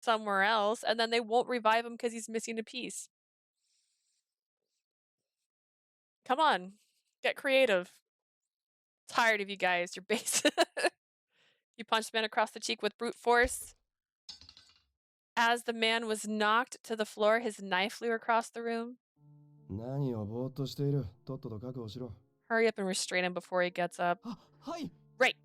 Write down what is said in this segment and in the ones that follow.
somewhere else, and then they won't revive him because he's missing a piece. Come on, get creative. Tired of you guys. You're basic. You punched the man across the cheek with brute force. As the man was knocked to the floor, his knife flew across the room. Hurry up and restrain him before he gets up. Right.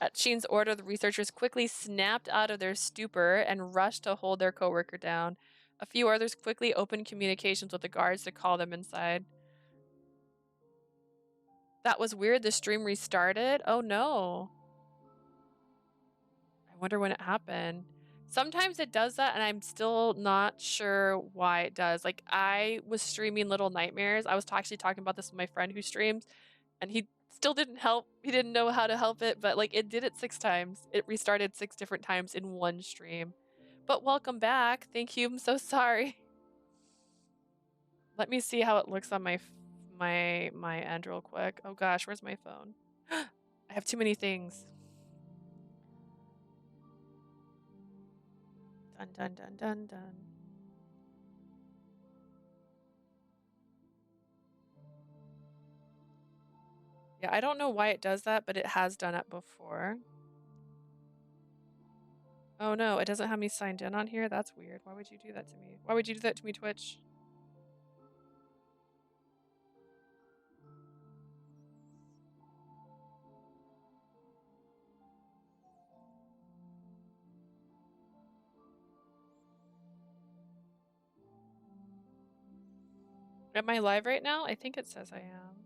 At Scien's order, the researchers quickly snapped out of their stupor and rushed to hold their coworker down. A few others quickly opened communications with the guards to call them inside. That was weird. The stream restarted. Oh no. I wonder when it happened. Sometimes it does that, and I'm still not sure why it does. Like, I was streaming Little Nightmares. I was actually talking about this with my friend who streams, and he still didn't help. He didn't know how to help it, but like it did it 6 times. It restarted 6 different times in one stream. But welcome back. Thank you. I'm so sorry. Let me see how it looks on my end real quick. Oh gosh, where's my phone? I have too many things. Dun dun dun dun dun. Yeah, I don't know why it does that, but it has done it before. Oh no, it doesn't have me signed in on here? That's weird. Why would you do that to me? Why would you do that to me, Twitch? Am I live right now? I think it says I am.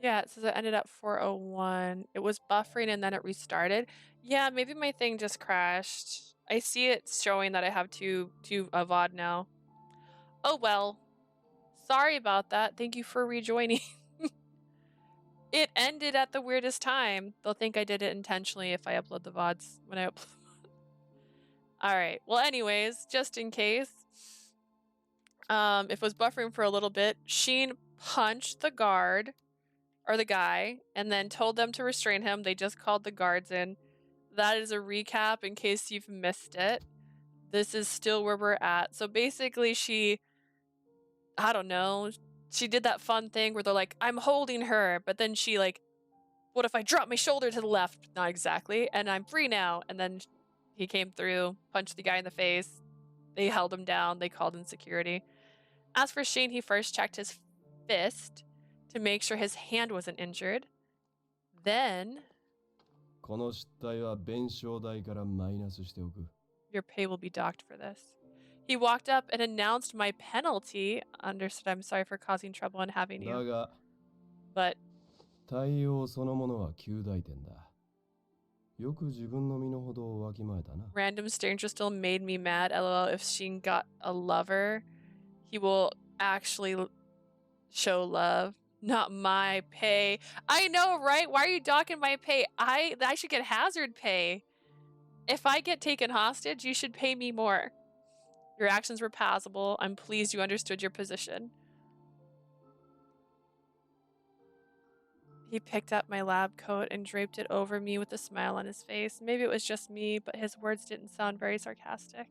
Yeah, it says it ended at 4:01. It was buffering and then it restarted. Yeah, maybe my thing just crashed. I see it showing that I have two VOD now. Oh well. Sorry about that. Thank you for rejoining. It ended at the weirdest time. They'll think I did it intentionally if I upload the VODs when I upload. Alright. Well, anyways, just in case. If it was buffering for a little bit, Scien punched the guard. Or the guy, and then told them to restrain him. They just called the guards in. That is a recap in case you've missed it. This is still where we're at. So basically I don't know, she did that fun thing where they're like, I'm holding her, but then she like, what if I drop my shoulder to the left? Not exactly. And I'm free now. And then he came through, punched the guy in the face. They held him down. They called in security. As for Scien, he first checked his fist to make sure his hand wasn't injured. Then your pay will be docked for this. He walked up and announced my penalty. Understood, I'm sorry for causing trouble and having you. But random stranger still made me mad. LOL, if Scien got a lover, he will actually show love. Not my pay. I know, right? Why are you docking my pay? I should get hazard pay. If I get taken hostage, you should pay me more. Your actions were passable. I'm pleased you understood your position. He picked up my lab coat and draped it over me with a smile on his face. Maybe it was just me, but his words didn't sound very sarcastic.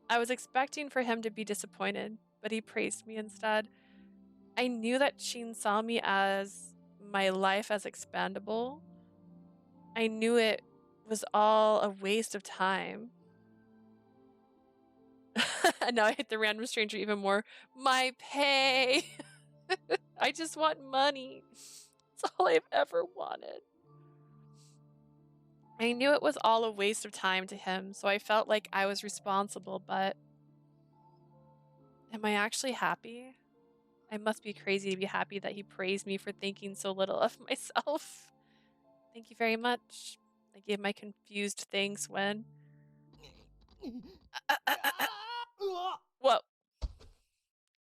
I was expecting for him to be disappointed, but he praised me instead. I knew that Scien saw me as my life as expendable. I knew it was all a waste of time. And now I hate the random stranger even more. My pay! I just want money. That's all I've ever wanted. I knew it was all a waste of time to him, so I felt like I was responsible, but am I actually happy? I must be crazy to be happy that he praised me for thinking so little of myself. Thank you very much. I gave my confused thanks when... Whoa.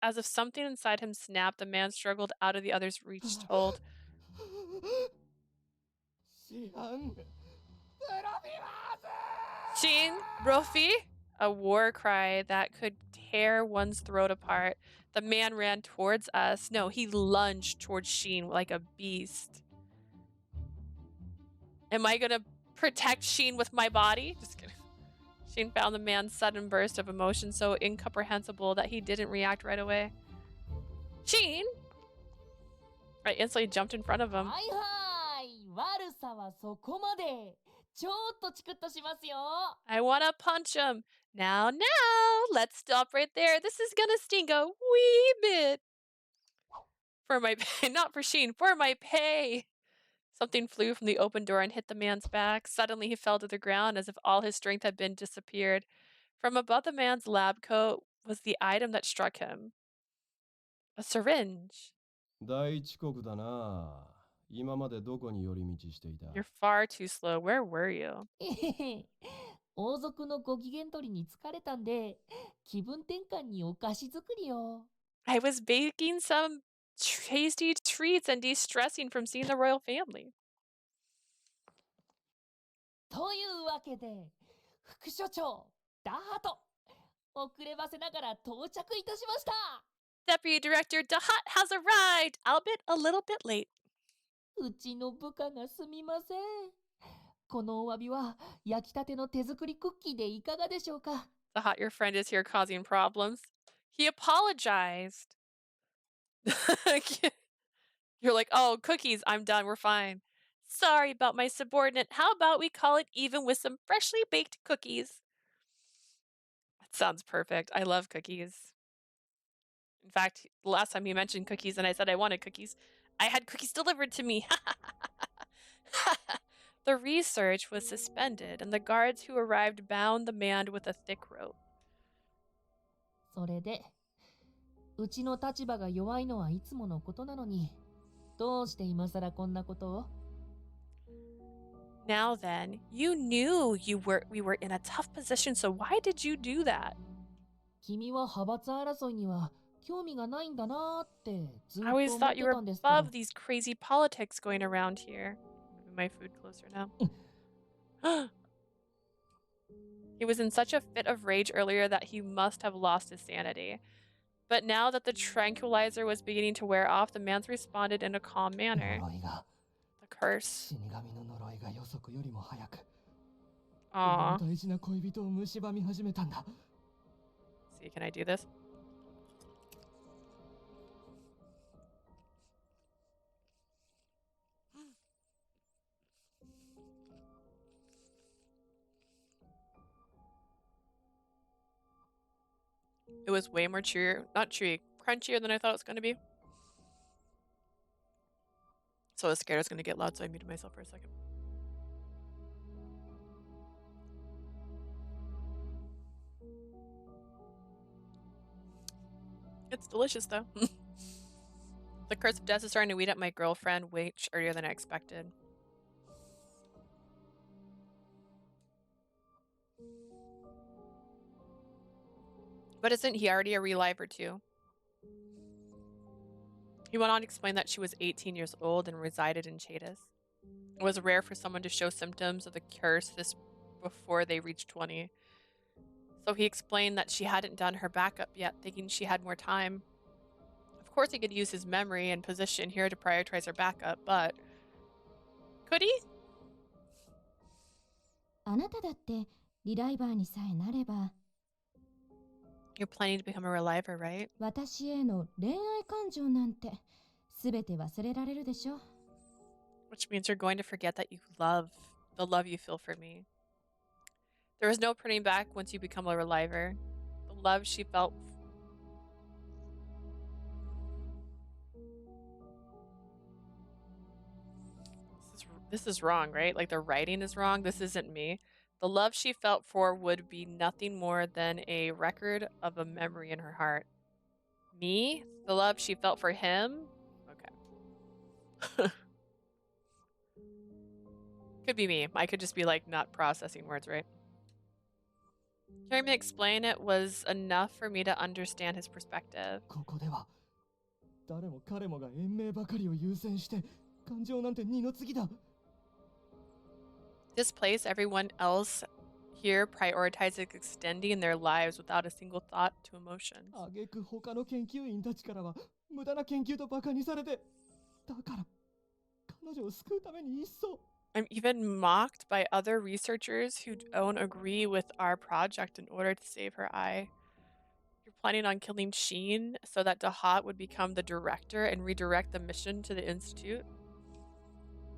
As if something inside him snapped, the man struggled out of the other's reached hold. Scien Brofise? a war cry that could tear one's throat apart. The man ran towards us. No, he lunged towards Scien like a beast. Am I gonna protect Scien with my body? Just kidding. Scien found the man's sudden burst of emotion so incomprehensible that he didn't react right away. Scien! I instantly jumped in front of him. I wanna punch him. Now, let's stop right there. This is gonna sting a wee bit. For my pay, not for Scien, for my pay. Something flew from the open door and hit the man's back. Suddenly he fell to the ground as if all his strength had been disappeared. From above the man's lab coat was the item that struck him. A syringe. You're far too slow. Where were you? 王族のご機嫌取りに疲れたんで、気分転換にお菓子作りを。I was baking some tasty treats and de-stressing from seeing the royal family. というわけで、副所長、ダハト、遅ればせながら到着いたしました。Deputy Director Dahat has arrived, albeit a little bit late. うちの部下がすみません。このお詫びは焼きたての手作りクッキーでいかがでしょうか。Dahat, your friend, is here causing problems. He apologized. You're like, oh, cookies, I'm done, we're fine. Sorry about my subordinate. How about we call it even with some freshly baked cookies? That sounds perfect. I love cookies. In fact, the last time he mentioned cookies and I said I wanted cookies, I had cookies delivered to me. The research was suspended, and the guards who arrived bound the man with a thick rope. それで、うちの立場が弱いのはいつものことなのに、どうして今さらこんなことを？ Now then, you knew we were in a tough position, so why did you do that? 君は派閥争いには興味がないんだなってずっ I と always 思っ thought て you were たんですけど。 above these crazy politics going around here. Moving my food closer now. He was in such a fit of rage earlier that he must have lost his sanity. But now that the tranquilizer was beginning to wear off, the man responded in a calm manner. The curse. Aww. See, can I do this? It was way more chewier, not chewy, crunchier than I thought it was going to be. So I was scared I was going to get loud, so I muted myself for a second. It's delicious, though. The curse of death is starting to weed up my girlfriend way earlier than I expected. But isn't he already a Reliver too? He went on to explain that she was 18 years old and resided in Chadas. It was rare for someone to show symptoms of the curse this before they reached 20. So he explained that she hadn't done her backup yet, thinking she had more time. Of course, he could use his memory and position here to prioritize her backup, but could he? あなただってリライバーにさえなれば。 You're planning to become a Reliver, right? 私への恋愛感情なんてすべて忘れられるでしょ。 Which means you're going to forget that you love, the love you feel for me. There is no turning back once you become a Reliver. The love she felt. This is wrong, right? Like the writing is wrong. This isn't me. The love she felt for would be nothing more than a record of a memory in her heart. Me? The love she felt for him? Okay. Could be me. I could just be like not processing words, right? Hearing me explain it was enough for me to understand his perspective. This place, everyone else here prioritizes extending their lives without a single thought to emotions. 挙句他の研究員たちからは無駄な研究とバカにされて、だから彼女を救うためにいっそ。 I'm even mocked by other researchers who don't agree with our project in order to save her eye. You're planning on killing Scien so that Dahat would become the director and redirect the mission to the Institute?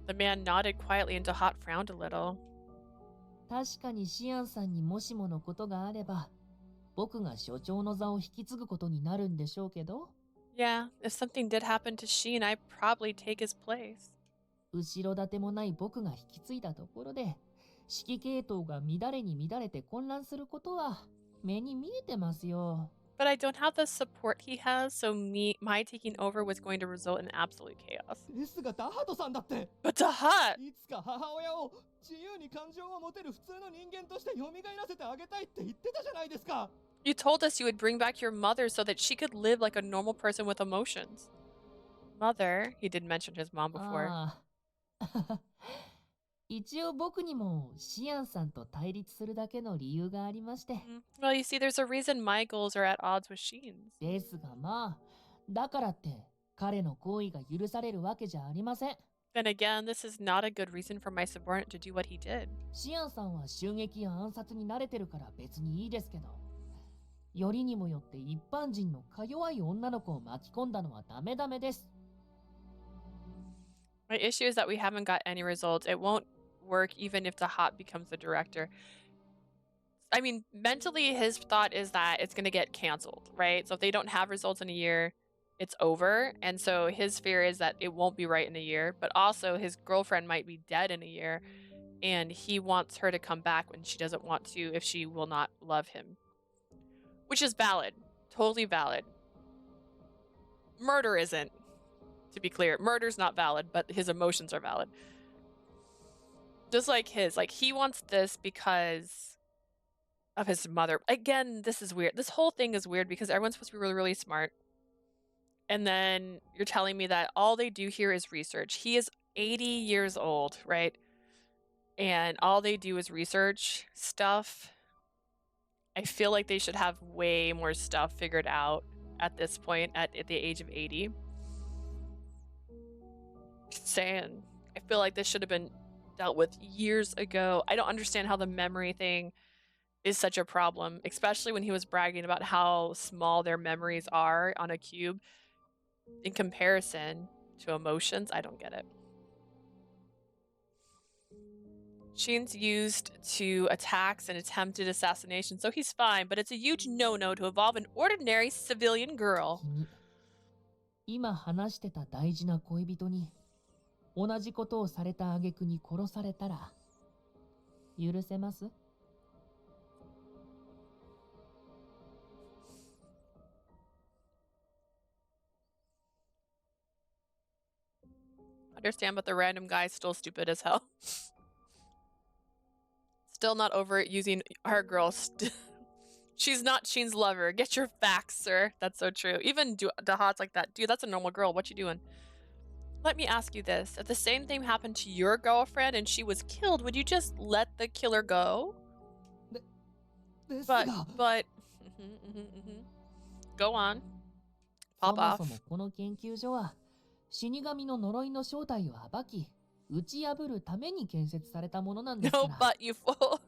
The man nodded quietly and Dahat frowned a little. 確かにシアンさんにもしものことがあれば、僕が所長の座を引き継ぐことになるんでしょうけど。Yeah, if something did happen to Scien, I'd probably take his place. 後ろ盾もない僕が引き継いだところで、指揮系統が乱れに乱れて混乱することは目に見えてますよ。But I don't have the support he has, so my taking over was going to result in absolute chaos. ですがダハトさんだって。 But Dahat! いつか母親を自由に感情を持てる普通の人間として蘇らせてあげたいって言ってたじゃないですか。 You told us you would bring back your mother so that she could live like a normal person with emotions. Mother? He did mention his mom before. ああ一応僕にもシアンさんと対立するだけの理由がありまして。Well, you see, there's a reason my goals are at odds with Sheen's. ですがまあ、だからって彼の行為が許されるわけじゃありません。Then again, this is not a good reason for my subordinate to do what he did. シアンさんは襲撃や暗殺に慣れてるから別にいいですけど、よりにもよって一般人のか弱い女の子を巻き込んだのはダメダメです。My issue is that we haven't got any results. It won't work even if Dahat becomes the director. I mean, mentally, his thought is that it's going to get canceled, right? So if they don't have results in a year, it's over. And so his fear is that it won't be right in a year, but also his girlfriend might be dead in a year. And he wants her to come back when she doesn't want to if she will not love him. Which is valid. Totally valid. Murder isn't, to be clear. Murder's not valid, but his emotions are valid. Just like his. Like, he wants this because of his mother. Again, this is weird. This whole thing is weird because everyone's supposed to be really, really smart. And then you're telling me that all they do here is research. He is 80 years old, right? And all they do is research stuff. I feel like they should have way more stuff figured out at this point at the age of 80. Just saying. I feel like this should have been dealt with years ago. I don't understand how the memory thing is such a problem, especially when he was bragging about how small their memories are on a cube in comparison to emotions. I don't get it. Sheen's used to attacks and attempted assassination, so he's fine, but it's a huge no-no to evolve an ordinary civilian girl. 今話してた大事な恋人に同じことをされた挙句に殺されたら許せます？ Understand, but the random guy is still stupid as hell. Still not over it using our girl. She's not Sheen's lover. Get your facts, sir. That's so true. Even Dahat's like that. Dude, that's a normal girl. What you doing? Let me ask you this. If the same thing happened to your girlfriend and she was killed, would you just let the killer go? But, go on. Pop off. そもそもこの研究所は死神の呪いの正体を暴き、打ち破るために建設されたものなんですから。No, but you fool.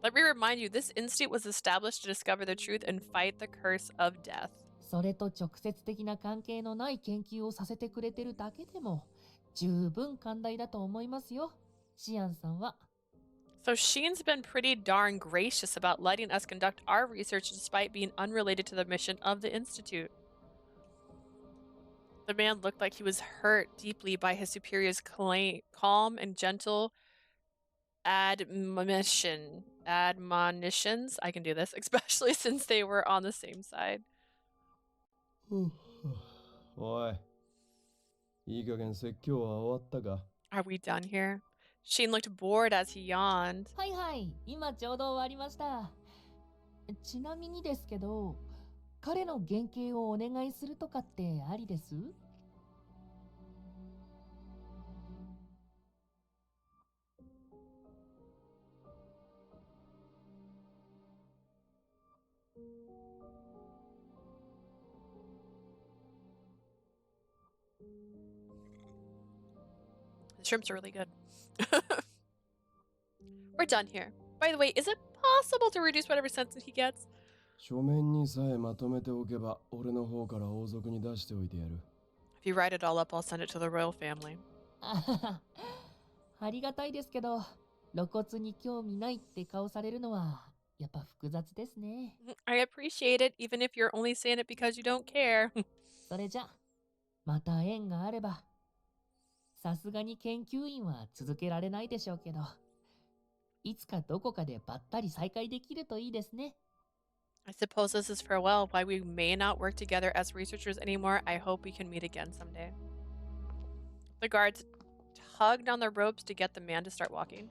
Let me remind you, this institute was established to discover the truth and fight the curse of death. それと直接的な関係のない研究をさせてくれてるだけでも十分寛大だと思いますよ、シアンさんは。So Sheen's been pretty darn gracious about letting us conduct our research despite being unrelated to the mission of the institute. The man looked like he was hurt deeply by his superior's calm and gentle admonitions. I can do this, especially since they were on the same side. おい、いい加減説教は終わったか？ Are we done here? Sheen looked bored as he yawned. はいはい、今ちょうど終わりました。ちなみにですけど、彼の原型をお願いするとかってありです？ Shrimps are really good. We're done here. By the way, is it possible to reduce whatever sentence he gets? 書面にさえまとめておけば俺の方から王族に出しておいてやる。 If you write it all up, I'll send it to the royal family. ありがたいですけど、露骨に興味ないって顔されるのはやっぱ複雑ですね。I appreciate it, even if you're only saying it because you don't care. それじゃ、また縁があれば。さすがに研究員は続けられないでしょうけど、いつかどこかでばったり再会できるといいですね。I suppose this is farewell. While we may not work together as researchers anymore, I hope we can meet again someday. The guards tugged on the ropes to get the man to start walking.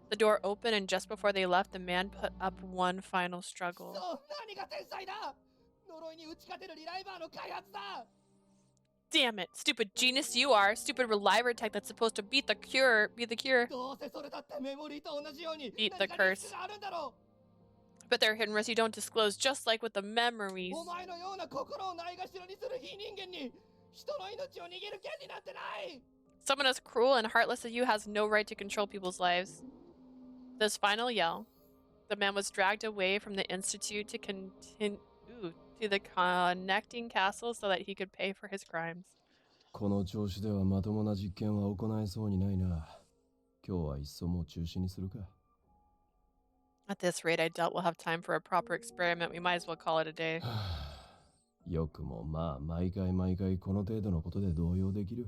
The door opened, and just before they left, the man put up one final struggle. そう、何が天才だ。呪いに打ち勝てるリライバーの開発だ。 Damn it, stupid genius you are, stupid Reliver tech that's supposed to beat the cure, be the cure. どうせそれだってメモリーと同じように Beat 何 the かリス curse. クがあるんだろ But there are hidden risks you don't disclose, just like with the memories. う。お前のような心をないがしろにする非人間に人の命を握る権利なんてない。 Someone as cruel and heartless as you has no right to control people's lives. This final yell, the man was dragged away from the institute to the connecting castle so that he could pay for his crimes. この調子ではまともな実験は行えそうにないな。今日はいっそもう中止にするか。 At this rate, I doubt we'll have time for a proper experiment. We might as well call it a day. よくもまあ毎回この程度のことで動揺できる。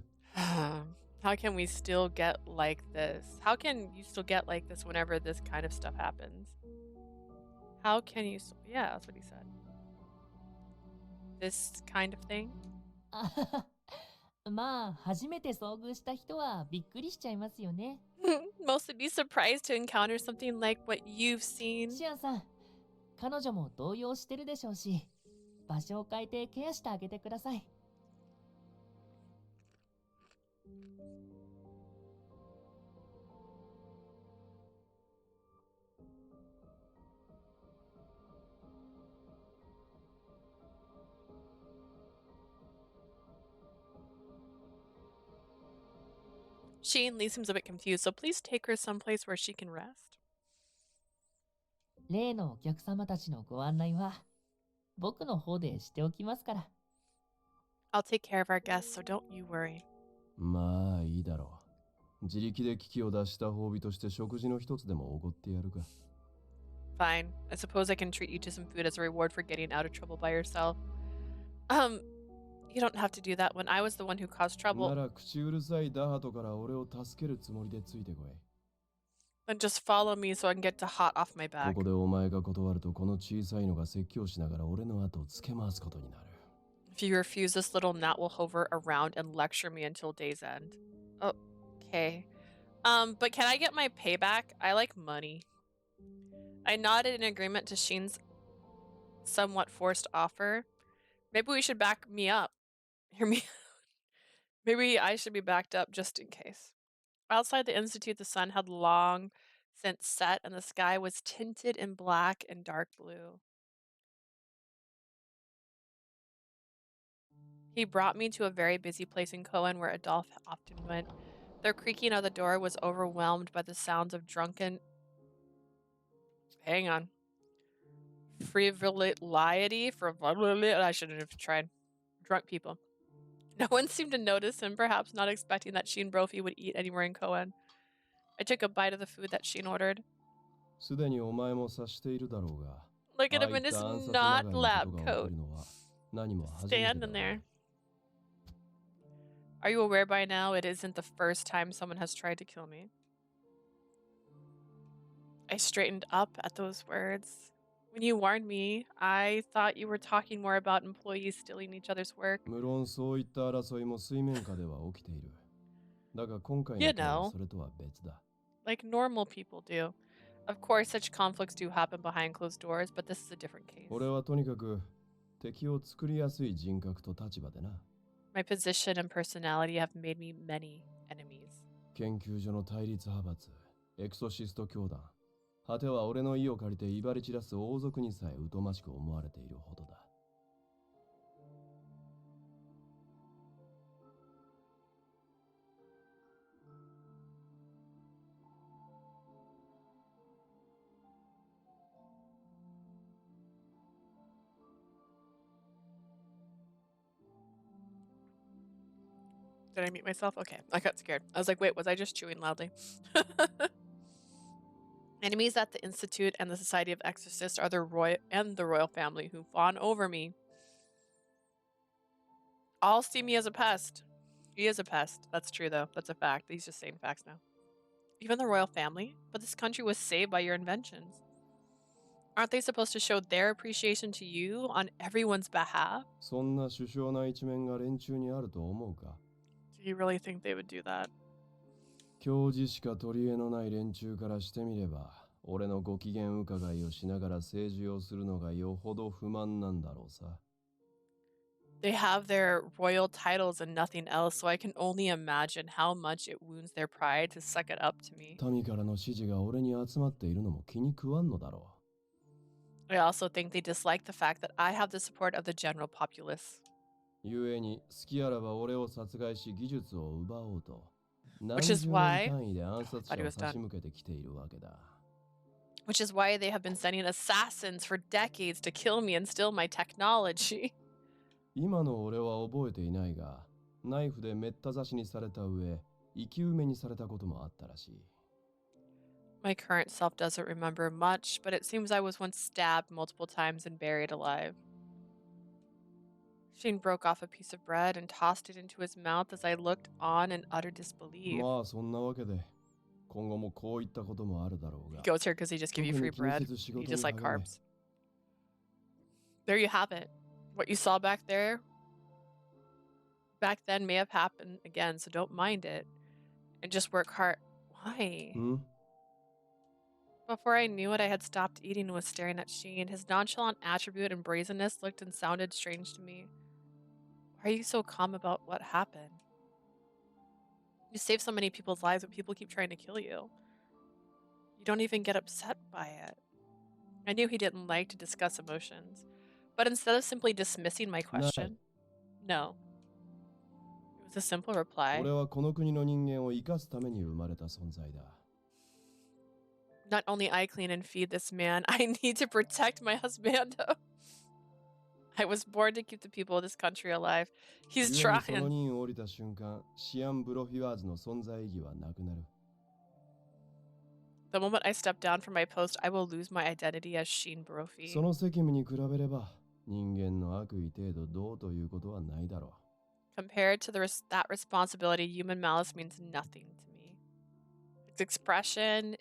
How can we still get like this? How can you still get like this whenever this kind of stuff happens? How can you... Yeah, that's what he said. This kind of thing? まあ、初めて遭遇した人はびっくりしちゃいますよね。Mostly be surprised to encounter something like what you've seen. シアンさん、彼女も動揺してるでしょうし、場所を変えてケアしてあげてください。Sheen Lee seems a bit confused, so please take her someplace where she can rest. 例のお客様たちのご案内は僕の方でしておきますから。I'll take care of our guests, so don't you worry. まあいいだろう。自力で危機を脱した褒美として食事の一つでもおごってやるか。 Fine. I suppose I can treat you to some food as a reward for getting out of trouble by yourself. You don't have to do that when I was the one who caused な trouble. ら口うるさいダハトから俺を助けるつもりでついてこい。 Then just follow me so I can get to hot off my こ back. こでお前が断るとこの小さいのが説教しながら俺の後をつけ回すことになる。 If you refuse, this little gnat will hover around and lecture me until day's end. Okay. But can I get my payback? I like money. I nodded in agreement to Sheen's somewhat forced offer. Maybe we should back me up. Hear me? Maybe I should be backed up just in case. Outside the institute, the sun had long since set, and the sky was tinted in black and dark blue. He brought me to a very busy place in Cohen where Adolphe often went. The creaking of the door was overwhelmed by the sounds of drunken... Hang on. Frivolity? I shouldn't have tried. Drunk people. No one seemed to notice him, perhaps not expecting that Scien Brofise would eat anywhere in Cohen. I took a bite of the food that Scien ordered. すでにお前も察しているだろうが、 Look at him in his ああいった暗殺 not まがいの lab ことが起き coat. るのは何も初めてだろ Standing う。 there. Are you aware by now it isn't the first time someone has tried to kill me? I straightened up at those words. When you warned me, I thought you were talking more about employees stealing each other's work. 無論そういった争いも水面下では起きている。だが今回の You 件は know, それとは別だ。 like normal people do. Of course, such conflicts do happen behind closed doors, but this is a different case. 俺はとにかく敵を作りやすい人格と立場でな。 My position and personality have made me many enemies. 研究所の対立派閥、エクソシスト教団、果ては俺の意を借りて威張り散らす王族にさえ疎ましく思われているほどだ。Did I mute myself? Okay, I got scared. I was like, wait, was I just chewing loudly? Enemies at the Institute and the Society of Exorcists are the royal family who fawn over me. All see me as a pest. He is a pest. That's true, though. That's a fact. He's just saying facts now. Even the royal family? But this country was saved by your inventions. Aren't they supposed to show their appreciation to you on everyone's behalf? そんな殊勝な一面が連中にあると思うか Do you really think they would do that? 教示しか取り柄のない連中からしてみれば、俺のご機嫌伺いをしながら政治をするのがよほど不満なんだろうさ。They have their royal titles and nothing else, so I can only imagine how much it wounds their pride to suck it up to me. 民からの支持が俺に集まっているのも気に食わんのだろ I also think they dislike the fact that I have the support of the general populace. う。ゆえに、好きあらば俺を殺害し技術を奪おうと、何 Which is 十 why- 年単位で暗殺 thought he 者を was 差 done. し向けてきているわけだ。Which is why they have been sending assassins for decades to kill me and steal my technology. 今の俺は覚えていないが、ナイフでめった刺しにされた上、生き埋めにされたこともあったらしい。My current self doesn't remember much, but it seems I was once stabbed multiple times and buried alive. Shane broke off a piece of bread and tossed it into his mouth as I looked on in utter disbelief. まあそんなわけで、今後もこういったこともあるだろう He が。 goes here because he just give you free bread. You just like carbs. There you have it. What you saw back there, back then may have happened again, so don't mind it. And just work hard. Why? ん Before I knew it, I had stopped eating and was staring at Sheen. His nonchalant attribute and brazenness looked and sounded strange to me. Why are you so calm about what happened? You saved so many people's lives, but people keep trying to kill you. You don't even get upset by it. I knew he didn't like to discuss emotions, but instead of simply dismissing my question, no. It was a simple reply. 俺はこの国の人間を生かすために生まれた存在だ。 Not only I clean and feed this man, I need to protect my husbando. I was born to keep the people of this country alive. 故 He's にその trying. 任を降りた瞬間、シアン・ブロフィワーズの存在意義はなくなる。 The moment I step down from my post, I will lose my identity as Scien そ Brofise. の責務に比べれば、人間の悪意程度どうということはないだろ Compared to that responsibility, human malice means nothing to me. Its expression,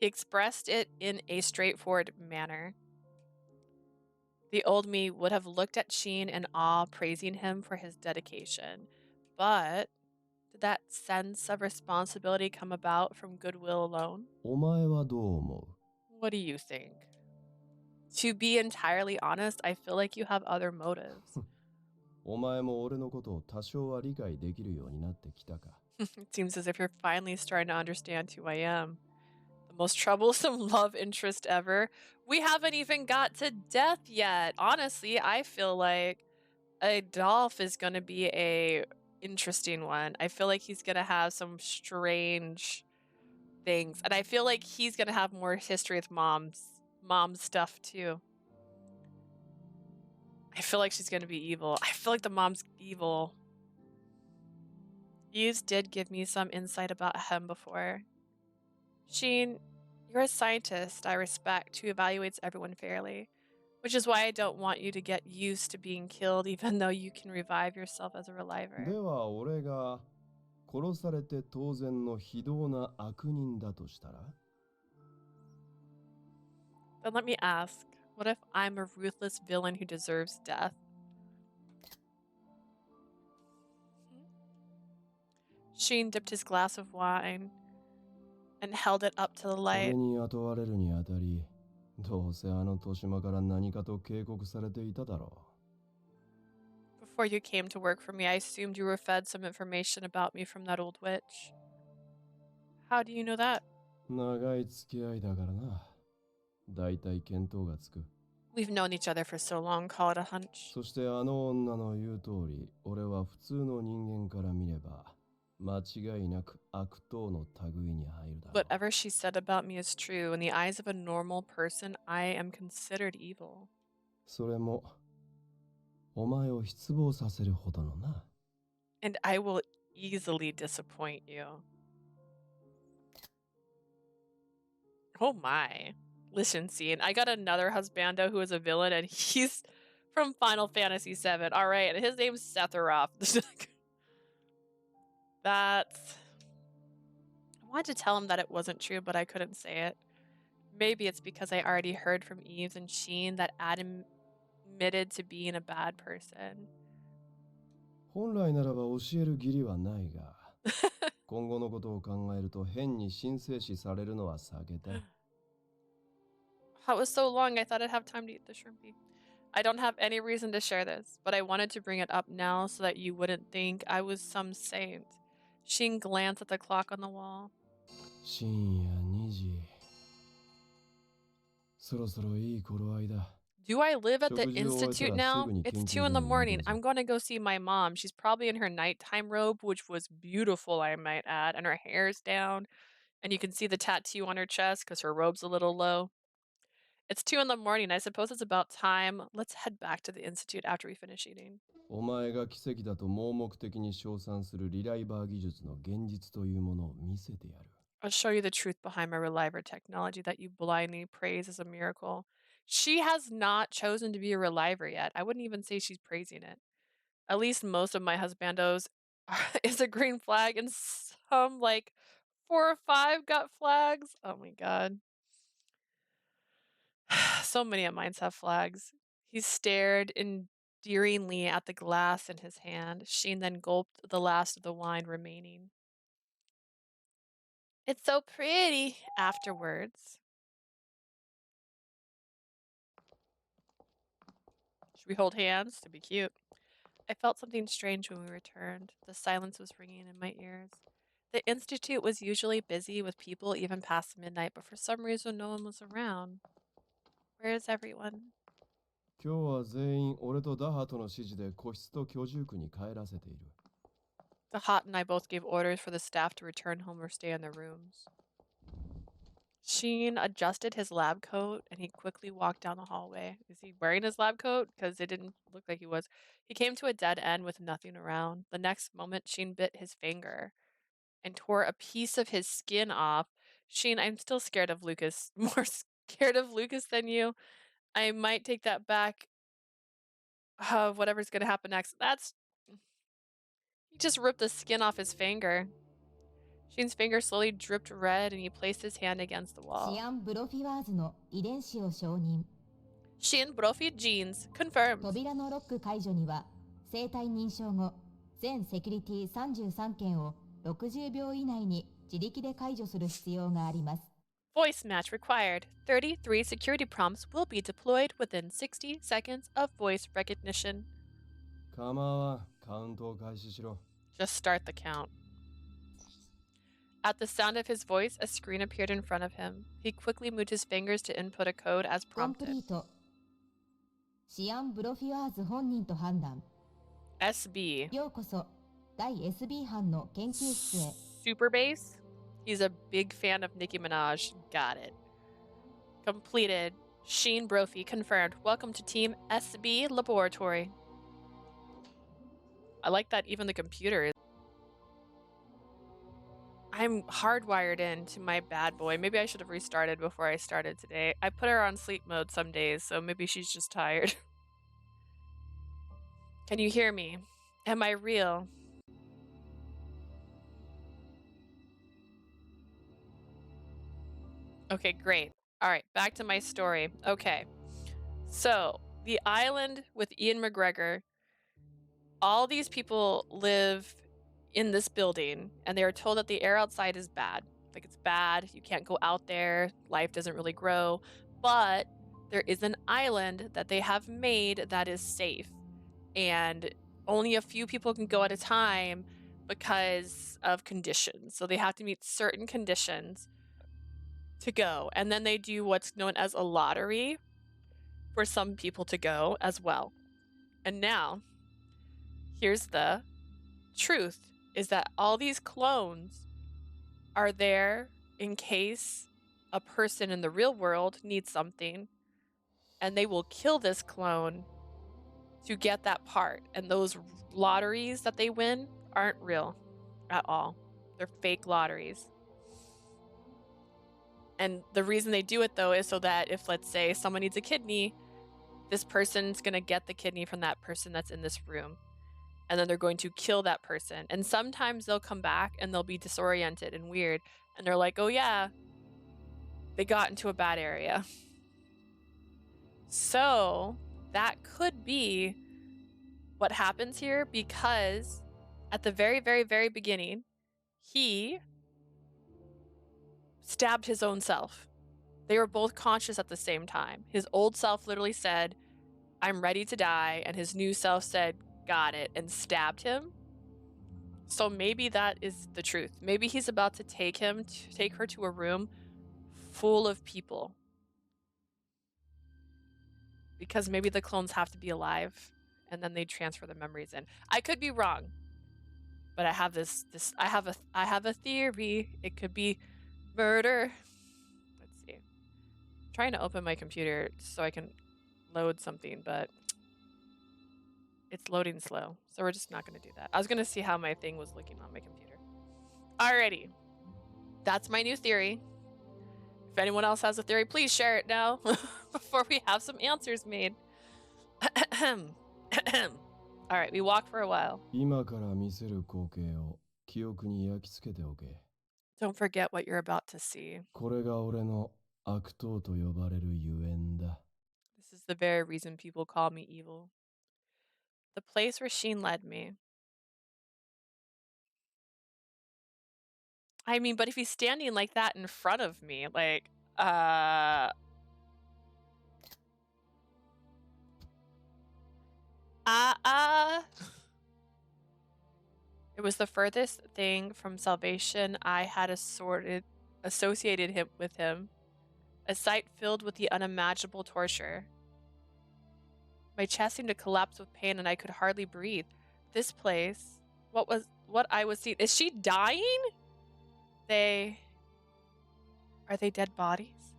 he expressed it in a straightforward manner. The old me would have looked at Sheen in awe, praising him for his dedication. But did that sense of responsibility come about from goodwill alone? う。お前はどう思 What do you think? To be entirely honest, I feel like you have other motives. うお前も俺のことを多少は理解できるようになってきたか It seems as if you're finally starting to understand who I am. The most troublesome love interest ever. We haven't even got to death yet. Honestly, I feel like Adolf is going to be a interesting one. I feel like he's going to have some strange things. And I feel like he's going to have more history with mom's stuff too. I feel like she's going to be evil. I feel like the mom's evil. You did give me some insight about him before. Sheen, you're a scientist I respect who evaluates everyone fairly, which is why I don't want you to get used to being killed even though you can revive yourself as a で reliver. は俺が殺されて当然の非道な悪人だとしたら Then let me ask, what if I'm a ruthless villain who deserves death? Sheen dipped his glass of wine and held it up to the 俺 light. に雇われるにあたり、どうせあの豊島から何かと警告されていただろ Before you came to work for me, I assumed you were fed some information about me from that old witch. How do you know that? う。長い付き合いだからな。だいたい見当がつく。 We've known each other for so long, call it a hunch. そしてあの女の言う通り、俺は普通の人間から見れば、間違いなく悪党の類に入るだろう。 Whatever she said about me is true. In the eyes of a normal person, I am considered evil. それも、お前を失望させるほどのな。and I will easily disappoint you. Oh my. Listen, Scene, I got another husbando who is a villain, and he's from Final Fantasy VII. All right, and his name's Sephiroth. That's... I wanted to tell him that it wasn't true, but I couldn't say it. Maybe it's because I already heard from Eves and Sheen that Adam admitted to being a bad person. 本来ならば教える義理はないが、今後のことを考えると変に神聖視されるのは避けたい。That was so long, I thought I'd have time to eat the shrimpy. I don't have any reason to share this, but I wanted to bring it up now so that you wouldn't think I was some saint. Sheen glanced at the clock on the wall. 深夜2時。そろそろいい頃合いだ。 Do I live at the institute now? It's 2 in the morning. 研究所に戻るぞ。 I'm going to go see my mom. She's probably in her nighttime robe, which was beautiful, I might add, and her hair's down. And you can see the tattoo on her chest because her robe's a little low. It's 2 in the morning. I suppose it's about time. Let's head back to the institute after we finish eating. お前が奇跡だと盲目的に称賛するリライバー技術の現実というものを見せてやる。 I'll show you the truth behind my Reliver technology that you blindly praise as a miracle. She has not chosen to be a Reliver yet. I wouldn't even say she's praising it. At least most of my husbandos is a green flag, and some, like 4 or 5 got flags. Oh my god. So many of mine have flags. He stared endearingly at the glass in his hand. Sheen then gulped the last of the wine remaining. It's so pretty. Afterwards. Should we hold hands to be cute? I felt something strange when we returned. The silence was ringing in my ears. The institute was usually busy with people even past midnight, but for some reason no one was around. Where is everyone? 今日は全員俺とダハトの指示で個室と居住区に帰らせている。 The Hot and I both gave orders for the staff to return home or stay in their rooms. Sheen adjusted his lab coat and he quickly walked down the hallway. Is he wearing his lab coat? Because it didn't look like he was. He came to a dead end with nothing around. The next moment, Sheen bit his finger and tore a piece of his skin off. Sheen, I'm still scared of Lucas. More scared of Lucas than you. I might take that back. Whatever's going to happen next. He just ripped the skin off his finger. Sheen's finger slowly dripped red and he placed his hand against the wall. Scien Brofise の遺伝子を承認。 Scien Brofise genes confirmed. 扉のロック解除には生体認証後全セキュリティ33件を60秒以内に自力で解除する必要があります。 Voice match required. 33 security prompts will be deployed within 60 seconds of voice recognition. 構わん、カウントを開始しろ。 Just start the count. At the sound of his voice, a screen appeared in front of him. He quickly moved his fingers to input a code as コンプ prompted. リート。シアン・ブロフィアーズ本人と判断。 SB. ようこそ第 SB 班の研究室へ。 Super bass? He's a big fan of Nicki Minaj. Got it. Completed. Scien Brofise confirmed. Welcome to Team SB Laboratory. I like that even the computer is. I'm hardwired into my bad boy. Maybe I should have restarted before I started today. I put her on sleep mode some days, so maybe she's just tired. Can you hear me? Am I real? Okay, great. All right, back to my story. Okay. So, the island with Ian McGregor, all these people live in this building, and they are told that the air outside is bad. Like, it's bad. You can't go out there. Life doesn't really grow. But there is an island that they have made that is safe. And only a few people can go at a time because of conditions. So they have to meet certain conditions to go. And then they do what's known as a lottery for some people to go as well. And now, here's the truth, is that all these clones are there in case a person in the real world needs something, and they will kill this clone to get that part. And those lotteries that they win aren't real at all. They're fake lotteries. And the reason they do it, though, is so that if, let's say, someone needs a kidney, this person's going to get the kidney from that person that's in this room. And then they're going to kill that person. And sometimes they'll come back and they'll be disoriented and weird. And they're like, oh, yeah, they got into a bad area. So that could be what happens here, because at the very, very, very beginning, he stabbed his own self. They were both conscious at the same time. His old self literally said, I'm ready to die. And his new self said, got it, and stabbed him. So maybe that is the truth. Maybe he's about to take her to a room full of people. Because maybe the clones have to be alive and then they transfer the memories in. I could be wrong. But I have I have a theory. It could be murder. Let's see. I'm trying to open my computer so I can load something, but it's loading slow. So we're just not going to do that. I was going to see how my thing was looking on my computer. Alrighty. That's my new theory. If anyone else has a theory, please share it now before we have some answers made. Alright, we walk for a while. 今から見せる光景を記憶に焼き付けておけ。 Don't forget what you're about to see. これが俺の悪党と呼ばれるゆえんだ。 This is the very reason people call me evil. The place where Scien led me. I mean, but if he's standing like that in front of me, like, It was the furthest thing from salvation I had associated him with him. A sight filled with the unimaginable torture. My chest seemed to collapse with pain and I could hardly breathe. This place, what I was seeing, is she dying? Are they dead bodies?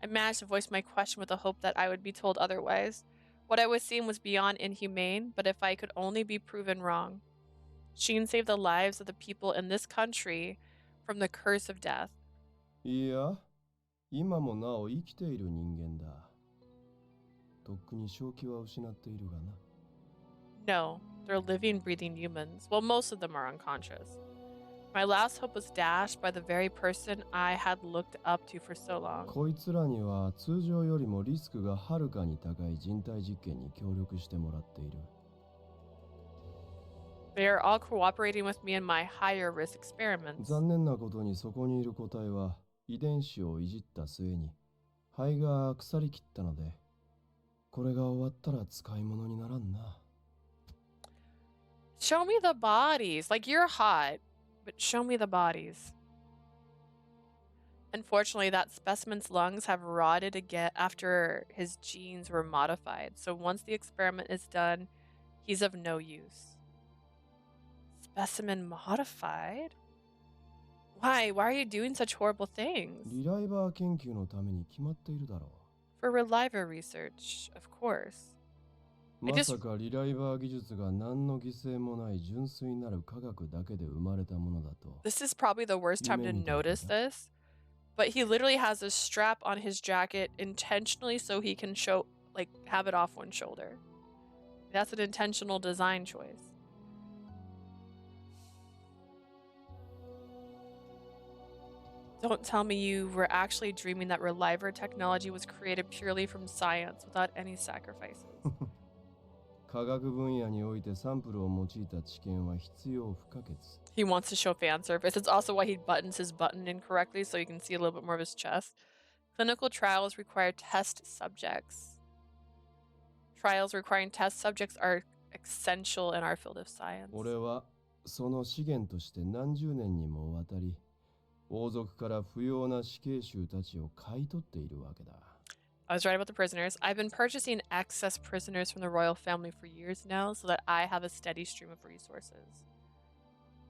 I managed to voice my question with the hope that I would be told otherwise. What I was seeing was beyond inhumane, but if I could only be proven wrong. Scien saved the lives of the people in this country from the curse of death. いや、今もなお生きている人間だ。とっくに正気は失っているがな。No, they're living, breathing humans. Well, most of them are unconscious. My last hope was dashed by the very person I had looked up to for so long. こいつらには通常よりもリスクがはるかに高い人体実験に協力してもらっている。They are all cooperating with me in my higher risk experiments. 残念なことにそこにいる個体は遺伝子をいじった末に肺が腐りきったので、これが終わったら使い物にならんな。Show me the bodies. Like, you're hot, but show me the bodies. Unfortunately, that specimen's lungs have rotted again after his genes were modified. So once the experiment is done, he's of no use. Specimen modified? Why? Why are you doing such horrible things? リライバー研究のために決まっているだろ For Reliver research, of course. う。まさかリライバー技術が何の犠牲もない純粋なる科学だけで生まれたものだと。This is probably the worst time to notice this, but he literally has a strap on his jacket intentionally so he can show, like, have it off one shoulder. That's an intentional design choice. Don't tell me you were actually dreaming that Reliver technology was created purely from science without any sacrifices. 科学分野においてサンプルを用いた知見は必要不可欠。 He wants to show fan service. It's also why he buttons his button incorrectly so you can see a little bit more of his chest. Clinical trials require test subjects. Trials requiring test subjects are essential in our field of science. 俺はその資源として何十年にもわたり王族から不要な死刑囚たちを買い取っているわけだ。I was right about the prisoners. I've been purchasing excess prisoners from the royal family for years now so that I have a steady stream of resources.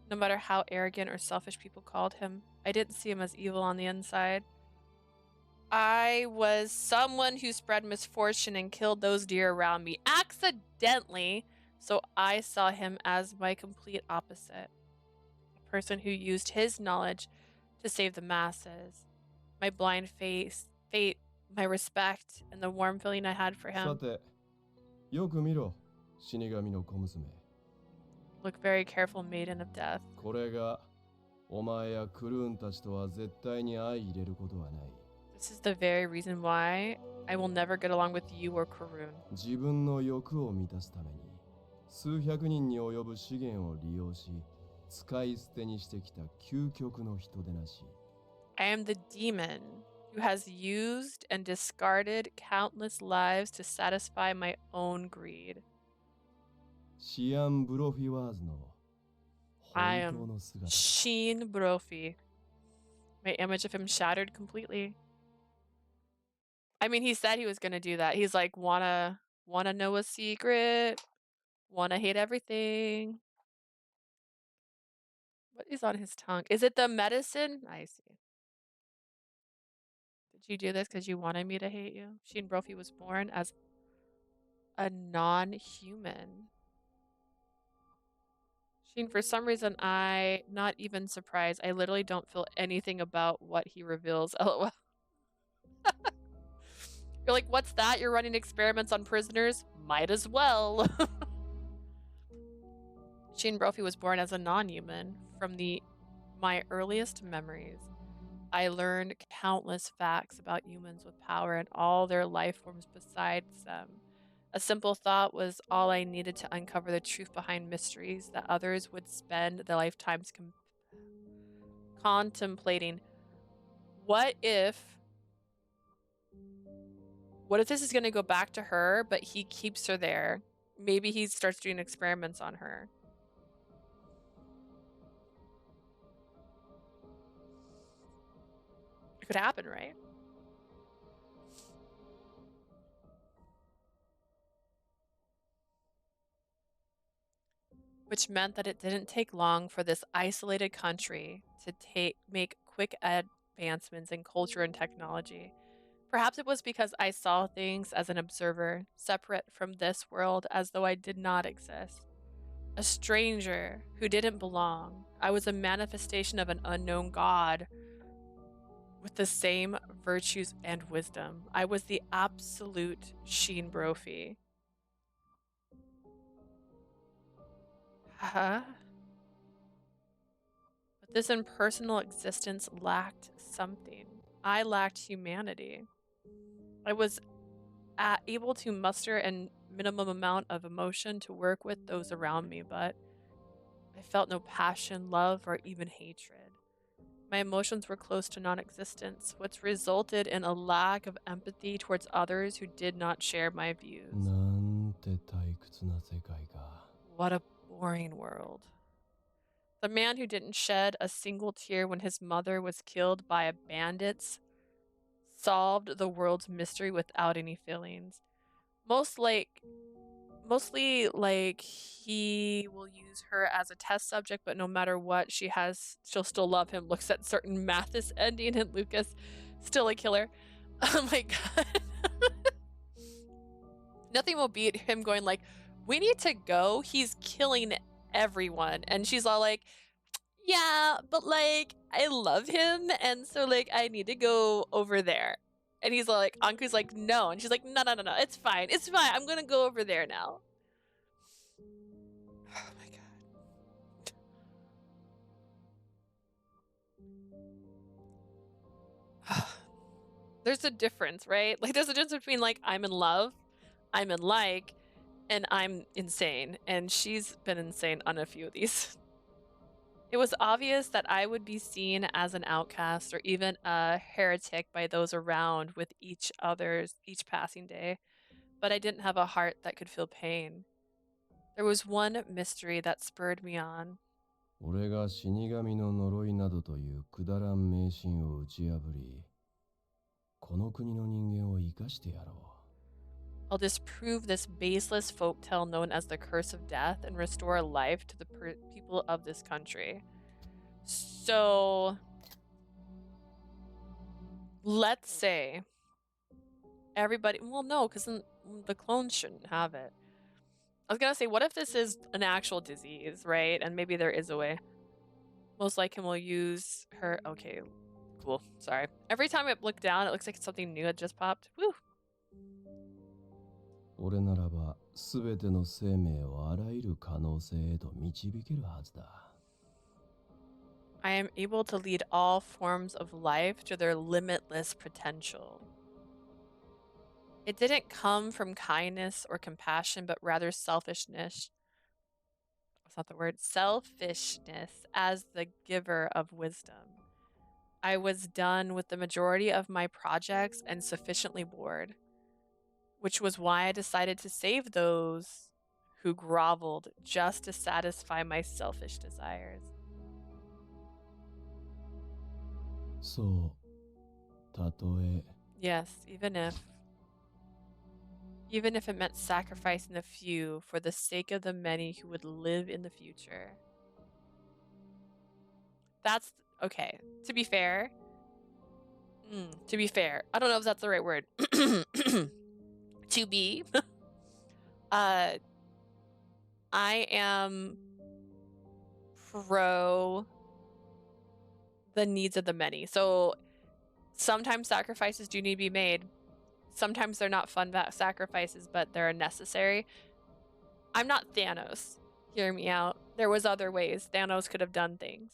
No matter how arrogant or selfish people called him, I didn't see him as evil on the inside. I was someone who spread misfortune and killed those dear around me accidentally So I saw him as my complete opposite, a person who used his knowledge to save the masses. My blind fate, my respect, and the warm feeling I had for さ him. て、よく見ろ、死神の小娘。 Look very careful, maiden of death. これがお前やクルーンたちとは絶対に相入れることはない。 This is the very reason why I will never get along with you or Karun. 自分の欲を満たすために数百人に及ぶ資源を利用し使い捨てにしてきた究極の人でなし。 I am the demon who has used and discarded countless lives to satisfy my own greed. シアン・ブロフィワーズの I 本当 am の姿。 Scien Brofise. My image of him shattered completely. I mean, he said he was gonna do that. He's like, wanna know a secret? Wanna hate everything? What is on his tongue? Is it the medicine? I see. Did you do this because you wanted me to hate you? Scien Brofise was born as a non-human. Sheen, for some reason, not even surprised. I literally don't feel anything about what he reveals. LOL. You're like, what's that? You're running experiments on prisoners? Might as well. Scien Brofise was born as a non-human. From my earliest memories, I learned countless facts about humans with power and all their life forms besides them. A simple thought was all I needed to uncover the truth behind mysteries that others would spend their lifetimes contemplating. What if this is going to go back to her, but he keeps her there? Maybe he starts doing experiments on her. It could happen, right? Which meant that it didn't take long for this isolated country to make quick advancements in culture and technology. Perhaps it was because I saw things as an observer, separate from this world as though I did not exist. A stranger who didn't belong. I was a manifestation of an unknown god with the same virtues and wisdom. I was the absolute Scien Brofise. Huh? But this impersonal existence lacked something. I lacked humanity. I was able to muster a minimum amount of emotion to work with those around me, but I felt no passion, love, or even hatred. My emotions were close to non-existence, which resulted in a lack of empathy towards others who did not share my views. なんて退屈な世界か。 What a boring world. The man who didn't shed a single tear when his mother was killed by bandits solved the world's mystery without any feelings. Mostly like he will use her as a test subject, but no matter what she'll still love him. Looks at certain Mathis ending and Lucas still a killer. Oh my god. Nothing will beat him going like, we need to go, he's killing everyone. And she's all like, yeah, but like I love him, and so like I need to go over there. And he's like, Anku's like, no. And she's like, no, it's fine. I'm gonna go over there now. Oh my god. There's a difference, right? Like there's a difference between like I'm in love, I'm in like, and I'm insane. And she's been insane on a few of these. It was obvious that I would be seen as an outcast or even a heretic by those around with each passing day, but I didn't have a heart that could feel pain. There was one mystery that spurred me on. 俺が死神の呪いなどというくだらん迷信を打ち破り、この国の人間を生かしてやろう。 I'll disprove this baseless folktale known as the curse of death and restore life to the people of this country. So, let's say everybody, well, no, because the clones shouldn't have it. I was gonna say, what if this is an actual disease, right? And maybe there is a way. Most likely we'll use her. Okay, cool. Sorry. Every time I look down, it looks like something new had just popped. Woo! 俺ならば全ての生命をあらゆる可能性へと導けるはずだ。I am able to lead all forms of life to their limitless potential. It didn't come from kindness or compassion, but rather selfishness. That's not the word. Selfishness as the giver of wisdom. I was done with the majority of my projects and sufficiently bored, which was why I decided to save those who groveled just to satisfy my selfish desires. そう、たとえ Yes, even if it meant sacrificing the few for the sake of the many who would live in the future. That's okay. To be fair, I don't know if that's the right word. To be, I am pro the needs of the many. So sometimes sacrifices do need to be made. Sometimes they're not fun sacrifices, but they're necessary. I'm not Thanos. Hear me out. There was other ways Thanos could have done things.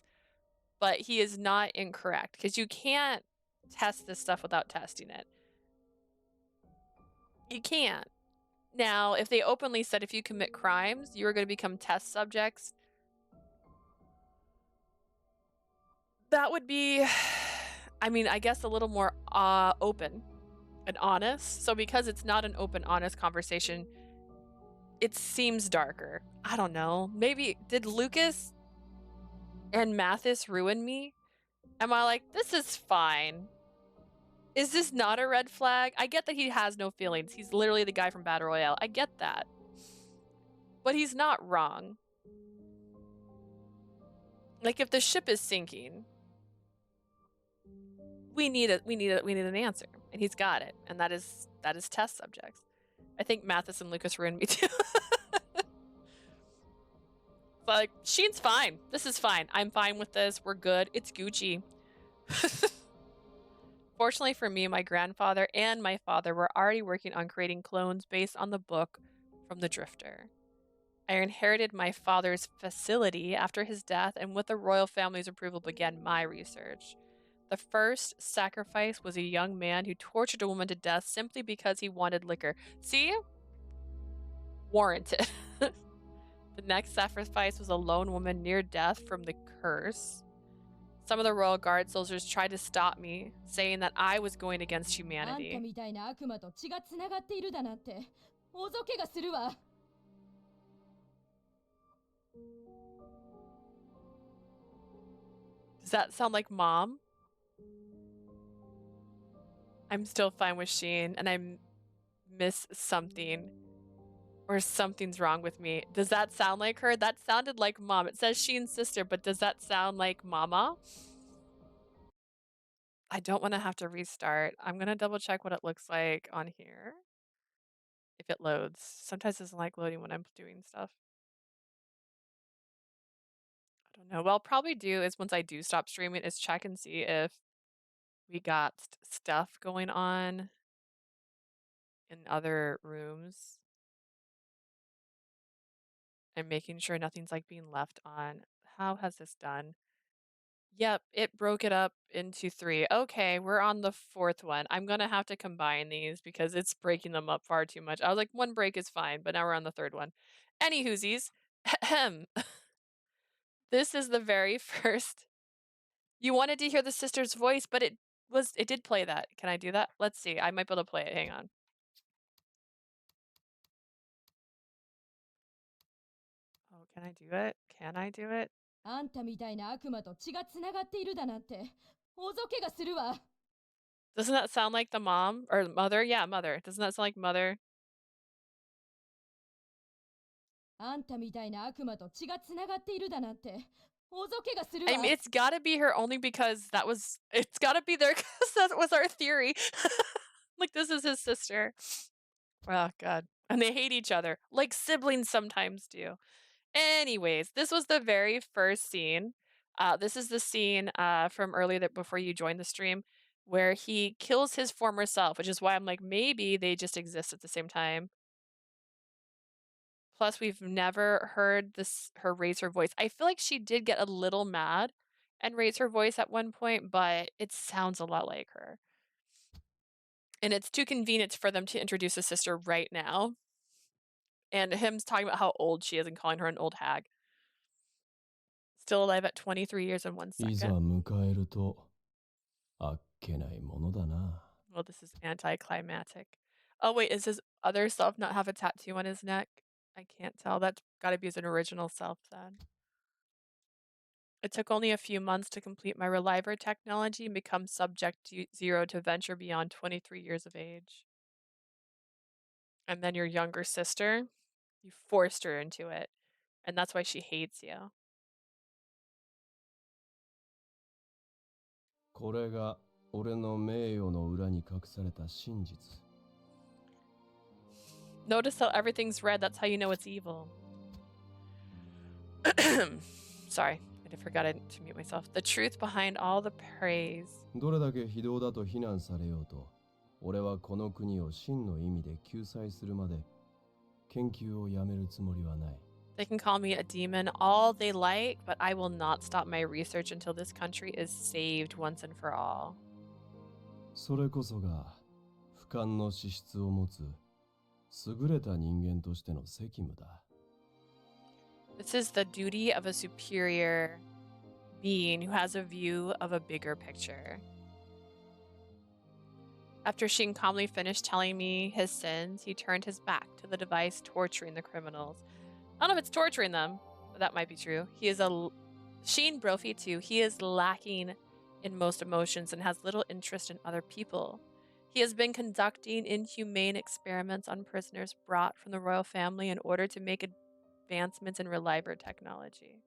But he is not incorrect, because you can't test this stuff without testing it. You can't. Now, if they openly said if you commit crimes, you are going to become test subjects, that would be, I mean, I guess a little more open and honest. So because it's not an open, honest conversation, it seems darker. I don't know. Maybe, did Lucas and Mathis ruin me? Am I like, this is fine? Is this not a red flag? I get that he has no feelings. He's literally the guy from Battle Royale. I get that. But he's not wrong. Like, if the ship is sinking, we need an answer. And he's got it. And that is test subjects. I think Mathis and Lucas ruined me too. But like, Scien's fine. This is fine. I'm fine with this. We're good. It's Gucci. Fortunately for me, my grandfather and my father were already working on creating clones based on the book from the Drifter. I inherited my father's facility after his death, and with the royal family's approval began my research. The first sacrifice was a young man who tortured a woman to death simply because he wanted liquor. See? Warranted. The next sacrifice was a lone woman near death from the curse. Some of the Royal Guard soldiers tried to stop me, saying that I was going against humanity. Does that sound like Mom? I'm still fine with Scien, and I miss something. Or something's wrong with me. Does that sound like her? That sounded like Mom. It says Scien's sister, but does that sound like Mama? I don't want to have to restart. I'm going to double check what it looks like on here. If it loads. Sometimes it doesn't like loading when I'm doing stuff. I don't know. What I'll probably do is once I do stop streaming is check and see if we got stuff going on in other rooms. And making sure nothing's like being left on. How has this done? Yep, it broke it up into 3. Okay, we're on the 4th one. I'm gonna have to combine these because it's breaking them up far too much. I was like, 1 break is fine, but now we're on the 3rd one. Anywhoosies, ahem. This is the very first. You wanted to hear the sister's voice, but it did play that. Can I do that? Let's see. I might be able to play it. Hang on. Oh, can I do it? Can I do it? あんたみたいな悪魔と血がつながっているだなんて、大ぞけがするわ。 Doesn't that sound like the mom or mother? Yeah, mother. Doesn't that sound like mother? あんたみたいな悪魔と血がつながっているだなんて、大ぞけがする I わ。 mean, it's gotta be her only because it's gotta be there because that was our theory. Like, this is his sister. Oh, God. And they hate each other, like siblings sometimes do. Anyways, this was the very first scene. This is the scene from earlier that before you joined the stream where he kills his former self, which is why I'm like, maybe they just exist at the same time. Plus, we've never heard her raise her voice. I feel like she did get a little mad and raise her voice at one point, but it sounds a lot like her. And it's too convenient for them to introduce a sister right now. And him talking about how old she is and calling her an old hag. Still alive at 23 years and 1 いざ second. 迎えるとあっけないものだな。 Well, this is anticlimactic. Oh, wait, is his other self not have a tattoo on his neck? I can't tell. That's gotta be his original self then. It took only a few months to complete my Reliver technology and become subject to zero to venture beyond 23 years of age. And then your younger sister, you forced her into it. And that's why she hates you. これが俺の名誉の裏に隠された真実。 Notice how everything's red. That's how you know it's evil. Sorry, I forgot to mute myself. The truth behind all the praise. どれだけ非道だと非難されようと、俺はこの国を真の意味で救済するまで研究をやめるつもりはない。 They can call me a demon all they like, but I will not stop my research until this country is saved once and for all. それこそが俯瞰の資質を持つ優れた人間としての責務だ。 This is the duty of a superior being who has a view of a bigger picture. After Shin calmly finished telling me his sins, he turned his back to the device torturing the criminals. I don't know if it's torturing them, but that might be true. He is a Scien Brofise too. He is lacking in most emotions and has little interest in other people. He has been conducting inhumane experiments on prisoners brought from the royal family in order to make advancements in Reliver technology.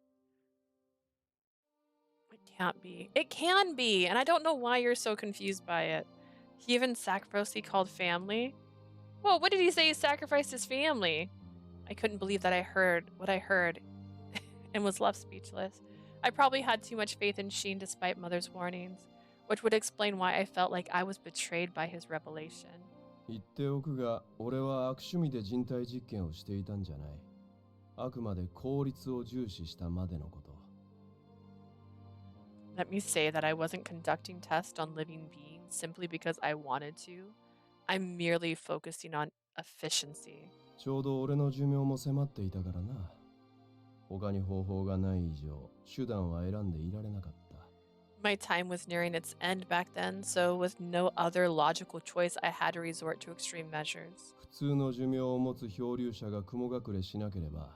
It can't be. It can be, and I don't know why you're so confused by it. He even sacrificed he called family. Well, what did he say he sacrificed his family? I couldn't believe that I heard what I heard and was left speechless. I probably had too much faith in Sheen despite Mother's warnings, which would explain why I felt like I was betrayed by his revelation. 言っておくが、俺は悪趣味で人体実験をしていたんじゃない。あくまで効率を重視したまでのこと。 Let me say that I wasn't conducting tests on living beings simply because I wanted to. I'm merely focusing on efficiency. ちょうど俺の寿命も迫っていたからな。他に方法がない以上、手段は選んでいられなかった。 My time was nearing its end back then, so with no other logical choice, I had to resort to extreme measures. 普通の寿命を持つ漂流者が雲隠れしなければ、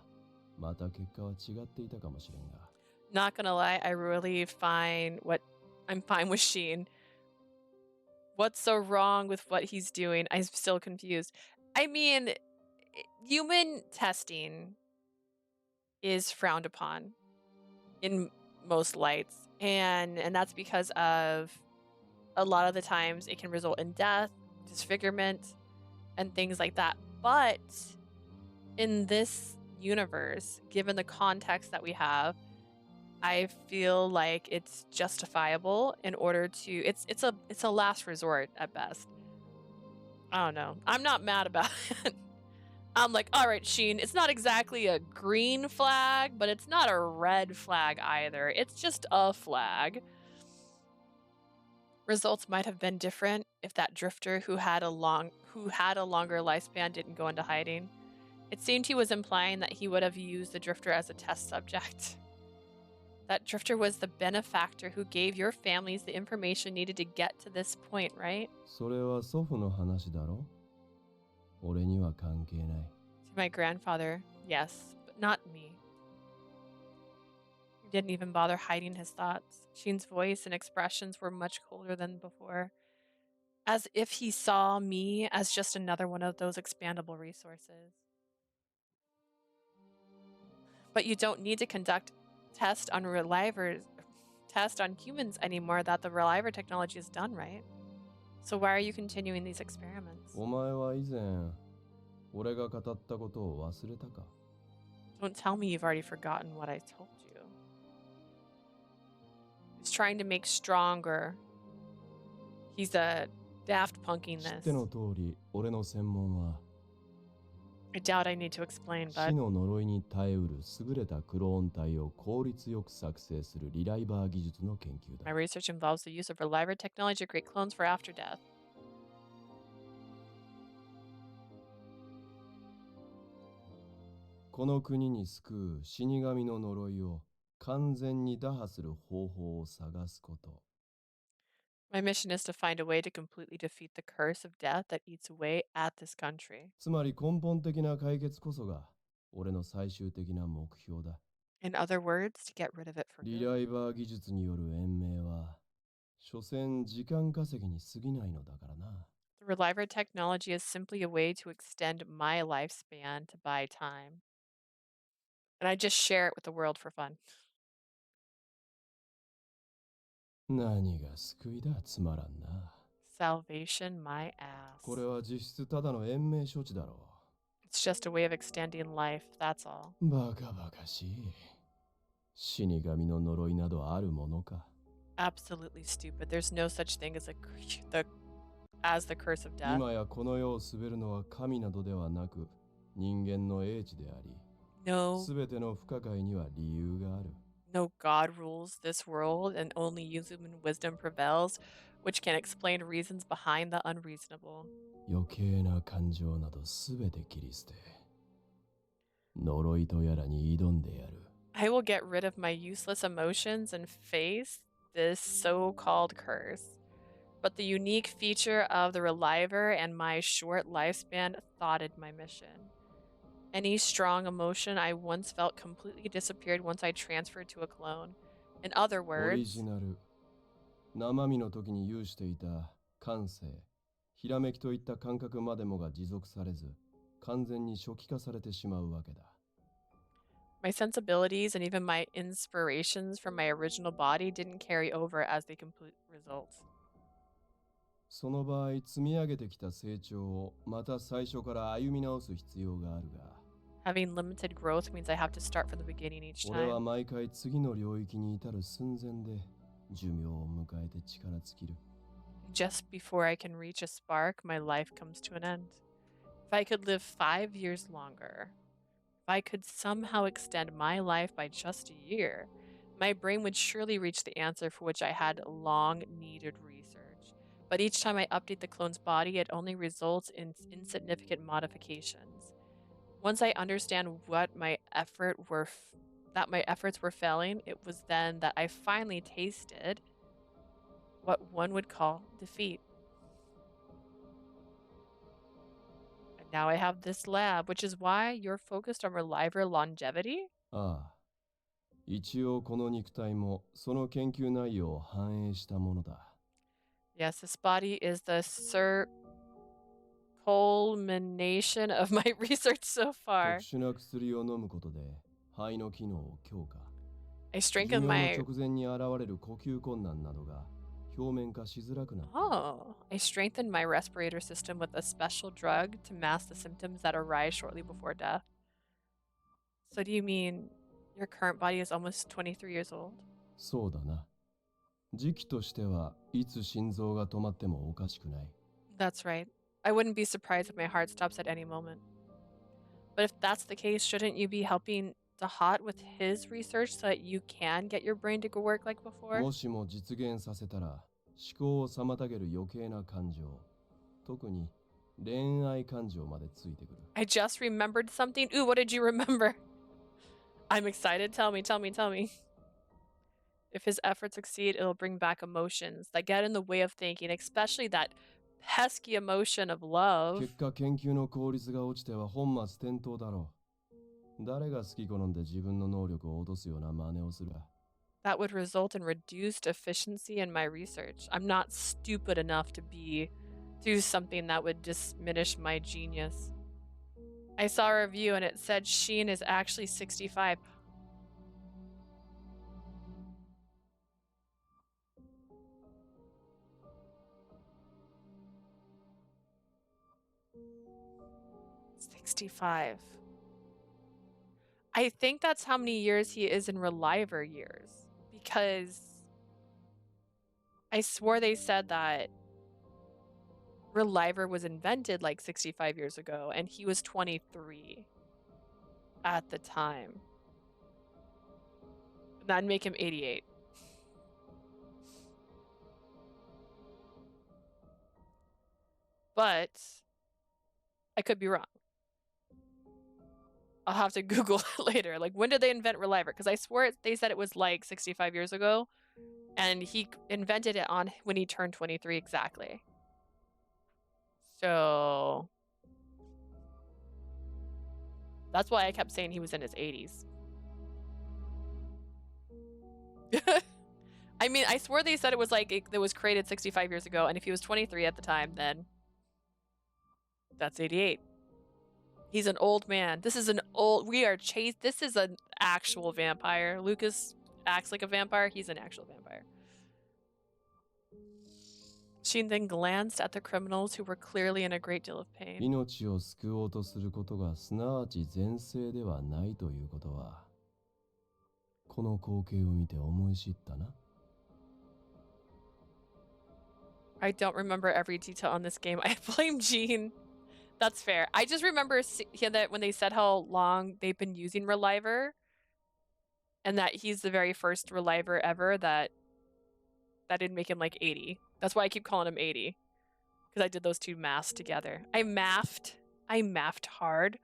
また結果は違っていたかもしれんが。 Not gonna lie, I'm fine with Sheen. What's so wrong with what he's doing? I'm still confused. I mean, human testing is frowned upon in most lights, and that's because of a lot of the times it can result in death, disfigurement, and things like that. But in this universe, given the context that we have, I feel like it's justifiable in order to it's a last resort at best. I don't know. I'm not mad about it. I'm like, all right, Sheen, it's not exactly a green flag, but it's not a red flag either. It's just a flag. Results might have been different if that drifter who had a longer lifespan didn't go into hiding. It seemed he was implying that he would have used the drifter as a test subject. That drifter was the benefactor who gave your families the information needed to get to this point, right? それは祖父の話だろ。俺には関係ない。 To my grandfather, yes, but not me. He didn't even bother hiding his thoughts. Sheen's voice and expressions were much colder than before, as if he saw me as just another one of those expandable resources. But you don't need to conduct test on humans anymore that the Reliver technology is done, right? So why are you continuing these experiments? お前は以前俺が語ったことを忘れたか？ Don't tell me you've already forgotten what I told you. He's trying to make stronger. He's daft punking 知っ this. ての通り、俺の専門は I doubt I need to explain, 死 but の呪いに耐えうる優れたクローン体を効率よく作成するリライバー技術の研究 my だ。 research involves the use of Reliver technology to create clones for after death. この国に救う死神の呪いを完全に打破する方法を探すこと。 My mission is to find a way to completely defeat the curse of death that eats away at this country. つまり根本的な解決こそが俺の最終的な目標だ。 In other words, to get rid of it for リ good. ライバー技術による延命は所詮時間稼ぎに過ぎないのだからな。 The Reliver technology is simply a way to extend my lifespan to buy time. And I just share it with the world for fun. 何が救いだ、つまらんな。 Salvation, my これ ass. は実質ただの延命処置だろ It's just a way of extending life, that's all. う。バカバカしい。死神の呪いなどあるものか。 Absolutely stupid. There's no such thing as the curse of death. 今やこの世を滑るのは神などではなく人間の英知であり、 No, すべての不可解には理由がある。 no God rules this world, and only human wisdom prevails, which can explain reasons behind the unreasonable. 余計な感情などすべて切り捨て、呪いとやらに挑んでやる。 I will get rid of my useless emotions and face this so-called curse. But the unique feature of the Reliver and my short lifespan thwarted my mission. Any strong emotion I once felt completely disappeared once I transferred to a clone. In other オリ words, ジナル、生身の時に有していた感性、ひらめきといった感覚までもが持続されず、完全に初期化されてしまうわけだ。 my sensibilities and even my inspirations from my original body didn't carry over as the complete results. その場合、積み上げてきた成長をまた最初から歩み直す必要があるが、 Having limited growth means I have to start from the beginning each 俺は time. 毎回次の領域に至る寸前で寿命を迎えて力尽きる。 Just before I can reach a spark, my life comes to an end. If I could live 5 years longer, if I could somehow extend my life by just a year, my brain would surely reach the answer for which I had long needed research. But each time I update the clone's body, it only results in insignificant modifications. Once I understand what that my efforts were failing, it was then that I finally tasted what one would call defeat. And now I have this lab, which is why you're focused on Reliver longevity? ああ、一応この肉体もその研究内容を反映したものだ。 Yes, this body is the culmination of my research so 特 far. 殊な薬を飲むことで肺の機能を強化。 I 寿命 strengthened の my 直前に現れる呼吸困難などが表面化しづらくなっている。 I strengthened my respirator system with a special drug to mask the symptoms that arise shortly before death. So do you mean your current body is almost 23 years old? そうだな。時期としてはいつ心臓が止まってもおかしくない。 That's right. I wouldn't be surprised if my heart stops at any moment. But if that's the case, shouldn't you be helping Dahat with his research so that you can get your brain to go work like before? もしも実現させたら思考を妨げる余計な感情、特に恋愛感情までついてくる。 I just remembered something. Ooh, what did you remember? I'm excited. Tell me, tell me, tell me. If his efforts succeed, it'll bring back emotions that get in the way of thinking, especially that pesky emotion of love. 結果研究の効率が落ちては本末転倒だろう。誰が好き好んで自分の能力を落とすような真似をするか。 That would result in reduced efficiency in my research. I'm not stupid enough to do something that would diminish my genius. I saw a review and it said Scien is actually 65. 65. I think that's how many years he is in Reliver years. Because I swore they said that Reliver was invented like 65 years ago, and he was 23 at the time. That'd make him 88. But I could be wrong. I'll have to Google it later. Like, when did they invent Reliver? Because I swear they said it was like 65 years ago, and he invented it on when he turned 23 exactly. So that's why I kept saying he was in his 80s. I mean, I swear they said it was like it was created 65 years ago, and if he was 23 at the time, then that's 88. He's an old man. This is an old. We are chased. This is an actual vampire. Lucas acts like a vampire. He's an actual vampire. She then glanced at the criminals who were clearly in a great deal of pain. 命を救おうとすることがすなわち善性ではないということは、この光景を見て思い知ったな。I don't remember every detail on this game. I blame Jean. That's fair. I just remember that when they said how long they've been using Reliver, and that he's the very first Reliver ever, that didn't make him like 80. That's why I keep calling him 80. Because I did those two maths together. I mathed hard.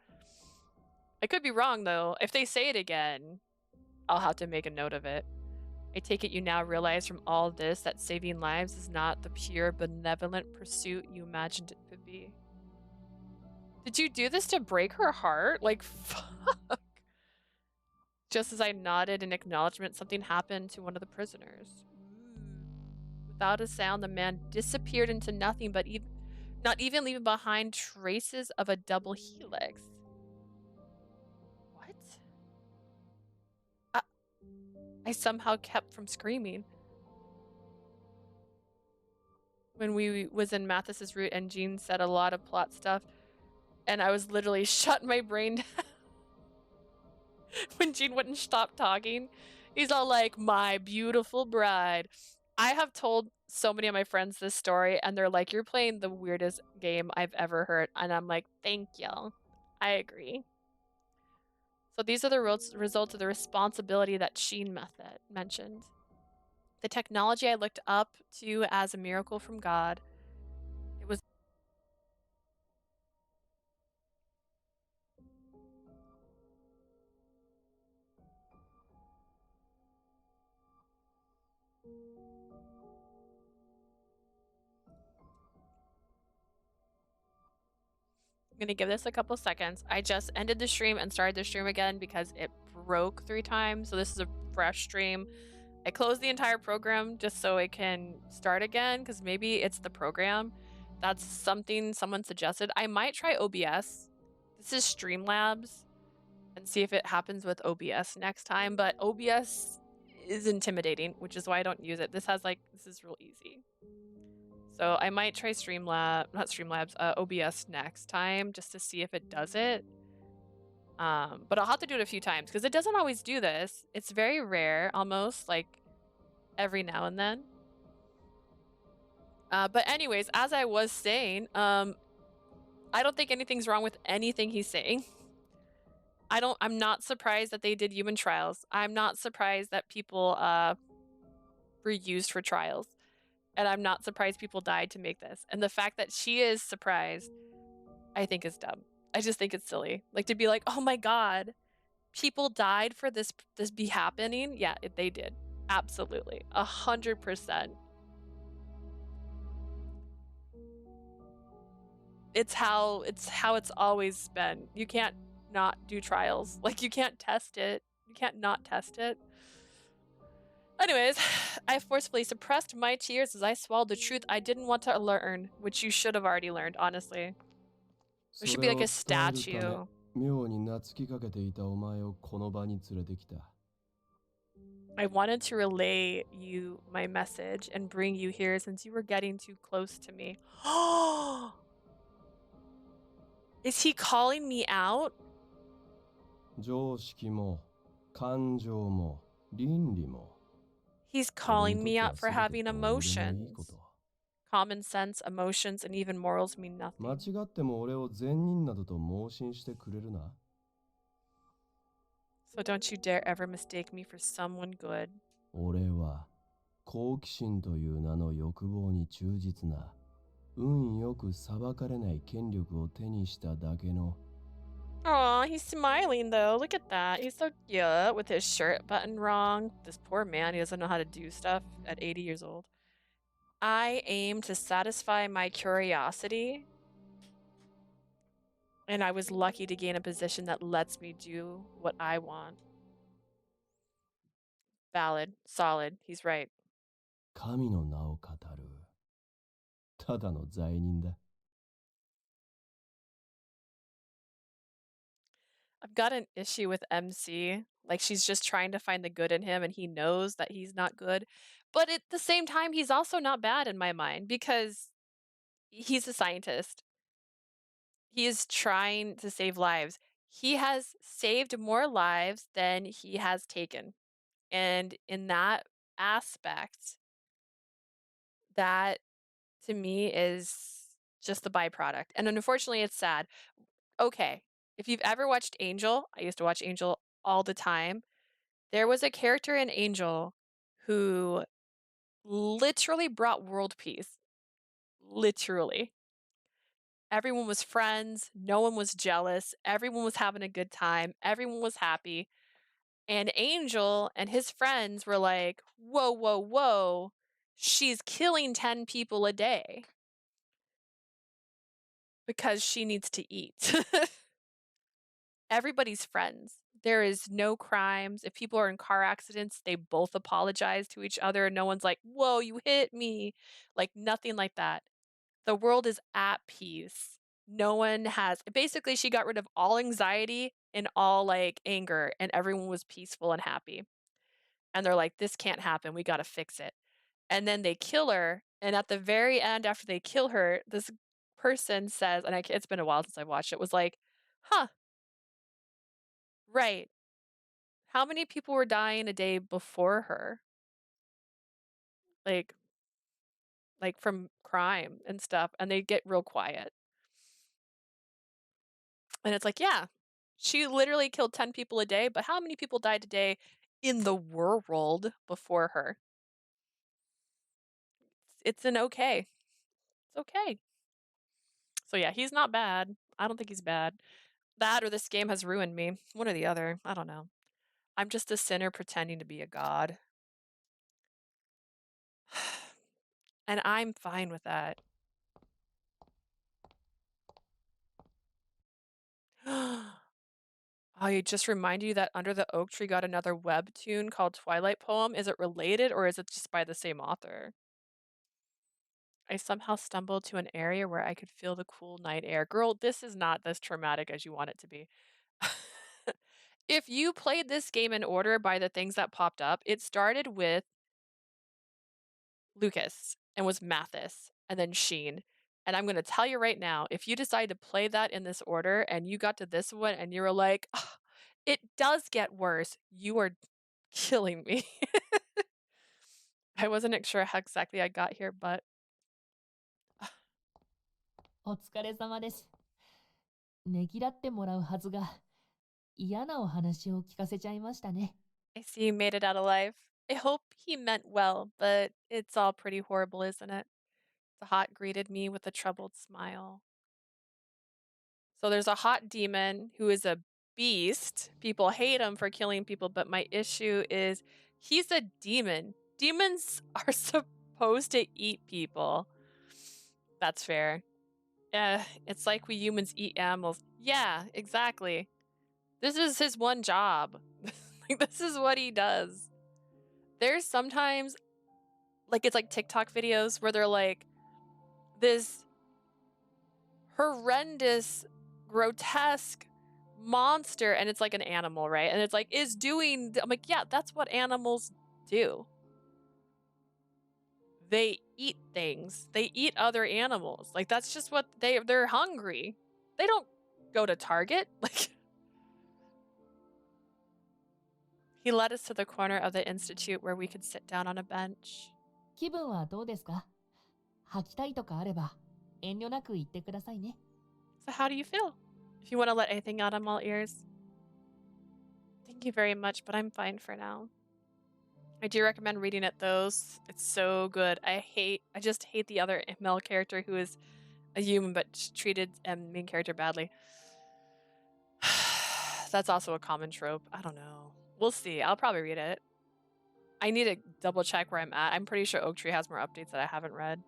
I could be wrong though. If they say it again, I'll have to make a note of it. I take it you now realize from all this that saving lives is not the pure benevolent pursuit you imagined it could be. Did you do this to break her heart? Like, fuck. Just as I nodded in acknowledgement, something happened to one of the prisoners. Without a sound, the man disappeared into nothing, but not even leaving behind traces of a double helix. What? I somehow kept from screaming. When we was in Mathis's route and Jean said a lot of plot stuff, and I was literally shutting my brain down. When Jean wouldn't stop talking, he's all like, my beautiful bride. I have told so many of my friends this story, and they're like, you're playing the weirdest game I've ever heard. And I'm like, thank you. I agree. So these are the results of the responsibility that Sheen mentioned. The technology I looked up to as a miracle from God. It was I'm gonna give this a couple seconds. I just ended the stream and started the stream again because it broke 3 times. So this is a fresh stream. I closed the entire program just so it can start again because maybe it's the program. That's something someone suggested. I might try OBS. This is Streamlabs, and see if it happens with OBS next time. But OBS is intimidating, which is why I don't use it. This is real easy. So I might try OBS next time just to see if it does it. But I'll have to do it a few times because it doesn't always do this. It's very rare, almost like every now and then. But anyways, as I was saying, I don't think anything's wrong with anything he's saying. I'm not surprised that they did human trials. I'm not surprised that people were used for trials. And I'm not surprised people died to make this. And the fact that she is surprised, I think is dumb. I just think it's silly. Like, to be like, oh my god, people died for this be happening? Yeah, they did. Absolutely. 100%. It's how it's always been. You can't not do trials. Like, you can't test it. You can't not test it. Anyways, I forcefully suppressed my tears as I swallowed the truth I didn't want to learn, which you should have already learned, honestly. There should be like a statue. 妙に懐きかけていたお前をこの場に連れてきた。 I wanted to relay you my message and bring you here since you were getting too close to me. Is he calling me out? 常識も感情も倫理も He's 俺に calling とっ me ては out for 全て having どうでもいいこ emotions. と。 Common sense, emotions, and even morals mean 間 nothing. 違っても俺を善人などと盲信してくれるな。 So don't you dare ever mistake me for someone good. 俺は好奇心という名の欲望に忠実な運よく裁かれない権力を手にしただけの Aw, he's smiling though. Look at that. He's so cute with his shirt buttoned wrong. This poor man, he doesn't know how to do stuff at 80 years old. I aim to satisfy my curiosity. And I was lucky to gain a position that lets me do what I want. Valid. Solid. He's right. 神の名を語るただの罪人だ。 I've got an issue with MC. Like, she's just trying to find the good in him, and he knows that he's not good. But at the same time, he's also not bad in my mind because he's a scientist. He is trying to save lives. He has saved more lives than he has taken. And in that aspect, that to me is just the byproduct. And unfortunately, it's sad. Okay, if you've ever watched Angel, I used to watch Angel all the time. There was a character in Angel who literally brought world peace. Literally. Everyone was friends. No one was jealous. Everyone was having a good time. Everyone was happy. And Angel and his friends were like, whoa, whoa, whoa. She's killing 10 people a day because she needs to eat. Everybody's friends. There is no crimes. If people are in car accidents, they both apologize to each other. No one's like, whoa, you hit me. Like, nothing like that. The world is at peace. No one has. Basically, she got rid of all anxiety and all like anger, and everyone was peaceful and happy. And they're like, this can't happen. We got to fix it. And then they kill her. And at the very end, after they kill her, this person says, and it's been a while since I watched it, was like, huh, right. How many people were dying a day before her? Like from crime and stuff. And they get real quiet. And it's like, yeah, she literally killed 10 people a day, but how many people died a day in the world before her? It's an okay. It's okay. So yeah, he's not bad. I don't think he's bad. That or this game has ruined me. One or the other. I don't know. I'm just a sinner pretending to be a god. And I'm fine with that. I just remind you that Under the Oak Tree got another webtoon called Twilight Poem. Is it related or is it just by the same author? I somehow stumbled to an area where I could feel the cool night air. Girl, this is not as traumatic as you want it to be. If you played this game in order by the things that popped up, it started with Lucas and was Mathis and then Sheen. And I'm going to tell you right now, if you decide to play that in this order and you got to this one and you were like, "Ugh, it does get worse," you are killing me. I wasn't sure how exactly I got here, but お疲れ様です。ねぎらってもらうはずが、嫌なお話を聞かせちゃいましたね。I see you made it out alive. I hope he meant well, but it's all pretty horrible, isn't it? The hot greeted me with a troubled smile. So there's a hot demon who is a beast. People hate him for killing people, but my issue is he's a demon. Demons are supposed to eat people. That's fair. It's like we humans eat animals. Yeah, exactly. This is his one job. Like, this is what he does. There's sometimes, like, it's like TikTok videos where they're like, this horrendous, grotesque monster, and it's like an animal, right? And it's like, I'm like, yeah, that's what animals do. They eat things. They eat other animals. Like, that's just what they're hungry. They don't go to Target? Like, he led us to the corner of the institute where we could sit down on a bench. 気分はどうですか？吐きたいとかあれば遠慮なく言ってくださいね。 So how do you feel? If you want to let anything out, I'm all ears. Thank you very much, but I'm fine for now. I do recommend reading it though. It's so good. I just hate the other male character who is a human but treated main character badly. That's also a common trope. I don't know. We'll see. I'll probably read it. I need to double check where I'm at. I'm pretty sure Oak Tree has more updates that I haven't read.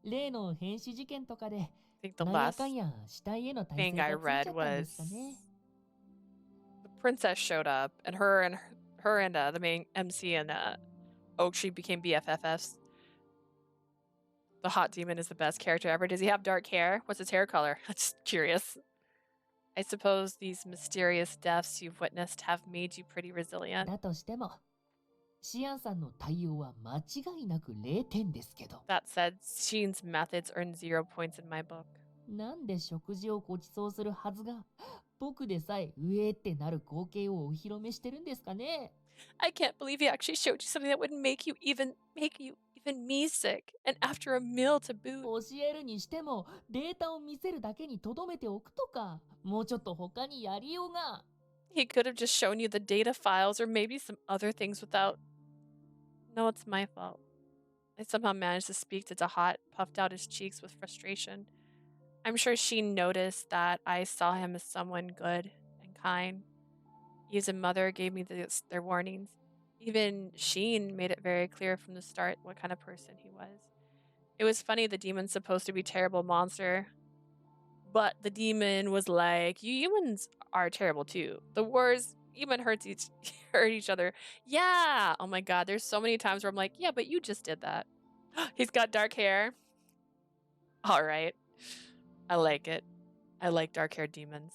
例の変死事件とかで I think the なんや last かんや死体への耐 thing 性 I がついちゃ read ったんです was かね。 the princess showed up, and her and the main MC and Oak Tree became BFFs. The hot demon is the best character ever. Does he have dark hair? What's his hair color? I'm just curious. I suppose these mysterious deaths you've witnessed have made you pretty resilient. だとしてもシアンさんの対応は間違いなく0点ですけど。 That said, Sheen's methods earn 0 points in my book. なんで食事をご馳走するはずが僕でさえうえーってなる光景をお披露目してるんですかね。 I can't believe he actually showed you something that would make you even me sick, and after a meal to boot. 教えるにしてもデータを見せるだけにとどめておくとかもうちょっと他にやりようが。 He could have just shown you the data files or maybe some other things without... No, it's my fault. I somehow managed to speak to Dahat, puffed out his cheeks with frustration. I'm sure Sheen noticed that I saw him as someone good and kind. Eve's mother gave me their warnings. Even Sheen made it very clear from the start what kind of person he was. It was funny the demon's supposed to be a terrible monster, but the demon was like, you humans are terrible too. The wars even hurt each other. Yeah. Oh my god, there's so many times where I'm like, yeah, but you just did that. He's got dark hair. All right. I like it. I like dark-haired demons.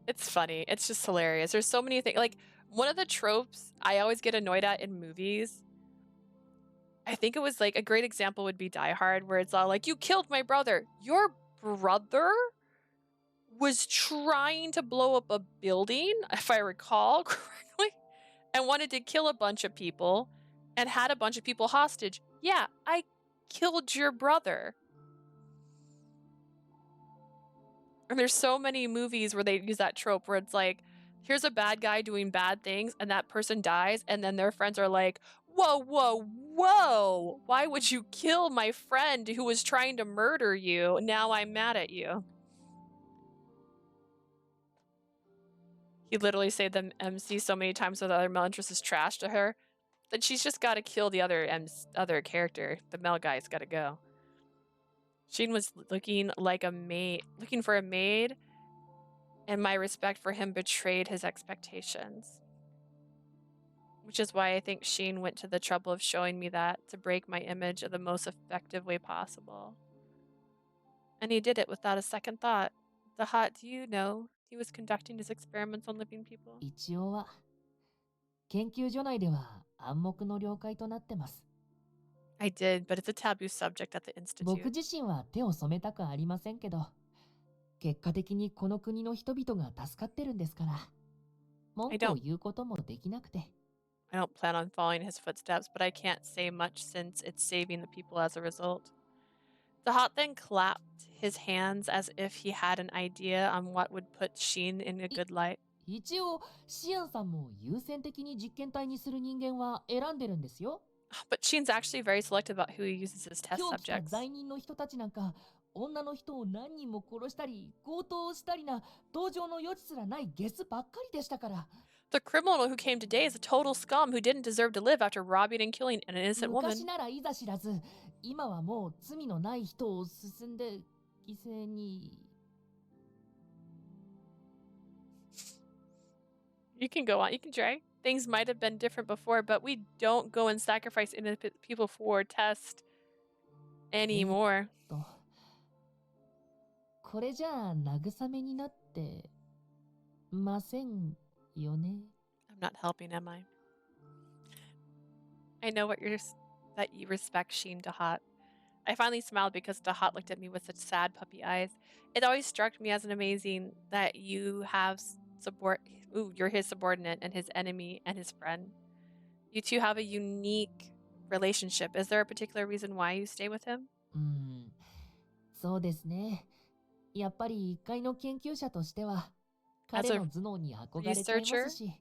It's funny. It's just hilarious. There's so many things. Like, one of the tropes I always get annoyed at in movies, I think it was like a great example would be Die Hard, where it's all like, you killed my brother. Your brother was trying to blow up a building, if I recall correctly, and wanted to kill a bunch of people and had a bunch of people hostage. Yeah, I killed your brother. And there's so many movies where they use that trope where it's like, here's a bad guy doing bad things and that person dies, and then their friends are like, whoa, whoa, whoa, why would you kill my friend who was trying to murder you? Now I'm mad at you. He literally said the MC so many times that the other male interest is trash to her that she's just got to kill the other character. The male guy's got to go. Sheen was looking for a maid, and my respect for him betrayed his expectations. Which is why I think Sheen went to the trouble of showing me that to break my image of the most effective way possible. And he did it without a second thought. Dahat, do you know he was conducting his experiments on living people? 一応は研究所内では暗黙の了解となってます。 I did, but it's a taboo subject at the 僕 institute. 自身は手を染めたくありませんけど、結果的にこの国の人々が助かってるんですから、文句を言うこともできなくて。 I don't plan on following his footsteps, but I can't say much since it's saving the people as a result. Dahat then clapped his hands as if he had an idea on what would put Sheen in a good light. 一応シアンさんも優先的に実験体にする人間は選んでるんですよ。 But Sheen's actually very selective about who he uses as test 今日来た subjects. 罪人の人たちなんか女の人を何人も殺したり強盗をしたりな同情の余地すらないゲスばっかりでしたから。 The criminal who came today is a total scum who didn't deserve to live after robbing and killing an innocent woman. 昔ならいざ知らず、今はもう罪のない人を進んで犠牲に。 You can go on. You can try. Things might have been different before, but we don't go and sacrifice innocent people for test anymore. これじゃあ慰めになってませんよね。 I'm not helping, am I? I know that you respect Sheen Dahat, I finally smiled because the hot looked at me with such sad puppy eyes. It always struck me as an amazing that you have you're his subordinate and his enemy and his friend. You two have a unique relationship. Is there a particular reason why you stay with him? そうですね。やっぱり一階の研究者としては、As 彼 a の頭脳に憧れちゃいます researcher, し、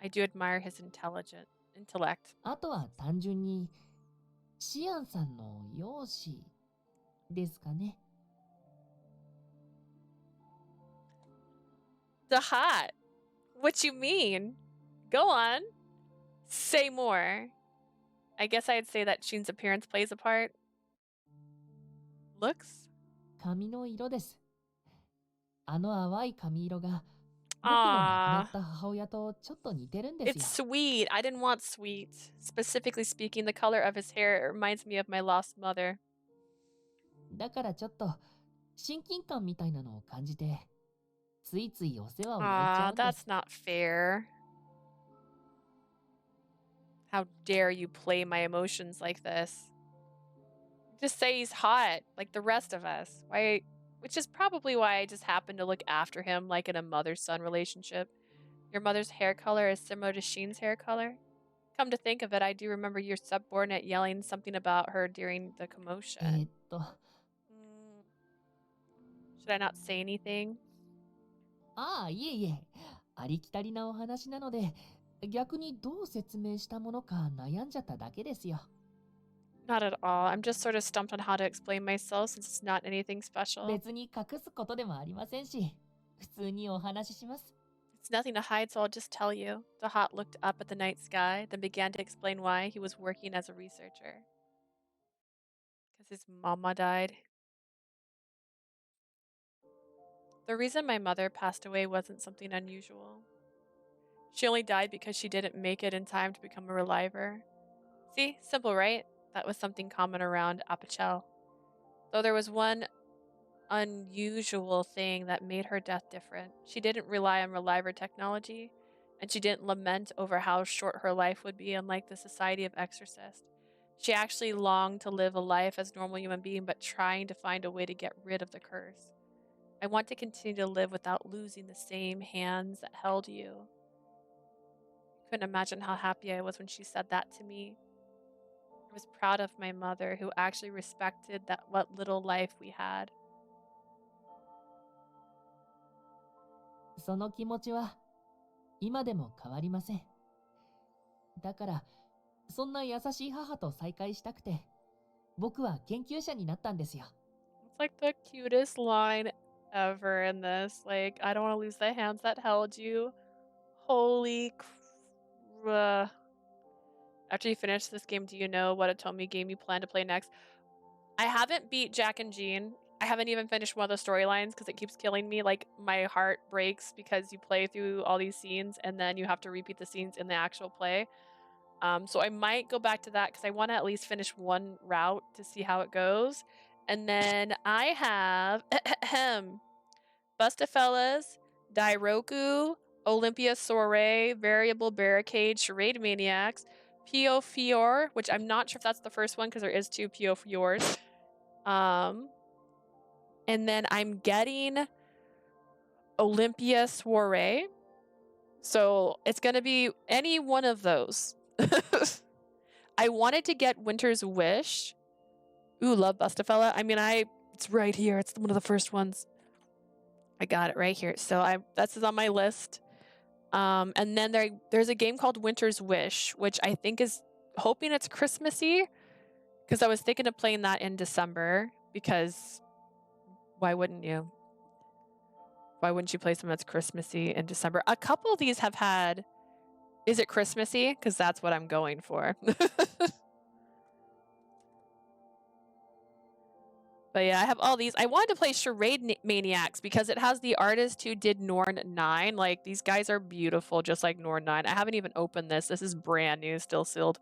I do admire his intellect. あとは単純に、シアンさんの容姿ですかね。The hot. What you mean? Go on. Say more. I guess I'd say that Shin's appearance plays a part. Looks? 髪の色です。あの淡い髪色が、僕の亡くな Ah, った母親とちょっと似てるんです it's よ。 sweet. I didn't want sweet. Specifically speaking, the color of his hair reminds me of my lost mother. だからちょっと親近感みたいなのを感じて、ついついお世話を焼いちゃ Ah, うんで that's す。 not fair. How dare you play my emotions like this? Just say he's hot, like the rest of us. Why? Which is probably why I just happen to look after him like in a mother-son relationship. Your mother's hair color is similar to Sheen's hair color? Come to think of it, I do remember your subordinate yelling something about her during the え commotion. ー Should I not say anything? ああ、いえいえ、ありきたりなお話なので、逆にどう説明したものか悩んじゃっただけですよ。 Not at all. I'm just sort of stumped on how to explain myself since it's not anything special. 別に隠すことでもありませんし、普通にお話しします。 It's nothing to hide, so I'll just tell you. The Hot looked up at the night sky, then began to explain why he was working as a researcher. Because his mama died. The reason my mother passed away wasn't something unusual. She only died because she didn't make it in time to become a Reliver. See? Simple, right? That was something common around Apachel. Though there was one unusual thing that made her death different. She didn't rely on Reliver technology, and she didn't lament over how short her life would be, unlike the society of exorcists. She actually longed to live a life as a normal human being, but trying to find a way to get rid of the curse. I want to continue to live without losing the same hands that held you. Couldn't imagine how happy I was when she said that to me. I was proud of my mother, who actually respected that what little life we had. その気持ちは今でも変わりません。だから、そんな優しい母と再会したくて、僕は研究者になったんですよ。 It's like the cutest line ever in this. Like, I don't want to lose the hands that held you. Holy After you finish this game, do you know what Atomi game you plan to play next? I haven't beat Jack and Jean. I haven't even finished one of the storylines because it keeps killing me. Like, my heart breaks because you play through all these scenes and then you have to repeat the scenes in the actual play. So I might go back to that because I want to at least finish one route to see how it goes. And then I have Bustafellas, Dairoku, Olympia Soiree, Variable Barricade, Charade Maniacs, Pio Fior, which I'm not sure if that's the first one because there is 2 Pio Fiors. And then I'm getting Olympia Soiree. So it's going to be any one of those. I wanted to get Winter's Wish. Ooh, love Bustafella. I mean, it's right here. It's one of the first ones. I got it right here. So that's on my list. And then there's a game called Winter's Wish, which I think is hoping it's Christmassy, because I was thinking of playing that in December, because why wouldn't you? Why wouldn't you play something that's Christmassy in December? A couple of these have had, is it Christmassy? Because that's what I'm going for. But yeah, I have all these. I wanted to play Charade Maniacs because it has the artist who did Norn 9. Like, these guys are beautiful, just like Norn 9. I haven't even opened this. This is brand new, still sealed.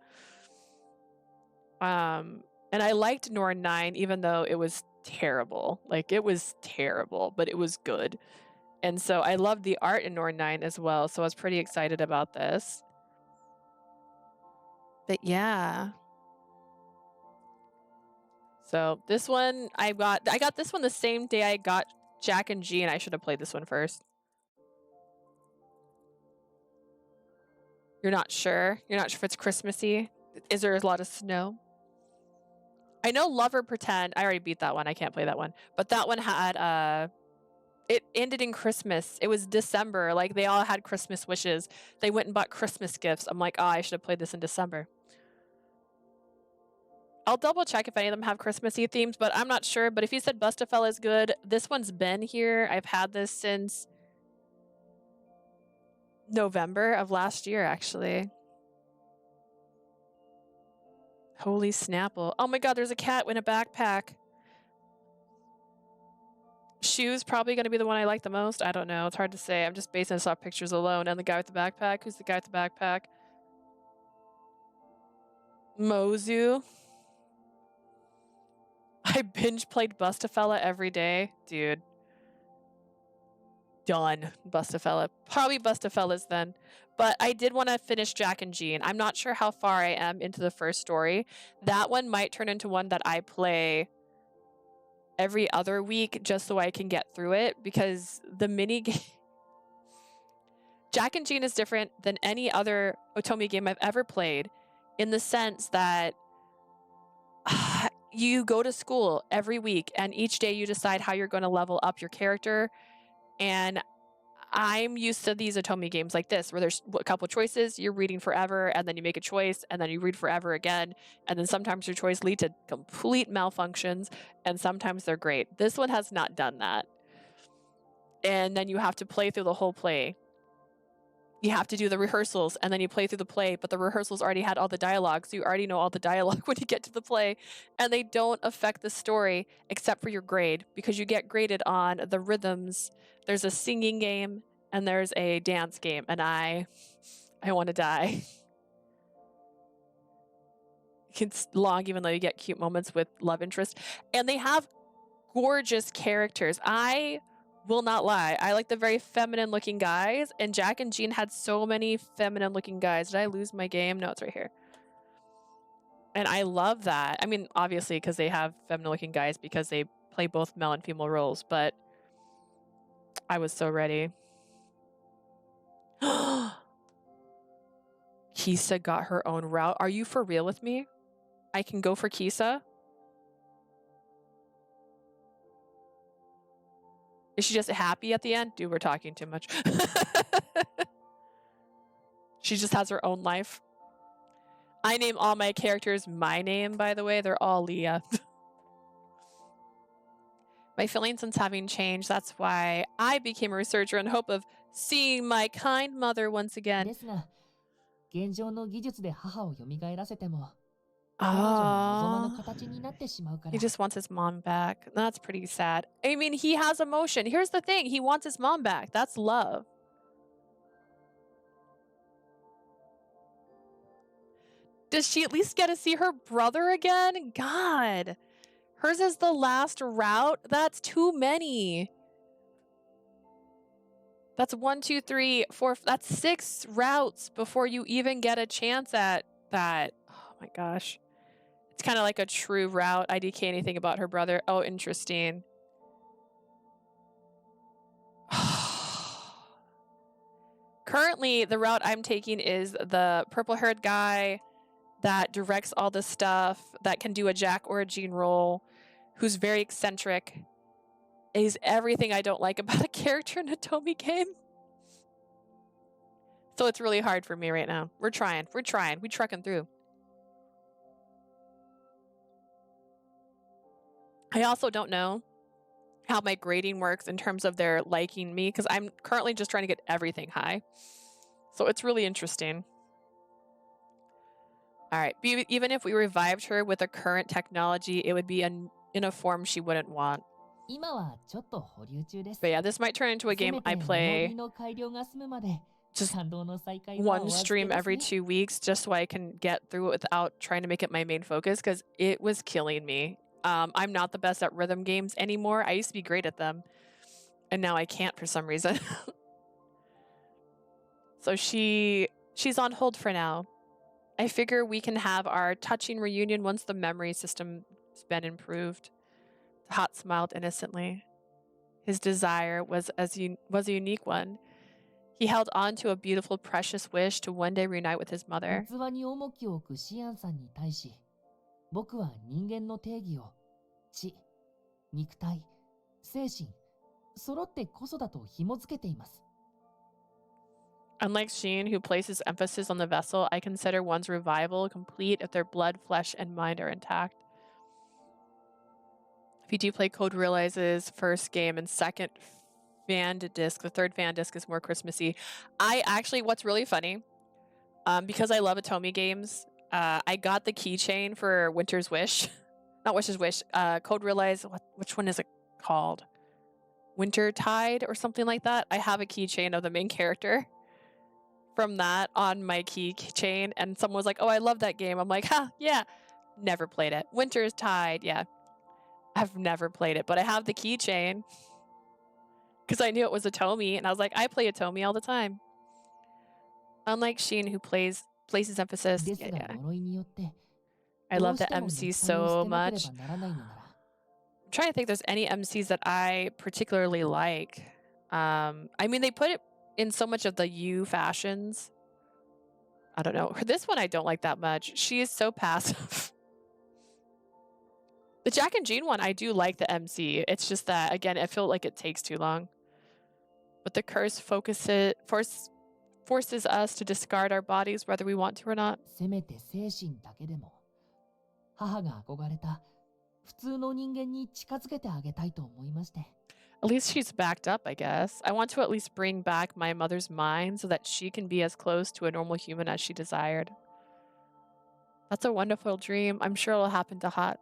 And I liked Norn 9, even though it was terrible. Like, it was terrible, but it was good. And so I loved the art in Norn 9 as well, so I was pretty excited about this. But yeah. So this one I got this one the same day I got Jack and G, and I should have played this one first. You're not sure? You're not sure if it's Christmassy? Is there a lot of snow? I know Lover Pretend. I already beat that one. I can't play that one. But that one had it ended in Christmas. It was December. Like they all had Christmas wishes. They went and bought Christmas gifts. I'm like, oh, I should have played this in December. I'll double check if any of them have Christmassy themes, but I'm not sure. But if you said Bustafella is good, this one's been here. I've had this since November of last year, actually. Holy Snapple. Oh my god, there's a cat in a backpack. Shoes probably going to be the one I like the most. I don't know. It's hard to say. I'm just basing this off pictures alone. And the guy with the backpack. Who's the guy with the backpack? Mozu. I binge played Bustafella every day. Dude. Done. Bustafella. Probably Bustafellas then. But I did want to finish Jack and Jean. I'm not sure how far I am into the first story. That one might turn into one that I play every other week just so I can get through it, because the mini game Jack and Jean is different than any other Otome game I've ever played, in the sense that you go to school every week and each day you decide how you're going to level up your character. And I'm used to these Otome games like this, where there's a couple choices, you're reading forever, and then you make a choice, and then you read forever again, and then sometimes your choice lead to complete malfunctions, and sometimes they're great. This one has not done that. And then you have to play through the whole play. You have to do the rehearsals, and then you play through the play, but the rehearsals already had all the dialogue, so you already know all the dialogue when you get to the play, and they don't affect the story except for your grade, because you get graded on the rhythms. There's a singing game and there's a dance game, and I want to die. It's long, even though you get cute moments with love interest, and they have gorgeous characters. I will not lie, I like the very feminine looking guys, and Jack and Jean had so many feminine looking guys. Did I lose my game? No, it's right here. And I love that. I mean, obviously, because they have feminine looking guys, because they play both male and female roles, but I was so ready. Kisa got her own route. Are you for real with me? I can go for Kisa? Is she just happy at the end? Dude, we're talking too much. She just has her own life. I name all my characters my name, by the way. They're all Leah. My feelings since having changed. That's why I became a researcher in hope of seeing my kind mother once again. ですが、現状の技術で母を蘇らせても、彼女の望まぬ形になってしまうから。He just wants his mom back. That's pretty sad. I mean, he has emotion. Here's the thing. He wants his mom back. That's love. Does she at least get to see her brother again? God. Hers is the last route? That's too many. That's 1, 2, 3, 4. That's 6 routes before you even get a chance at that. Oh my gosh. It's kind of like a true route. IDK anything about her brother. Oh, interesting. Currently, the route I'm taking is the purple-haired guy that directs all the stuff, that can do a Jack or a Jean role, who's very eccentric. He's everything I don't like about a character in a Otome game. So it's really hard for me right now. We're trying. We're trucking through. I also don't know how my grading works in terms of their liking me, because I'm currently just trying to get everything high. So it's really interesting. All right. Even if we revived her with a current technology, it would be in a form she wouldn't want. 今はちょっと保留中です。 But yeah, this might turn into a game I play just one stream every 2 weeks, just so I can get through it without trying to make it my main focus, because it was killing me. I'm not the best at rhythm games anymore. I used to be great at them, and now I can't for some reason. So she's on hold for now. I figure we can have our touching reunion once the memory system been improved. Hot smiled innocently. His desire was a unique one. He held on to a beautiful, precious wish to one day reunite with his mother. 器に重きを置くシアンさんに対し、僕は人間の定義を知、肉体、精神、揃ってこそだと紐付けています。Unlike Scien, who places emphasis on the vessel, I consider one's revival complete if their blood, flesh, and mind are intact. If you do play Code Realize's first game and second fan disc, the third fan disc is more Christmassy. I actually, what's really funny, because I love Atomi games, I got the keychain for Winter's Wish. Not Wish's Wish. Code Realize, which one is it called? Winter Tide or something like that. I have a keychain of the main character from that on my keychain, and someone was like, "Oh, I love that game." I'm like, "Ha, yeah." Never played it. Winter's Tide, yeah. I've never played it, but I have the keychain because I knew it was Atomi, and I was like, I play Atomi all the time. Unlike Scien, who places emphasis. です Yeah, が yeah. 呪いによって I ど love う the しても MC 肉体を捨 so てなけれ much. ばならないのなら I'm trying to think if there's any MCs that I particularly like. I mean, they put it in so much of the U fashions. I don't know. This one I don't like that much. She is so passive. The Jack and Jean one, I do like the MC. It's just that, again, I feel like it takes too long. But the curse forces us to discard our bodies whether we want to or not. せめて精神だけでも母が憧れた普通の人間に近づけてあげたいと思いまして At least she's backed up, I guess. I want to at least bring back my mother's mind so that she can be as close to a normal human as she desired. That's a wonderful dream. I'm sure it'll happen to Hot.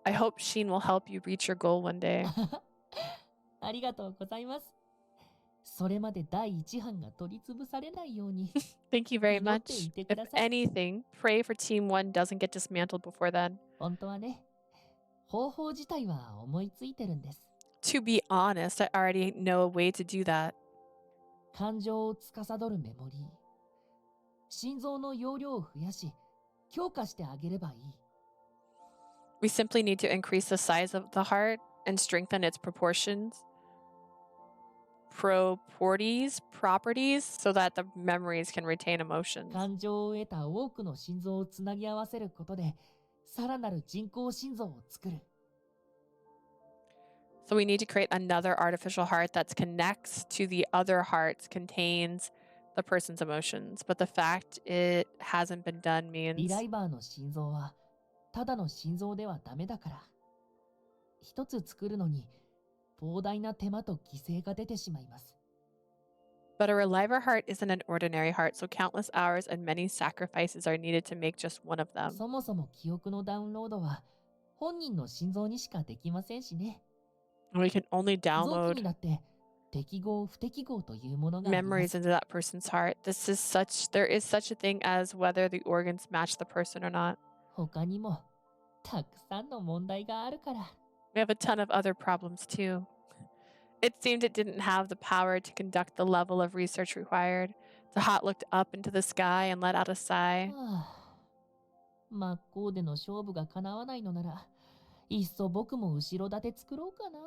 I hope Scien will help you reach your goal one day. ありがとうございますそれまで第一班が取り潰されないように Thank you very 祈って much. いてく If ださい anything, pray for Team 1 doesn't get dismantled before then. 本当はね方法自体は思いついてるんです To be honest, I already know a way to do that. 感情を司るメモリー心臓の容量を増やし強化してあげればいい We simply need to increase the size of the heart and strengthen its properties, so that the memories can retain emotions. 感情を得た多くの心臓をつなぎ合わせることでさらなる人工心臓を作る So we need to create another artificial heart that connects to the other hearts, contains the person's emotions. But the fact it hasn't been done リ means ライバーの心臓はただの心臓ではダメだから一つ作るのに膨大な手間と犠牲が出てしまいます But a Reliver heart isn't an ordinary heart, so countless hours and many sacrifices are needed to make just one of them. そもそも記憶のダウンロードは本人の心臓にしかできませんしね We can only 臓器に download だって適合不適合というものがありま memories す into that person's heart. There is such a thing as whether the organs match the person or not. 他にもたくさんの問題があるから We have a ton of other problems too. It seemed it didn't have the power to conduct the level of research required. Tahat looked up into the sky and let out a sigh. はあ真っ向での勝負が叶わないのならいっそ僕も後ろ盾作ろうかな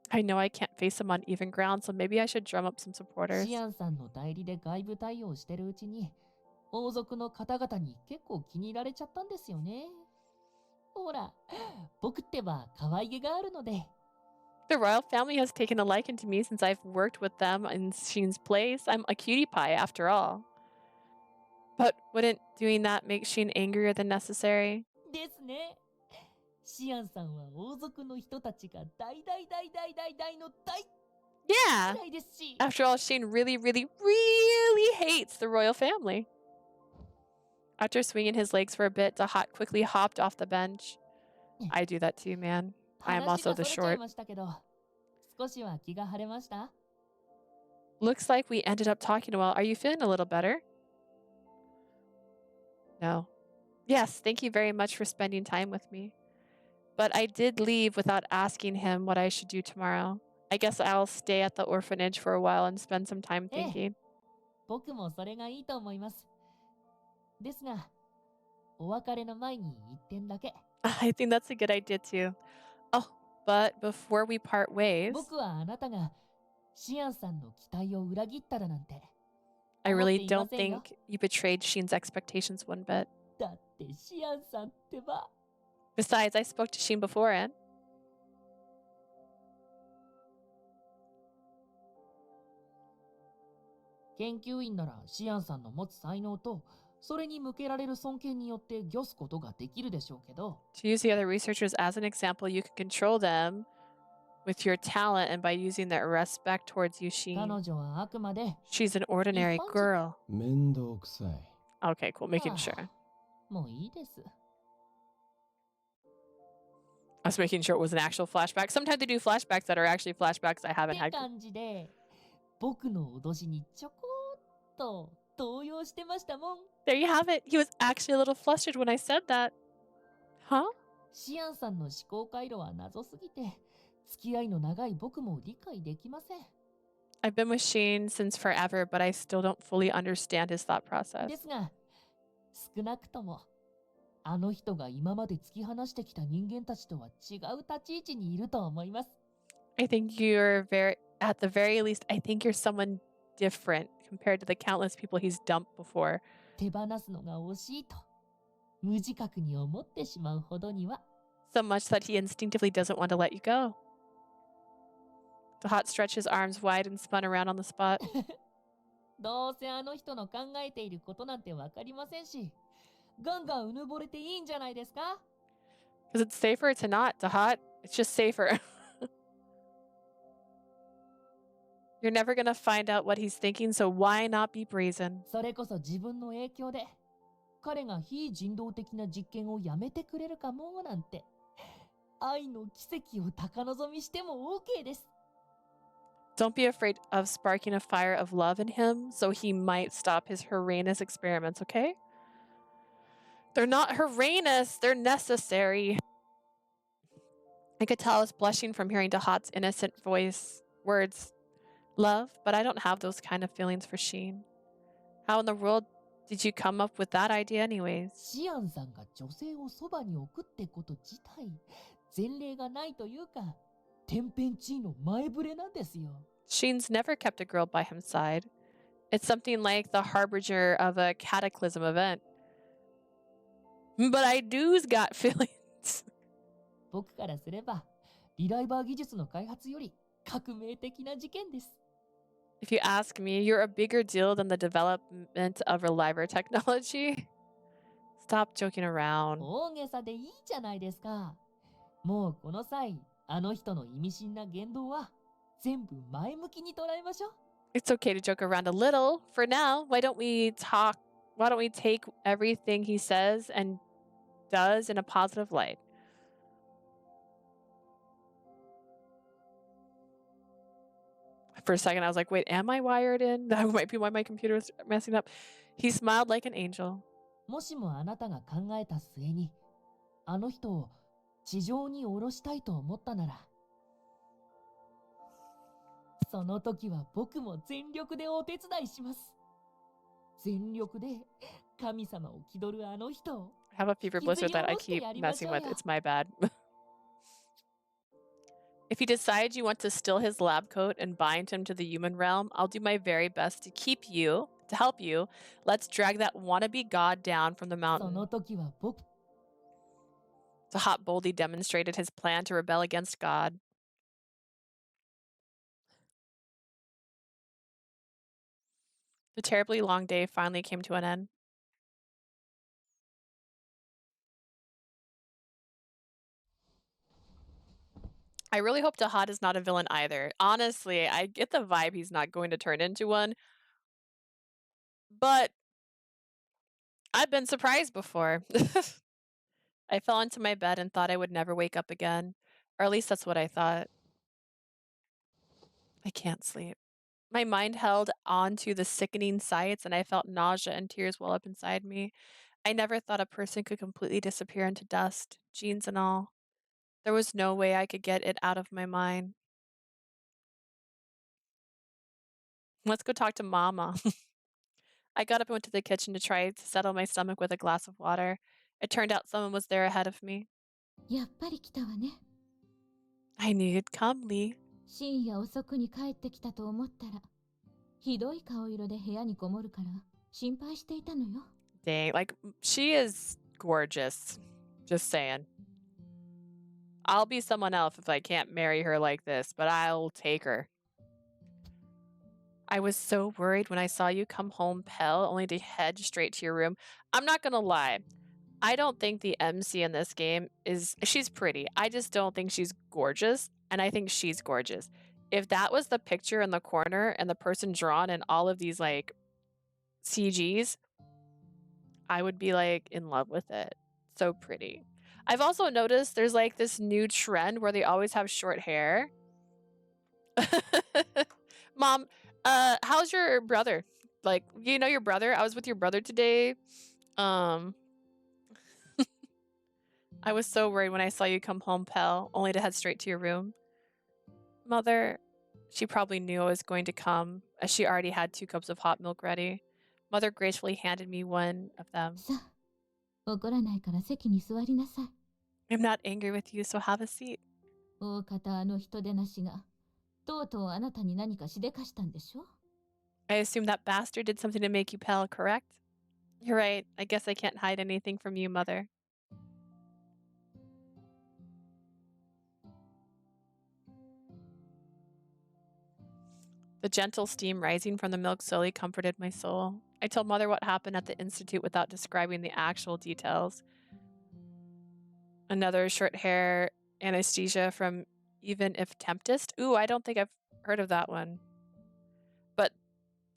I know I can't face him on even ground, so maybe I should drum up some supporters. シアンさんの代理で外部対応してるうちに王族の方々に結構気に入られちゃったんですよねほら僕ってば可愛げがあるので The royal family has taken a liking to me since I've worked with them in Scien's place. I'm a cutie pie after all. But wouldn't doing that make Scien angrier than necessary? ですねシアンさんは王族の人たちが大の大 Yeah! 嫌いですし After all, Scien really hates the royal family. After swinging his legs for a bit, Tahat quickly hopped off the bench. I do that too, man. I am 話 also が the それちゃい short. ましたけど少しは気が晴れました Looks like we ended up talking a while. Are you feeling a little better? No. Yes, thank you very much for spending time with me. But I did leave without asking him what I should do tomorrow. I guess I'll stay at the orphanage for a while and spend some time thinking. 僕もそれがいいと思いますですがお別れの前に一点だけ I think that's a good idea too. Oh, but before we part ways, 僕はあなたがシアンさんの期待を裏切っただなんて I 思っ really ていま don't せんよ。 think you betrayed Sheen's expectations one bit. だってシアンさんってば Besides, I spoke to Sheen beforehand. 研究員ならシアンさんの持つ才能とそれに向けられる尊敬によって御すことができるでしょうけど To use the other researchers as an example, you can control them with your talent and by using their respect towards you, 彼 Sheen. 女はあくまで She's an ordinary Ifanji. girl. 面倒くさい。 Okay, cool. Making は sure. あもういいです I was making sure it was an actual flashback. Sometimes they do flashbacks that are actually flashbacks I っ haven't て had. 感じで僕の脅しにちょこっと動揺してましたもん There you have it. He was actually a little flustered when I said that. Huh? シアンさんの思考回路は謎すぎて付き合いの長い僕も理解できません I've been with Sheen since forever, but I still don't fully understand his thought process. ですが少なくともあの人が今まで突き放してきた人間たちとは違う立ち位置にいると思います I think at the very least, I think you're someone different compared to the countless people he's dumped before. 手放すのが惜しいと無自覚に思ってしまうほどには So much that he instinctively doesn't want to let you go. The hot stretched his arms wide and spun around on the spot. どうせあの人の考えていることなんてわかりませんしガンガンうぬぼれていいんじゃないですか Because it's safer to not, Dahat. It's just safer. You're never going to find out what he's thinking, so why not be brazen? それこそ自分の影響で彼が非人道的な実験をやめてくれるかもなんて愛の奇跡を高望みしても OK です Don't be afraid of sparking a fire of love in him, so he might stop his heinous experiments, okay? They're not heinous, they're necessary. I could tell I was blushing from hearing Dahat's innocent words. Love, but I don't have those kind of feelings for Sheen. How in the world did you come up with that idea anyways? シアンさんが女性をそばに置くってこと自体前例がないというか天変地異の前触れなんですよ Sheen's never kept a girl by his side. It's something like the harbinger of a cataclysm event. But I do's got feelings. 僕からすればリライバー技術の開発より革命的な事件です If you ask me, you're a bigger deal than the development of Reliver technology. Stop joking around. 大げさでいいじゃないですかもうこの際あの人の意味深な言動は全部前向きに捉えましょう It's okay to joke around a little. For now, why don't we take everything he says and does in a positive light? For a second, I was like, wait, am I wired in? That might be why my computer is messing up. He smiled like an angel. もしもあなたが考えた末にあの人を地上に下ろしたいと思ったならその時は僕も全力でお手伝いします全力で神様を気取るあの人を I have a fever blizzard that I keep messing with. It's my bad. If you decide you want to steal his lab coat and bind him to the human realm, I'll do my very best to help you. Let's drag that wannabe god down from the そ mountain. の時は僕 Dahat boldly demonstrated his plan to rebel against God. The terribly long day finally came to an end. I really hope Dahat is not a villain either. Honestly, I get the vibe he's not going to turn into one. But I've been surprised before. I fell into my bed and thought I would never wake up again. Or at least that's what I thought. I can't sleep. My mind held on to the sickening sights and I felt nausea and tears well up inside me. I never thought a person could completely disappear into dust, jeans and all. There was no way I could get it out of my mind. Let's go talk to Mama. I got up and went to the kitchen to try to settle my stomach with a glass of water. It turned out someone was there ahead of me. やっぱり来たわね。 I knew you'd come, Lee. 深夜遅くに帰ってきたと思ったら、ひどい顔色で部屋にこもるから心配していたのよ。 Dang, like, she is gorgeous. Just saying. I'll be someone else if I can't marry her like this, but I'll take her. I was so worried when I saw you come home pale, only to head straight to your room. I'm not gonna lie. I don't think the MC in this game she's pretty. I just don't think she's gorgeous, and I think she's gorgeous. If that was the picture in the corner and the person drawn in all of these like CGs, I would be like in love with it. So pretty. I've also noticed there's like this new trend where they always have short hair. Mom, how's your brother? Like, you know your brother? I was with your brother today. I was so worried when I saw you come home pale, only to head straight to your room. Mother, she probably knew I was going to come, as she already had 2 cups of hot milk ready. Mother gracefully handed me one of them. さあ、怒らないから席に座りなさい。 I'm not angry with you, so have a seat. 大方あの人でなしが、とうとうあなたに何かしでかしたんでしょ。 I assume that bastard did something to make you pale, correct? You're right. I guess I can't hide anything from you, Mother. The gentle steam rising from the milk slowly comforted my soul. I told Mother what happened at the Institute without describing the actual details. Another short hair anesthesia from Even If Tempest. Ooh, I don't think I've heard of that one. But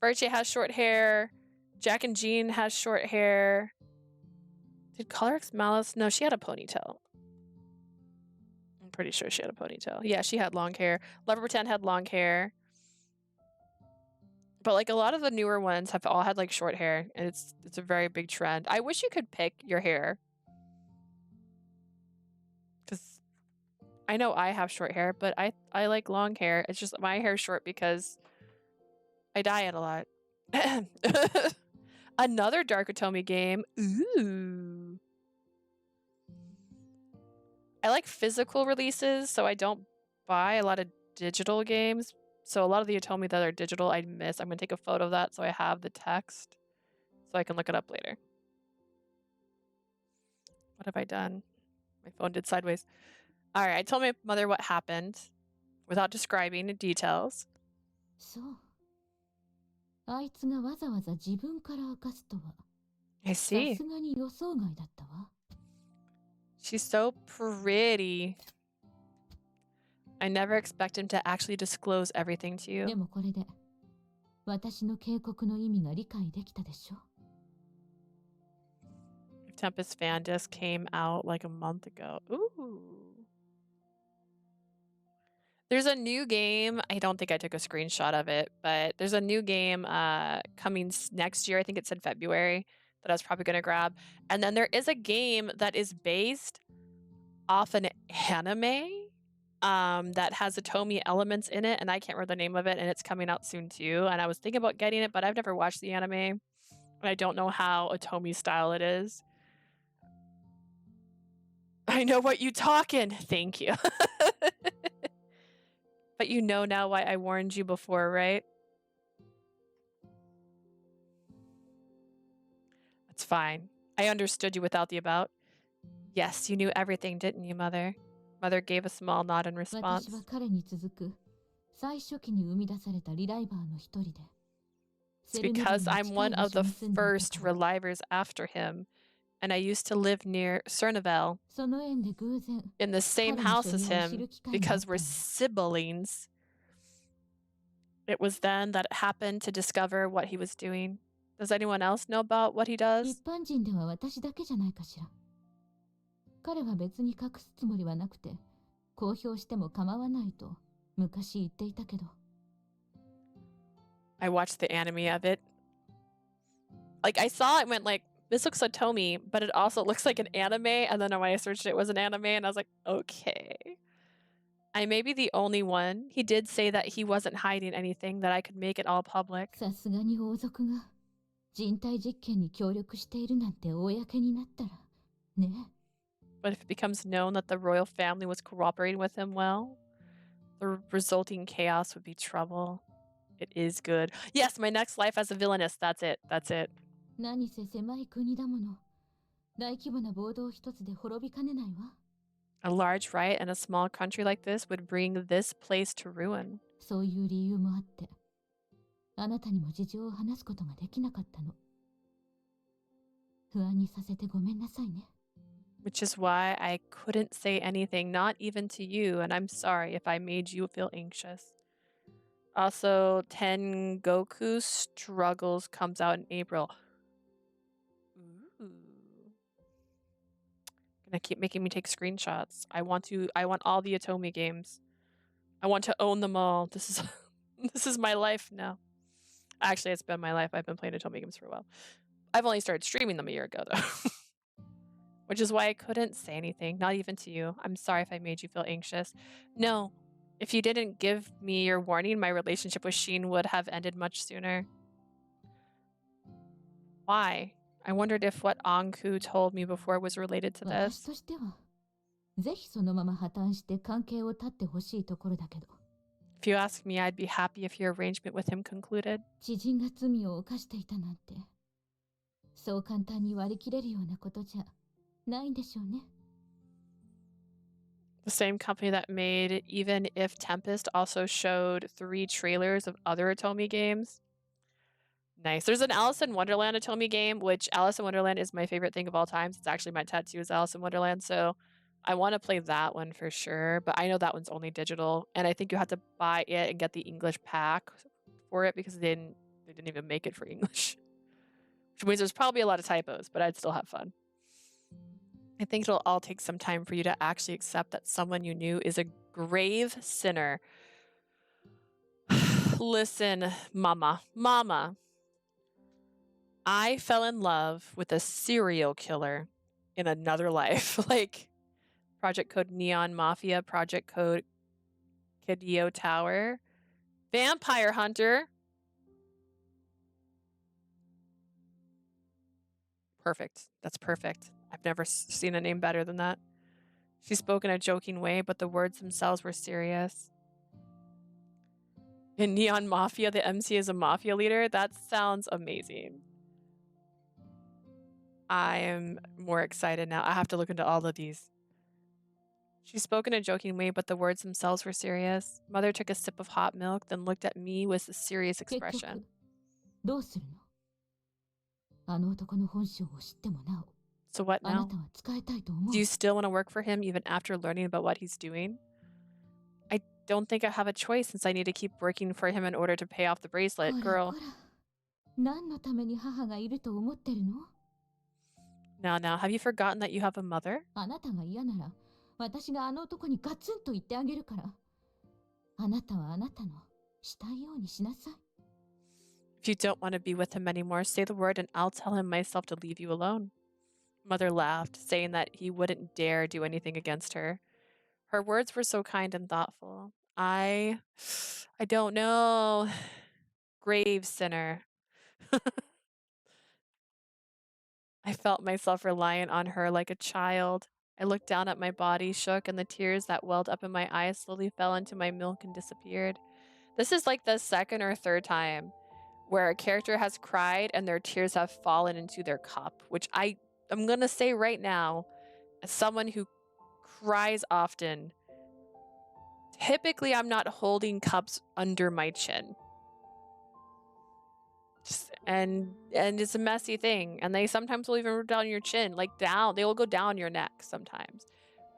Virche has short hair. Jack and Jean has short hair. Did Colorx Malice? No, she had a ponytail. I'm pretty sure she had a ponytail. Yeah, she had long hair. Lover Pretend had long hair. But like a lot of the newer ones have all had like short hair, and it's a very big trend. I wish you could pick your hair. Because I know I have short hair, but I like long hair. It's just my hair's short because I dye it a lot. Another Dark Otomi game. Ooh. I like physical releases, so I don't buy a lot of digital games. So a lot of the Otomi that are digital I miss. I'm going to take a photo of that so I have the text so I can look it up later. What have I done? My phone did sideways. All right, I told my mother what happened without describing the details. そう。あいつがわざわざ自分から明かすとは、 I さ see. すがに予想外だったわ。 She's so pretty. I never expect him to actually disclose everything to で you. もこれで、私の警告の意味が理解できたでしょ。 Tempest fan disc came out like a month ago. Ooh. There's a new game. I don't think I took a screenshot of it, but there's a new game coming next year. I think it said February that I was probably going to grab. And then there is a game that is based off an anime that has Otomi elements in it, and I can't remember the name of it, and it's coming out soon too. And I was thinking about getting it, but I've never watched the anime, and I don't know how Otomi style it is. I know what you talking. Thank you. But you know now why I warned you before, right? That's fine. I understood you without the about. Yes, you knew everything, didn't you, Mother? Mother gave a small nod in 私 response. は彼に続く最初期に生み出されたリライバーの一人で、 It's because I'm one of the first Relivers after him, and I used to live near Cernavel その縁で偶然 in the same house as him because we're siblings. It was then that it happened to discover what he was doing. Does anyone else know about what he 一 does? 般人では私だけじゃないかしら。彼は別に隠すつもりはなくて、公表しても構わないと昔言っていたけど。 I watched the anime of it. Like, I saw it and went like, this looks like Otomi, but it also looks like an anime. And then when I searched it was an anime, and I was like, okay. I may be the only one. He did say that he wasn't hiding anything, that I could make it all public. さすがに王族が人体実験に協力しているなんて公になったらね。But if it becomes known that the royal family was cooperating with him well, the resulting chaos would be trouble. It is good. Yes, my next life as a villainess. That's it. That's it. 何せ狭い国だもの。大規模な暴動一つで滅びかねないわ。A large riot in a small country like this would bring this place to ruin. そういう理由もあって、あなたにも事情を話すことができなかったの。不安にさせてごめんなさいね。Which is why I couldn't say anything, not even to you, and I'm sorry if I made you feel anxious. Also, Tengoku Struggles comes out in April. Ooh. Gonna keep making me take screenshots. I want all the Atomi games. I want to own them all. This is this is my life now. Actually, it's been my life. I've been playing Atomi games for a while. I've only started streaming them a year ago though. Which is why I couldn't say anything, not even to you. I'm sorry if I made you feel anxious. No, if you didn't give me your warning, my relationship with Scien would have ended much sooner. Why? I wondered if what Anku told me before was related to 私 this. としては、ぜひそのまま破綻して関係を断ってほしいところだけど。If you ask me, I'd be happy if your arrangement with him concluded. 知人が罪を犯していたなんて、そう簡単に割り切れるようなことじゃないんでしょうね。The same company that made Even If Tempest also showed 3 trailers of other Atomi games. Nice. There's an Alice in Wonderland Atomi game, which Alice in Wonderland is my favorite thing of all time. It's actually my tattoo is Alice in Wonderland, so I want to play that one for sure. But I know that one's only digital, and I think you have to buy it and get the English pack for it because they didn't even make it for English. Which means there's probably a lot of typos, but I'd still have fun. I think it'll all take some time for you to actually accept that someone you knew is a grave sinner. Listen, Mama. I fell in love with a serial killer in another life. Like Project Code Neon Mafia, Project Code Kidio Tower, Vampire Hunter. Perfect. That's perfect. I've never seen a name better than that. She spoke in a joking way, but the words themselves were serious. In Neon Mafia, the MC is a mafia leader. That sounds amazing. I am more excited now. I have to look into all of these. She spoke in a joking way, but the words themselves were serious. Mother took a sip of hot milk, then looked at me with a serious 結局 expression. どうするの？あの男の本性を知ってもなお、 So what あな now? たは使いたいと思う。 Do you still want to work for him even after learning about what he's doing? I don't think I have a choice since I need to keep working for him in order to pay off the bracelet, ほら girl. ほら、何のために母がいると思ってるの？ Now, have you forgotten that you have a mother? あなたが嫌なら、私があの男にガツンと言ってあげるから。あなたはあなたのしたいようにしなさい。 If you don't want to be with him anymore, say the word and I'll tell him myself to leave you alone. Mother laughed, saying that he wouldn't dare do anything against her. Her words were so kind and thoughtful. I don't know. Grave sinner. I felt myself reliant on her like a child. I looked down at my body, shook, and the tears that welled up in my eyes slowly fell into my milk and disappeared. This is like the second or third time where a character has cried and their tears have fallen into their cup, which I'm going to say right now, as someone who cries often, typically I'm not holding cups under my chin. And it's a messy thing, and they sometimes will even roll down your chin, like down. They will go down your neck sometimes.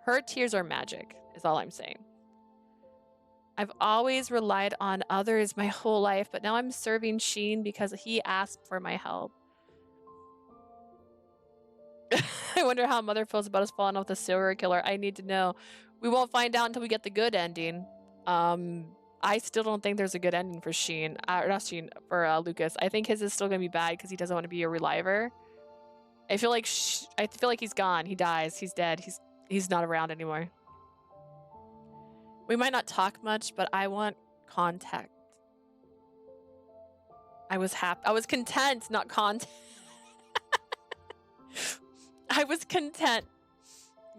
Her tears are magic, is all I'm saying. I've always relied on others my whole life, but now I'm serving Scien because he asked for my help. I wonder how Mother feels about us falling off the serial killer. I need to know. We won't find out until we get the good ending. I still don't think there's a good ending for Scien. Not Scien, for Lucas. I think his is still gonna be bad because he doesn't want to be a Reliver. I feel like he's gone. He dies. He's dead. He's not around anymore. We might not talk much, but I want contact. I was happy. I was content, not content. I was content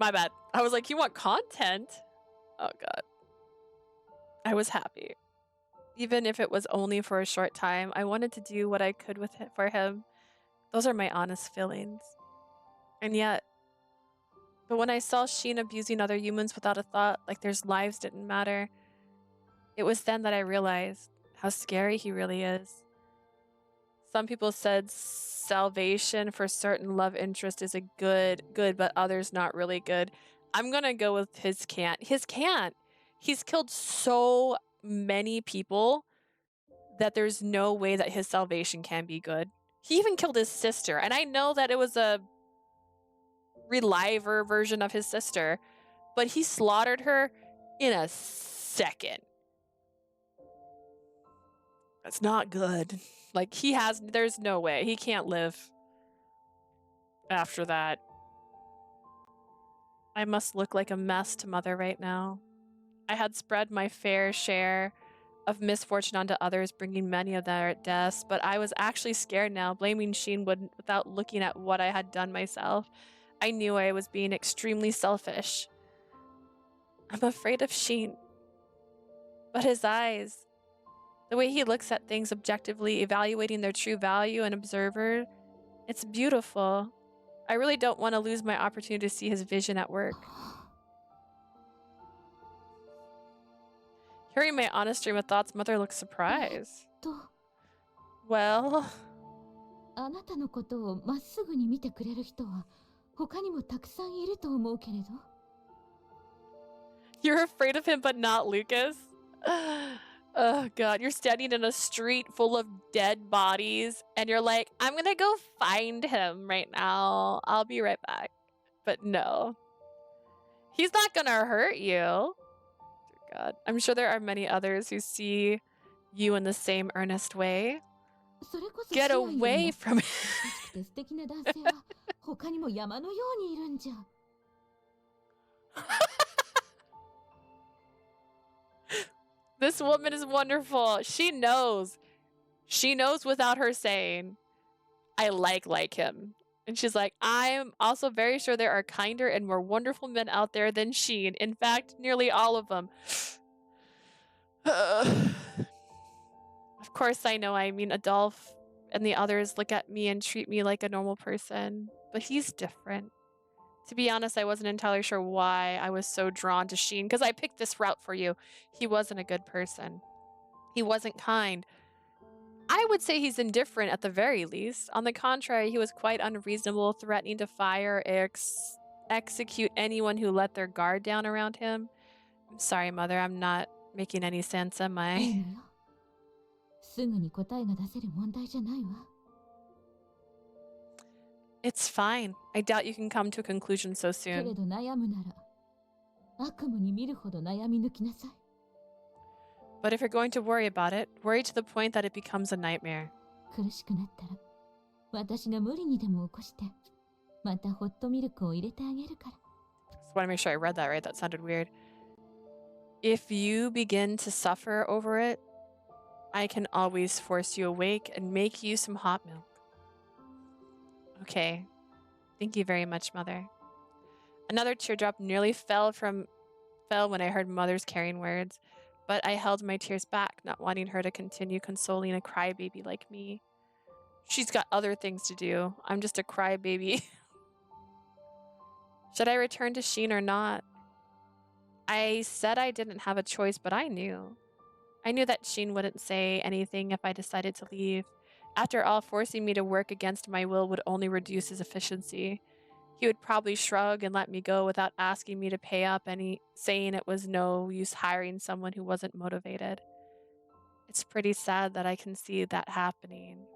My bad. I was like, you want content? Oh god. I was happy. Even if it was only for a short time, I wanted to do what I could with it for him. Those are my honest feelings. And yet, but when I saw Scien abusing other humans without a thought, like their lives didn't matter, it was then that I realized how scary he really is. Some people said salvation for certain love interest is a good, but others not really good. I'm gonna go with his can't. His can't. He's killed so many people that there's no way that his salvation can be good. He even killed his sister, and I know that it was a Reliver version of his sister, but he slaughtered her in a second. That's not good. Like, there's no way. He can't live after that. I must look like a mess to Mother right now. I had spread my fair share of misfortune onto others, bringing many of their deaths, but I was actually scared now, blaming Scien without looking at what I had done myself. I knew I was being extremely selfish. I'm afraid of Scien. But his eyes, the way he looks at things objectively, evaluating their true value and observer, it's beautiful. I really don't want to lose my opportunity to see his vision at work. Hearing my honest stream of thoughts, Mother looked surprised. Well... あなたのことをまっすぐに見てくれる人は他にもたくさんいると思うけれど。You're afraid of him, but not Lucas? Oh god, you're standing in a street full of dead bodies, and you're like, I'm gonna go find him right now. I'll be right back. But no. He's not gonna hurt you. Dear God. I'm sure there are many others who see you in the same earnest way. Get away from him. 素敵な男性は他にも山のようにいるんじゃ。This woman is wonderful. She knows. She knows without her saying, I like him. And she's like, I'm also very sure there are kinder and more wonderful men out there than Scien. In fact, nearly all of them. Of course I know. I mean, Adolphe and the others look at me and treat me like a normal person. But he's different. To be honest, I wasn't entirely sure why I was so drawn to Scien, because I picked this route for you. He wasn't a good person. He wasn't kind. I would say he's indifferent at the very least. On the contrary, he was quite unreasonable, threatening to fire or execute anyone who let their guard down around him. I'm sorry, Mother, I'm not making any sense, am I? いいのよ。すぐに答えが出せる問題じゃないわ。It's fine. I doubt you can come to a conclusion so けれ soon. ど悩むなら悪夢に見るほど悩み抜きなさい。 But if you're going to worry about it, worry to the point that it becomes a nightmare. 苦しくなったら私が無理にでも起こしてまたホットミルクを入れてあげるから。 Just want to make sure I read that right. That sounded weird. If you begin to suffer over it, I can always force you awake and make you some hot milk. Okay. Thank you very much, Mother. Another teardrop nearly fell when I heard Mother's caring words, but I held my tears back, not wanting her to continue consoling a crybaby like me. She's got other things to do. I'm just a crybaby. Should I return to Scien or not? I said I didn't have a choice, but I knew. I knew that Scien wouldn't say anything if I decided to leave. After all, forcing me to work against my will would only reduce his efficiency. He would probably shrug and let me go without asking me to pay up, saying it was no use hiring someone who wasn't motivated. It's pretty sad that I can see that happening.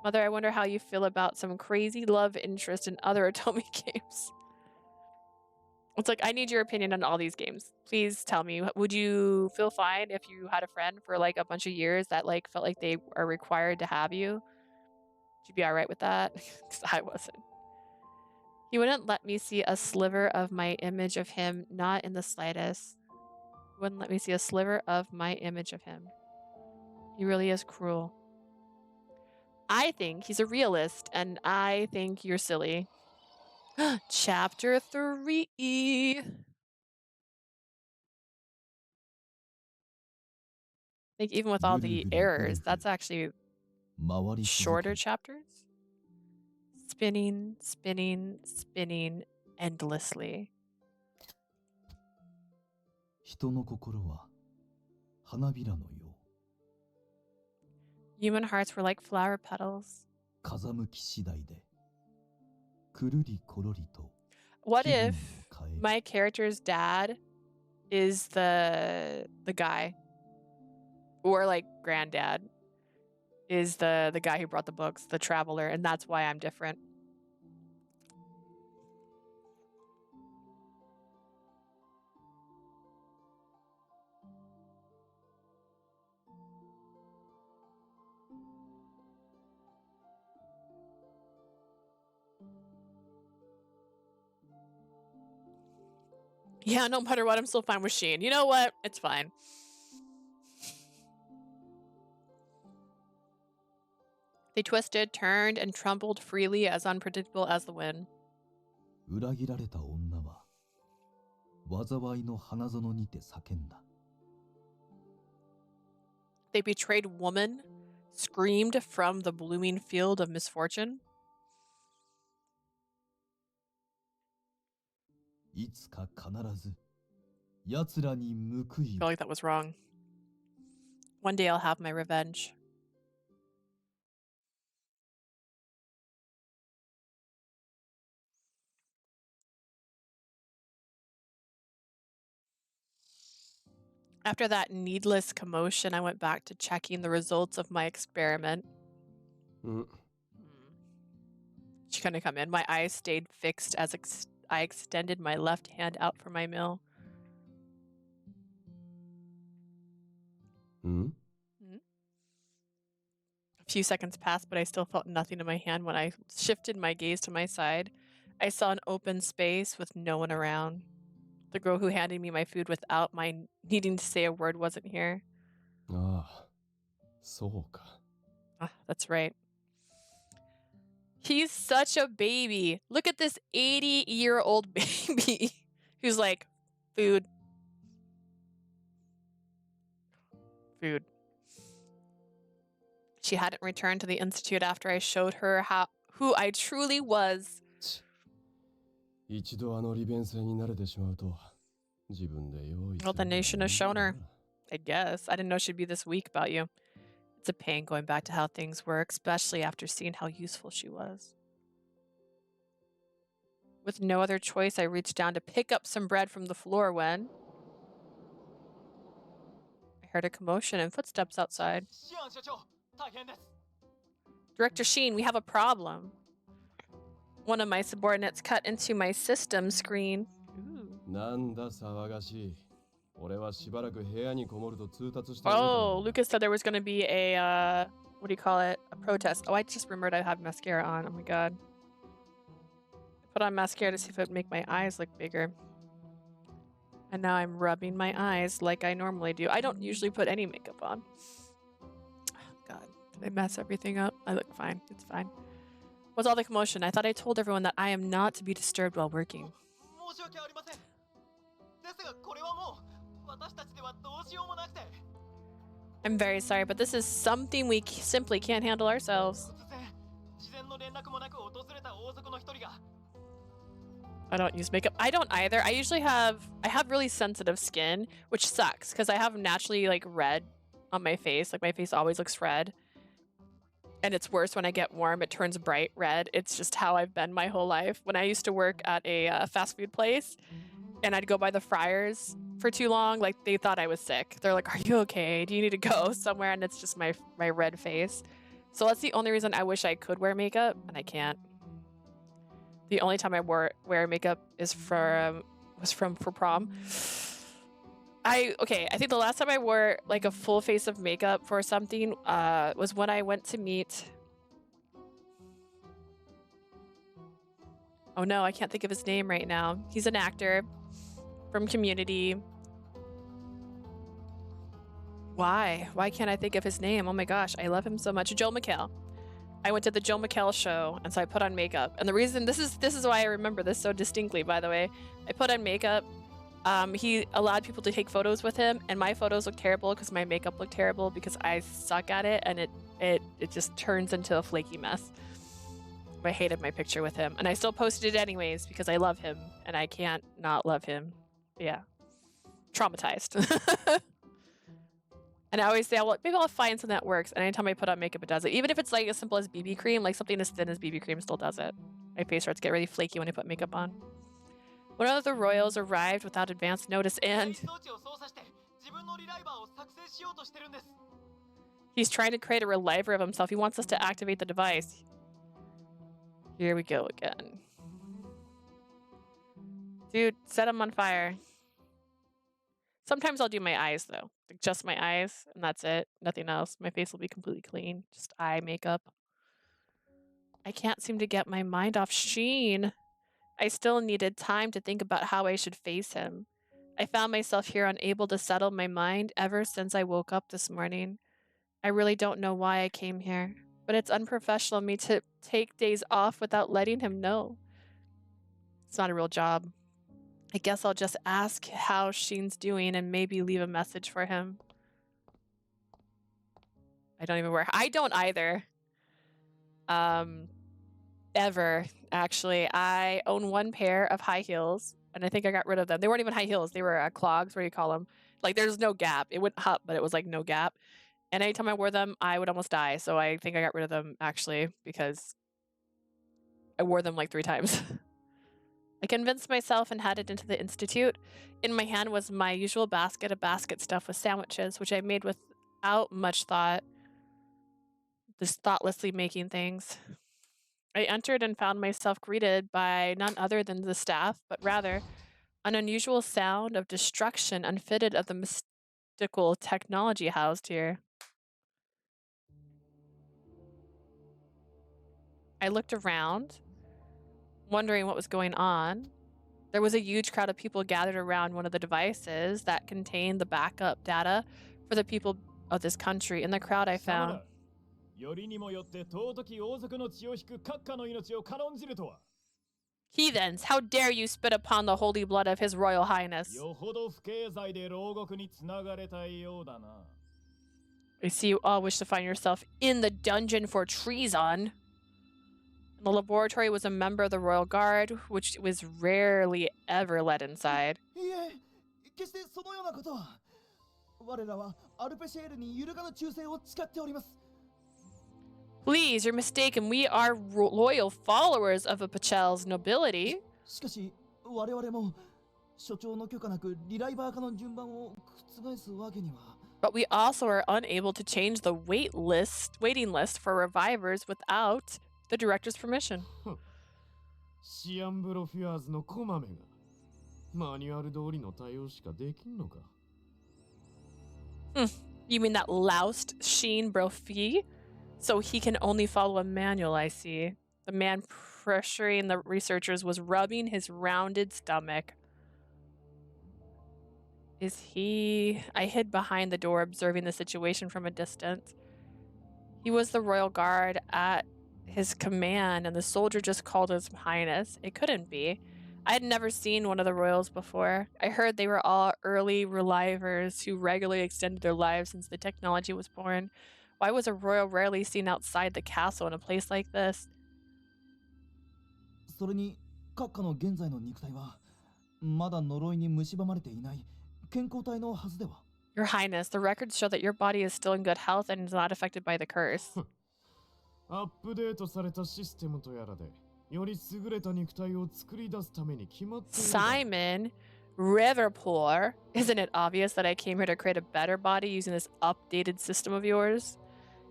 Mother, I wonder how you feel about some crazy love interest in other Otome games. It's like, I need your opinion on all these games. Please tell me, would you feel fine if you had a friend for like a bunch of years that like felt like they are required to have you? Would you be all right with that? Because I wasn't. He wouldn't let me see a sliver of my image of him, not in the slightest. He wouldn't let me see a sliver of my image of him. He really is cruel. I think he's a realist, and I think you're silly. Chapter 3. I think even with all the errors, that's actually shorter chapters. Spinning, spinning, spinning endlessly. 人の心は花びらのよ Human hearts were like flower petals. う風向き次第でくるりころりと What 気分 if を変え my character's dad is the guy, or like granddad is the guy who brought the books, the traveler, and that's why I'm different? Yeah, no matter what, I'm still fine with Scien. You know what? It's fine. They twisted, turned, and trembled freely, as unpredictable as the wind. 裏切られた女は災いの花園にて叫んだ They betrayed woman, screamed from the blooming field of misfortune. いつか必ず奴らに報 I い feel like that was wrong. One day I'll have my revenge. After that needless commotion, I went back to checking the results of my experiment. She couldn't come in. My eyes stayed fixed as I extended my left hand out for my meal. A few seconds passed, but I still felt nothing in my hand. When I shifted my gaze to my side, I saw an open space with no one around. The girl who handed me my food without my needing to say a word wasn't here. ああ、そうか。 Ah, that's right. He's such a baby. Look at this 80-year-old baby who's like, food. Food. She hadn't returned to the institute after I showed her who I truly was. 一度あの利便性に慣れてしまうと自分で用意す Well, る then の you が shouldn't have 面倒 shown だ her. な I guess. I didn't know she'd be this weak about you. It's a pain going back to how things were, especially after seeing how useful she was. With no other choice, I reached down to pick up some bread from the floor when I heard a commotion and footsteps outside. Director Scien, we have a problem. One of my subordinates cut into my system screen. Ooh. なんだ騒がしい。俺はしばらく部屋にこもると通達しておいたんだ。 Oh, Lucas said there was going to be a, what do you call it? A protest. Oh, I just remembered I had mascara on. Oh my god. I put on mascara to see if it would make my eyes look bigger. And now I'm rubbing my eyes like I normally do. I don't usually put any makeup on. Oh god, did I mess everything up? I look fine. It's fine. What's all the commotion? I thought I told everyone that I am not to be disturbed while working. I'm very sorry, but this is something we simply can't handle ourselves. I don't use makeup. I don't either. I have really sensitive skin, which sucks because I have naturally like red on my face. Like my face always looks red. And it's worse when I get warm. It turns bright red. It's just how I've been my whole life. When I used to work at a fast food place and I'd go by the fryers for too long, like they thought I was sick. They're like, are you okay? Do you need to go somewhere? And it's just my red face. So that's the only reason I wish I could wear makeup, and I can't. The only time I wear makeup is for prom. I think the last time I wore like a full face of makeup for something was when I went to meet. Oh no, I can't think of his name right now. He's an actor from Community. Why can't I think of his name? Oh my gosh, I love him so much. Joel McHale. I went to the Joe McHale show, and so I put on makeup. And the reason this is why I remember this so distinctly, by the way. I put on makeup. He allowed people to take photos with him, and my photos look terrible because my makeup looked terrible because I suck at it, and it just turns into a flaky mess. I hated my picture with him, and I still posted it anyways because I love him, and I can't not love him. Yeah, traumatized. And I always say, well, maybe I'll find something that works. And anytime I put on makeup, it does it. Even if it's like as simple as BB cream, like something as thin as BB cream still does it. My face starts to get really flaky when I put makeup on. One of the royals arrived without advance notice, and he's trying to create a reliver of himself. He wants us to activate the device. Here we go again. Dude, set him on fire. Sometimes I'll do my eyes, though. Like just my eyes, and that's it. Nothing else. My face will be completely clean. Just eye makeup. I can't seem to get my mind off Scien. I still needed time to think about how I should face him. I found myself here unable to settle my mind ever since I woke up this morning. I really don't know why I came here, but it's unprofessional of me to take days off without letting him know. It's not a real job. I guess I'll just ask how Scien's doing and maybe leave a message for him. I don't even wear... I don't either. Ever, actually. I own one pair of high heels, and I think I got rid of them. They weren't even high heels. They were clogs, what do you call them? Like, there's no gap. It went up, but it was like no gap. And anytime I wore them, I would almost die. So I think I got rid of them, actually, because I wore them like 3 times. I convinced myself and headed into the institute. In my hand was my usual basket, a basket stuffed with sandwiches, which I made without much thought. Just thoughtlessly making things. I entered and found myself greeted by none other than the staff, but rather an unusual sound of destruction unfitted of the mystical technology housed here. I looked around, wondering what was going on. There was a huge crowd of people gathered around one of the devices that contained the backup data for the people of this country. In the crowd, I found... Heathens, how dare you spit upon the holy blood of His Royal Highness? I see you all wish to find yourself in the dungeon for treason. The laboratory was a member of the Royal Guard, which was rarely ever let inside. Please, you're mistaken. We are loyal followers of the Pachel's nobility. But we also are unable to change the waiting list for revivers without the director's permission. Scien Brofiseのこまめがマニュアル通りの対応しかできんのか? You mean that loused Scien Brofise? So he can only follow a manual, I see. The man pressuring the researchers was rubbing his rounded stomach. Is he... I hid behind the door, observing the situation from a distance. He was the royal guard at his command, and the soldier just called His Highness. It couldn't be. I had never seen one of the royals before. I heard they were all early Relivers who regularly extended their lives since the technology was born. Why was a royal rarely seen outside the castle in a place like this? Your Highness, the records show that your body is still in good health and is not affected by the curse. Simon Riverpool, isn't it obvious that I came here to create a better body using this updated system of yours?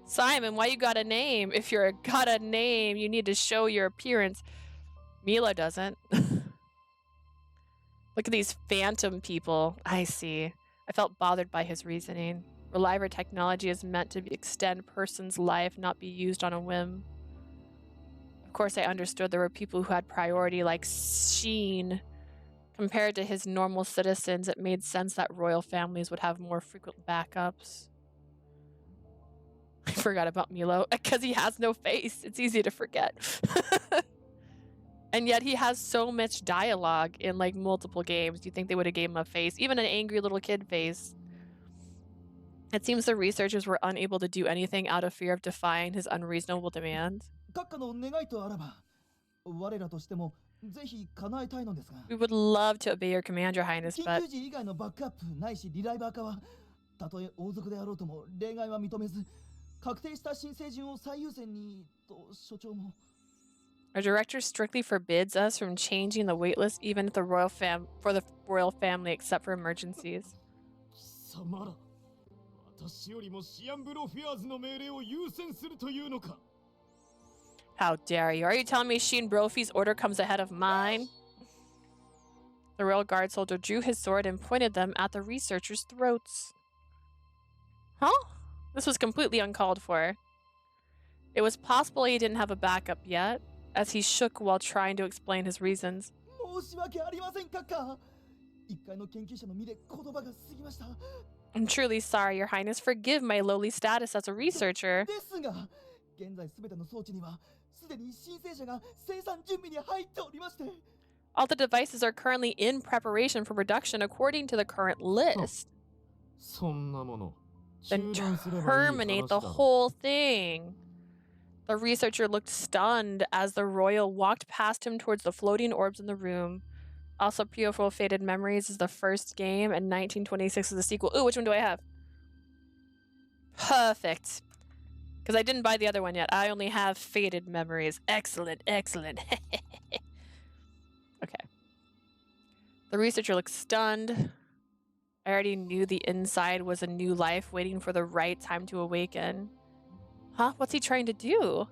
Simon, why you got a name? If you're got a name, you need to show your appearance. Mila doesn't. Look at these phantom people. I see. I felt bothered by his reasoning. Reliver technology is meant to extend a person's life, not be used on a whim. Of course, I understood there were people who had priority, like Scien. Compared to his normal citizens, it made sense that royal families would have more frequent backups. forgot about Milo because he has no face. It's easy to forget. And yet he has so much dialogue in like multiple games. You think they would have gave him a face, even an angry little kid face. It seems the researchers were unable to do anything out of fear of defying his unreasonable demands. 閣下の願いとあらば、我らとしてもぜひ叶えたいのですが、 We would love to obey your command, Your Highness, 緊 but 急時以外のバックアップないしリライバー化は、たとえ王族であろうとも例外は認めず、確定した新生順を最優先にと所長も。 our director strictly forbids us from changing the waitlist even if the for the royal family except for emergencies. 貴様ら、私よりもシアンブロフィアーズの命令を優先するというのか。 How dare you? Are you telling me Scien Brofise's order comes ahead of mine? The royal guard soldier drew his sword and pointed them at the researchers' throats. Huh? This was completely uncalled for. It was possible he didn't have a backup yet, as he shook while trying to explain his reasons. 申し訳ありません、閣下。一階の研究者の身で言葉が過ぎました。 I'm truly sorry, Your Highness. Forgive my lowly status as a researcher. ですが、現在すべての装置にはすでに申請者が生産準備に入っておりまして。 All the devices are currently in preparation for production according to the current list. そんなもの。 Then 中断すればいい terminate 話 the だろ。 whole thing. The researcher looked stunned as the royal walked past him towards the floating orbs in the room. Also, Beautiful Faded Memories is the first game, and 1926 is the sequel. Ooh, which one do I have? Perfect. Because I didn't buy the other one yet. I only have Faded Memories. Excellent, excellent. Okay. The researcher looked stunned. I already knew the inside was a new life waiting for the right time to awaken. Huh? What's he trying to do?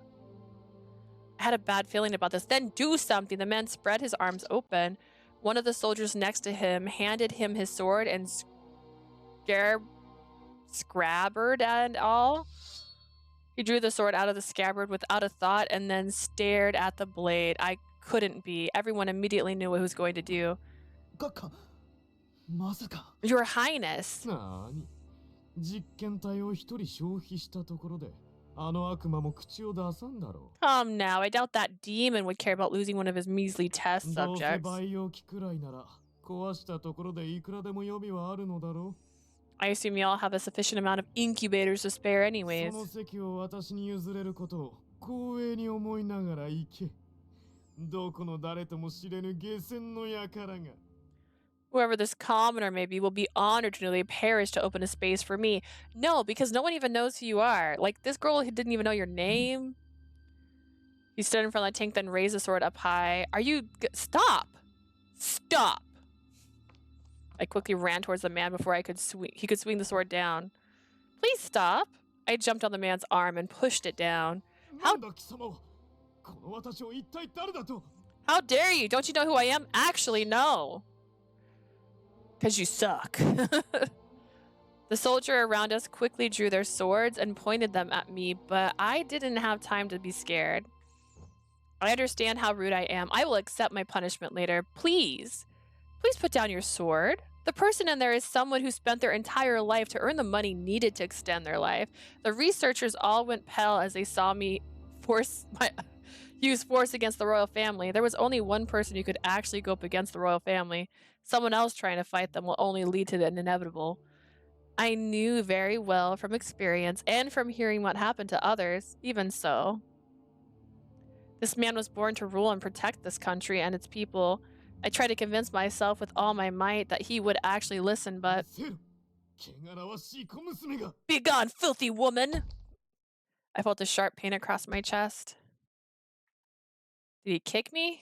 I had a bad feeling about this. Then do something. The man spread his arms open. One of the soldiers next to him handed him his sword and scabbard and all. He drew the sword out of the scabbard without a thought and then stared at the blade. I couldn't be. Everyone immediately knew what he was going to do. 閣下、まさか。 Your Highness. なーに、実験体を一人消費したところで、あの悪魔も口を出さんだろう。 Come now, I doubt that demon would care about losing one of his measly test どうせ subjects. 培養機くらいなら、壊したところでいくらでも予備はあるのだろう。 I assume you all have a sufficient amount of incubators to spare anyways. その席を私に譲れることを光栄に思いながら行け。どこの誰とも知れぬ下船の輩が。 Whoever this commoner may be will be honored to know they perished to open a space for me. No, because no one even knows who you are. Like, this girl who didn't even know your name. He stood in front of the tank, then raised the sword up high. Are you... Stop! Stop! I quickly ran towards the man before he could swing the sword down. Please stop! I jumped on the man's arm and pushed it down. なんだ貴様は、この私を一体誰だと。 How dare you? Don't you know who I am? Actually, no. Because you suck. The soldier around us quickly drew their swords and pointed them at me, but I didn't have time to be scared. I understand how rude I am. I will accept my punishment later. Please. Please put down your sword. The person in there is someone who spent their entire life to earn the money needed to extend their life. The researchers all went pale as they saw me use force against the royal family. There was only one person who could actually go up against the royal family. Someone else trying to fight them will only lead to the inevitable. I knew very well from experience and from hearing what happened to others. Even so, this man was born to rule and protect this country and its people. I tried to convince myself with all my might that he would actually listen, but... せる。汚らわしい小娘が。 Be gone, filthy woman! I felt a sharp pain across my chest. Did he kick me?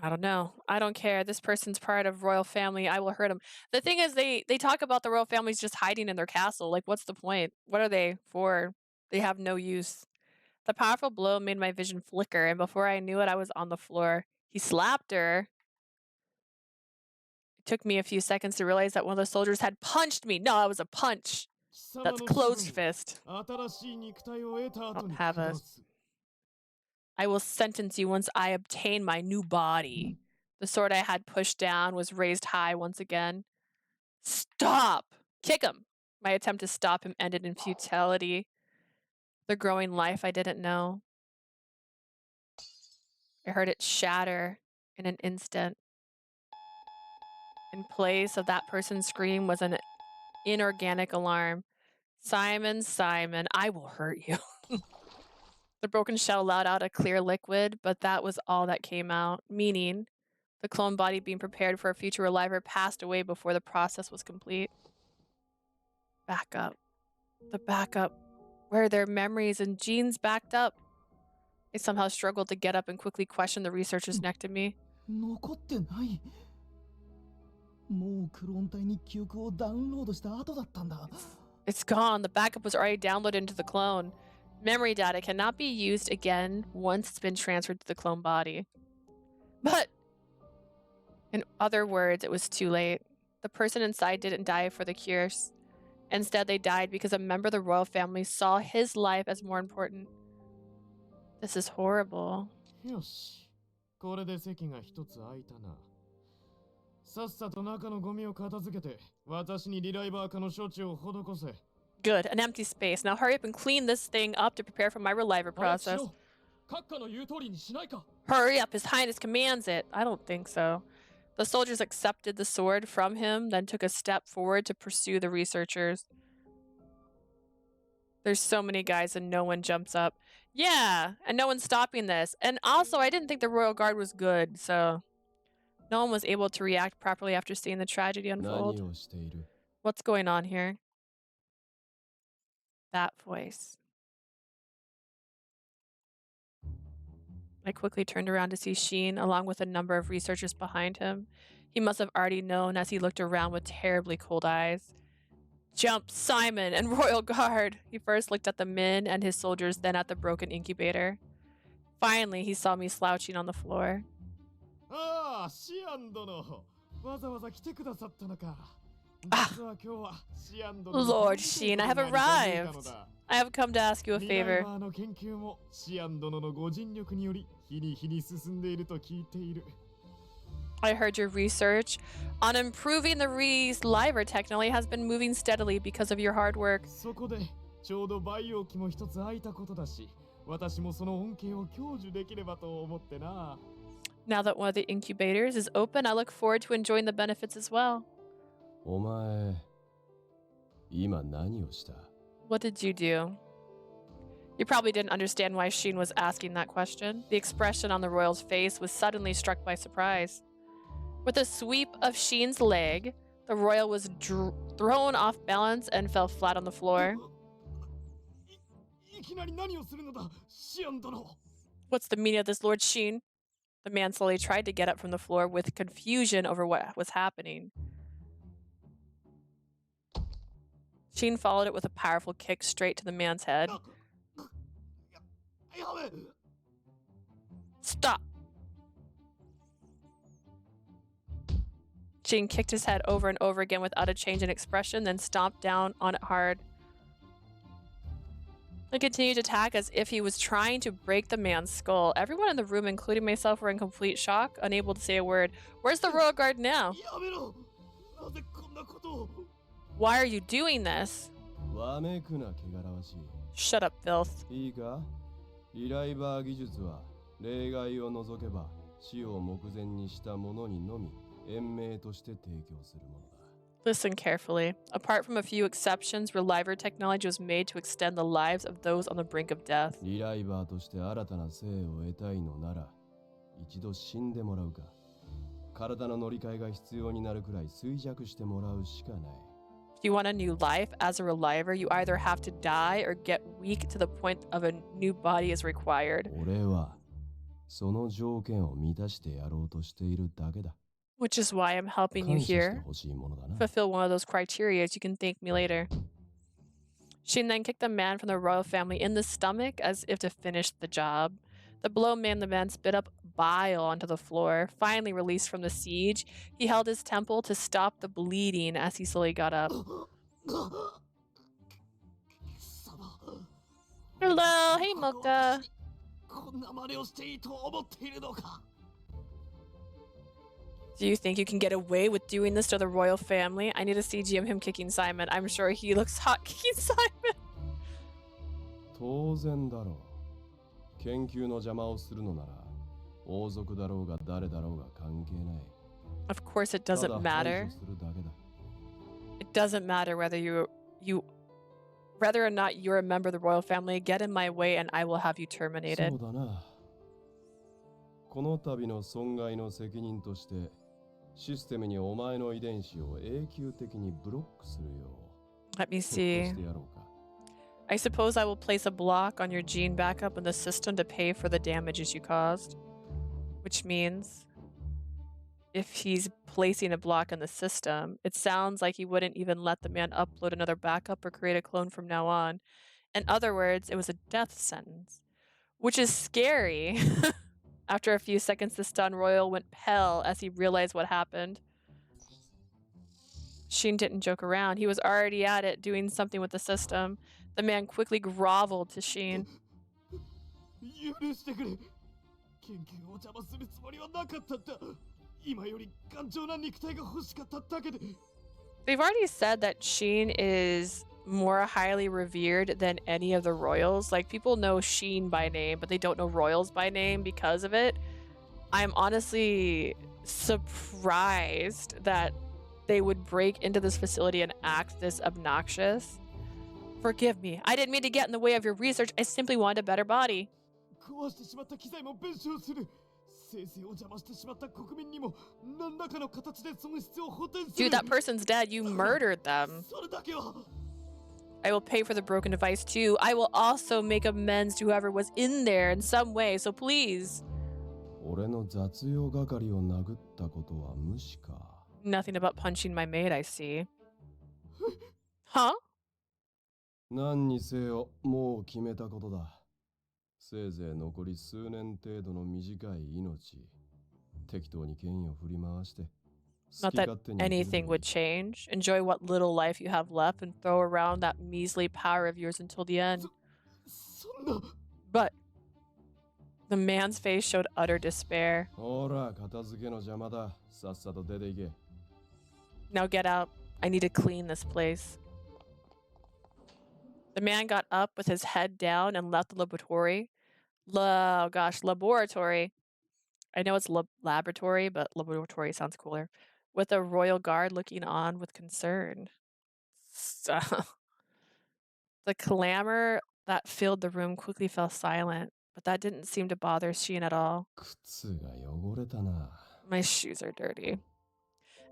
I don't know. I don't care. This person's part of royal family. I will hurt him. The thing is, they talk about the royal families just hiding in their castle. Like, what's the point? What are they for? They have no use. The powerful blow made my vision flicker, and before I knew it, I was on the floor. He slapped her. It took me a few seconds to realize that one of the soldiers had punched me. No, that was a punch. 貴様 That's の closed 子孫 fist. 新しい肉体を得た後に Don't have 下 us. す。 I will sentence you once I obtain my new body. The sword I had pushed down was raised high once again. Stop! Kick him! My attempt to stop him ended in futility. The growing life I didn't know. I heard it shatter in an instant. In place of that person's scream was an inorganic alarm. Simon, Simon, I will hurt you. The broken shell let out a clear liquid, but that was all that came out, meaning the clone body being prepared for a future Reliver passed away before the process was complete. Backup. The backup. Where their memories and genes backed up. I somehow struggled to get up and quickly question the researchers next to me. 残ってない。もうクローン体に記憶をダウンロードした後だったんだ。It's gone. The backup was already downloaded into the clone. Memory data cannot be used again once it's been transferred to the clone body. But, in other words, it was too late. The person inside didn't die for the cures. Instead, they died because a member of the royal family saw his life as more important. This is horrible. よし。これで席が一つ空いたな。さっさと中のゴミを片付けて、私にリライバー化の処置を施せ。Good, an empty space. Now hurry up and clean this thing up to prepare for my Reliver process. Hurry up, His Highness commands it. I don't think so. The soldiers accepted the sword from him, then took a step forward to pursue the researchers. There's so many guys and no one jumps up. Yeah, and no one's stopping this. And also, I didn't think the Royal Guard was good, so... No one was able to react properly after seeing the tragedy unfold. What's going on here? That voice. I quickly turned around to see Scien, along with a number of researchers behind him. He must have already known as he looked around with terribly cold eyes. Jump, Simon, and Royal Guard! He first looked at the men and his soldiers, then at the broken incubator. Finally, he saw me slouching on the floor. Ah, Scien殿。わざわざ来てくださったのか。Lord Scien, I have arrived. I have come to ask you a favor. I heard your research on improving the Reliver technology has been moving steadily because of your hard work. Now that one of the incubators is open, I look forward to enjoying the benefits as well. お前、今何をした? What did you do? You probably didn't understand why Scien was asking that question. The expression on the royal's face was suddenly struck by surprise. With a sweep of Scien's leg, the royal was thrown off balance and fell flat on the floor. What's the meaning of this, Lord Scien? The man slowly tried to get up from the floor with confusion over what was happening. Scien followed it with a powerful kick straight to the man's head. Stop! Scien kicked his head over and over again without a change in expression, then stomped down on it hard. He continued to attack as if he was trying to break the man's skull. Everyone in the room, including myself, were in complete shock, unable to say a word. Where's the Royal Guard now? Why are you doing this? Shut up, filth. Listen carefully. Apart from a few exceptions, Reliver technology was made to extend the lives of those on the brink of death. If you want a new life as a Reliver, you either have to die or get weak to the point of a new body is required. Which is why I'm helping you here. Fulfill one of those criteria, you can thank me later. Scien then kicked the man from the royal family in the stomach as if to finish the job. The blow made the man spit up bile onto the floor. Finally released from the siege, he held his temple to stop the bleeding as he slowly got up. Hello, hey Mokta. こんな真似をしていいと思っているのか。Do you think you can get away with doing this to the royal family? I need a CG of him kicking Simon. I'm sure he looks hot kicking Simon. 当然だろう。研究の邪魔をするのなら、王族だろうが誰だろうが関係ない。Of course it doesn't matter. It doesn't matter whether whether or not you're a member of the royal family. Get in my way and I will have you terminated. そうだな。この度の損害の責任として、システムにお前の遺伝子を永久的にブロックするよう。Let me see. I suppose I will place a block on your gene backup in the system to pay for the damages you caused. Which means if he's placing a block in the system, it sounds like he wouldn't even let the man upload another backup or create a clone from now on. In other words, it was a death sentence, which is scary. After a few seconds, the stunned royal went pale as he realized what happened. Scien didn't joke around. He was already at it, doing something with the system. The man quickly groveled to Scien. They've already said that Scien is more highly revered than any of the royals. Like, people know Scien by name, but they don't know royals by name because of it. I'm honestly surprised that they would break into this facility and act this obnoxious. Forgive me. I didn't mean to get in the way of your research. I simply wanted a better body. Dude, that person's dead. You murdered them. I will pay for the broken device too. I will also make amends to whoever was in there in some way, so please. Nothing about punching my maid, I see. Huh? 何にせよ、もう決めたことだ。せいぜい残り数年程度の短い命。適当に権威を振り回して。Not that anything would change. Enjoy what little life you have left and throw around that measly power of yours until the end. But the man's face showed utter despair. Now get out. I need to clean this place. The man got up with his head down and left the laboratory. Laboratory. I know it's laboratory, but laboratory sounds cooler. With a royal guard looking on with concern. So, the clamor that filled the room quickly fell silent, but that didn't seem to bother Scien at all. My shoes are dirty.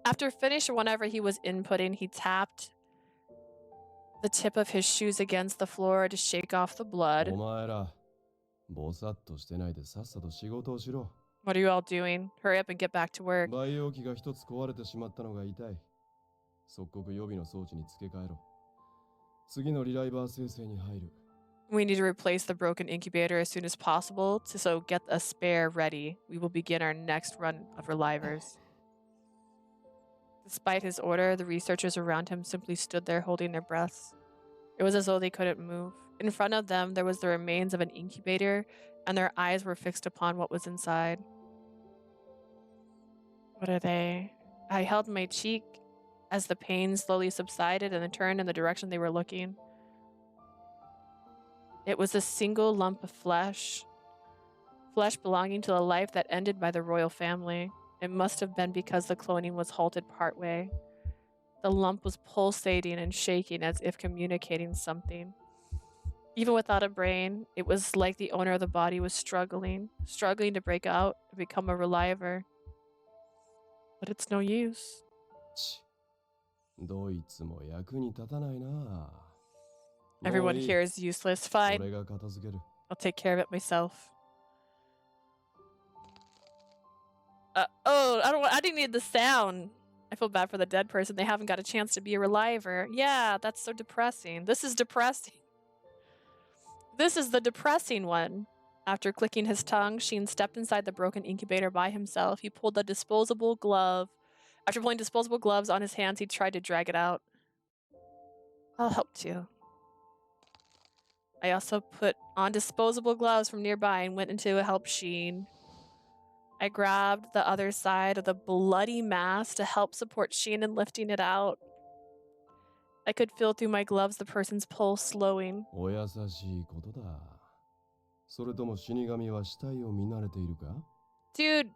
After finishing whatever he was inputting, he tapped the tip of his shoes against the floor to shake off the blood. What are you all doing? Hurry up and get back to work. We need to replace the broken incubator as soon as possible, so get a spare ready. We will begin our next run of Relivers. Despite his order, the researchers around him simply stood there holding their breaths. It was as though they couldn't move. In front of them, there was the remains of an incubator, and their eyes were fixed upon what was inside. What are they? I held my cheek as the pain slowly subsided and turned in the direction they were looking. It was a single lump of flesh belonging to a life that ended by the royal family. It must have been because the cloning was halted partway. The lump was pulsating and shaking as if communicating something. Even without a brain, it was like the owner of the body was struggling to break out and become a Reliver. But it's no use. Everyone here is useless. Fine. I'll take care of it myself. I didn't need the sound. I feel bad for the dead person. They haven't got a chance to be a Reliver. Yeah, that's so depressing. This is depressing. This is the depressing one. After clicking his tongue, Scien stepped inside the broken incubator by himself. He pulled the disposable glove. After pulling disposable gloves on his hands, he tried to drag it out. I'll help too. I also put on disposable gloves from nearby and went in to help Scien. I grabbed the other side of the bloody mass to help support Scien in lifting it out. I could feel through my gloves the person's pulse slowing. お優しいことだ。それとも死神は死体を見慣れているか？ Dude,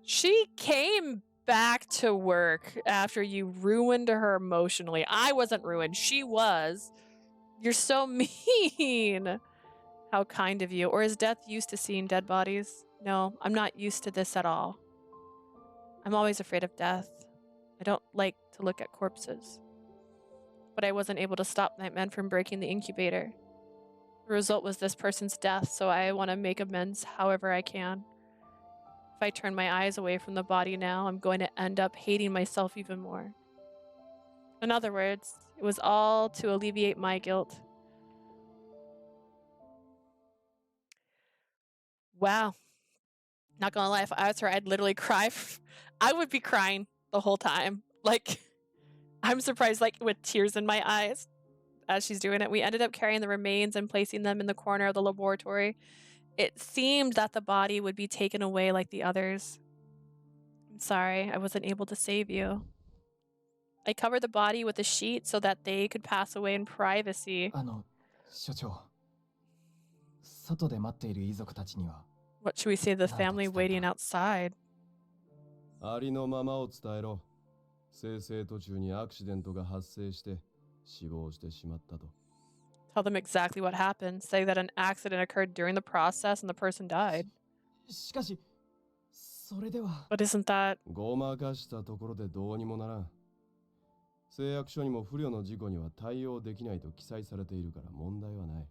she came back to work after you ruined her emotionally. I wasn't ruined. She was. You're so mean. How kind of you. Or is death used to seeing dead bodies? No, I'm not used to this at all. I'm always afraid of death. I don't like to look at corpses. But I wasn't able to stop Nightman from breaking the incubator. The result was this person's death, so I want to make amends however I can. If I turn my eyes away from the body now, I'm going to end up hating myself even more. In other words, it was all to alleviate my guilt. Wow. Not gonna lie, if I was her, I'd literally cry. I would be crying the whole time. Like, I'm surprised, like, with tears in my eyes as she's doing it. We ended up carrying the remains and placing them in the corner of the laboratory. It seemed that the body would be taken away like the others. I'm sorry, I wasn't able to save you. I covered the body with a sheet so that they could pass away in privacy. 所長、外で待っている遺族たちには What should we say to the family waiting outside? ありのままを伝えろ。生成途中にアクシデントが発生して死亡してしまったと。Tell them exactly what happened. Say that an accident occurred during the process and the person died. しかし、それでは。But isn't that... ごまかしたところでどうにもならん。誓約書にも不慮の事故には対応できないと記載されているから問題はない。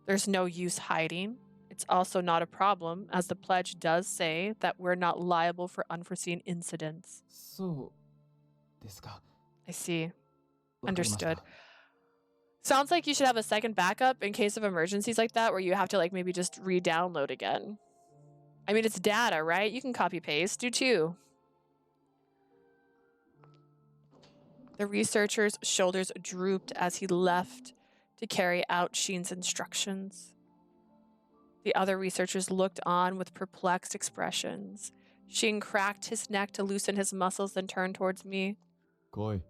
There's no use hiding. It's also not a problem, as the pledge does say that we're not liable for unforeseen incidents. そうですか。I see. わかりました。 Understood. Sounds like you should have a second backup in case of emergencies like that, where you have to like maybe just re-download again. I mean, it's data, right? You can copy paste. Do too. The researcher's shoulders drooped as he left to carry out Scien's instructions. The other researchers looked on with perplexed expressions. Scien cracked his neck to loosen his muscles, then turned towards me. 来い。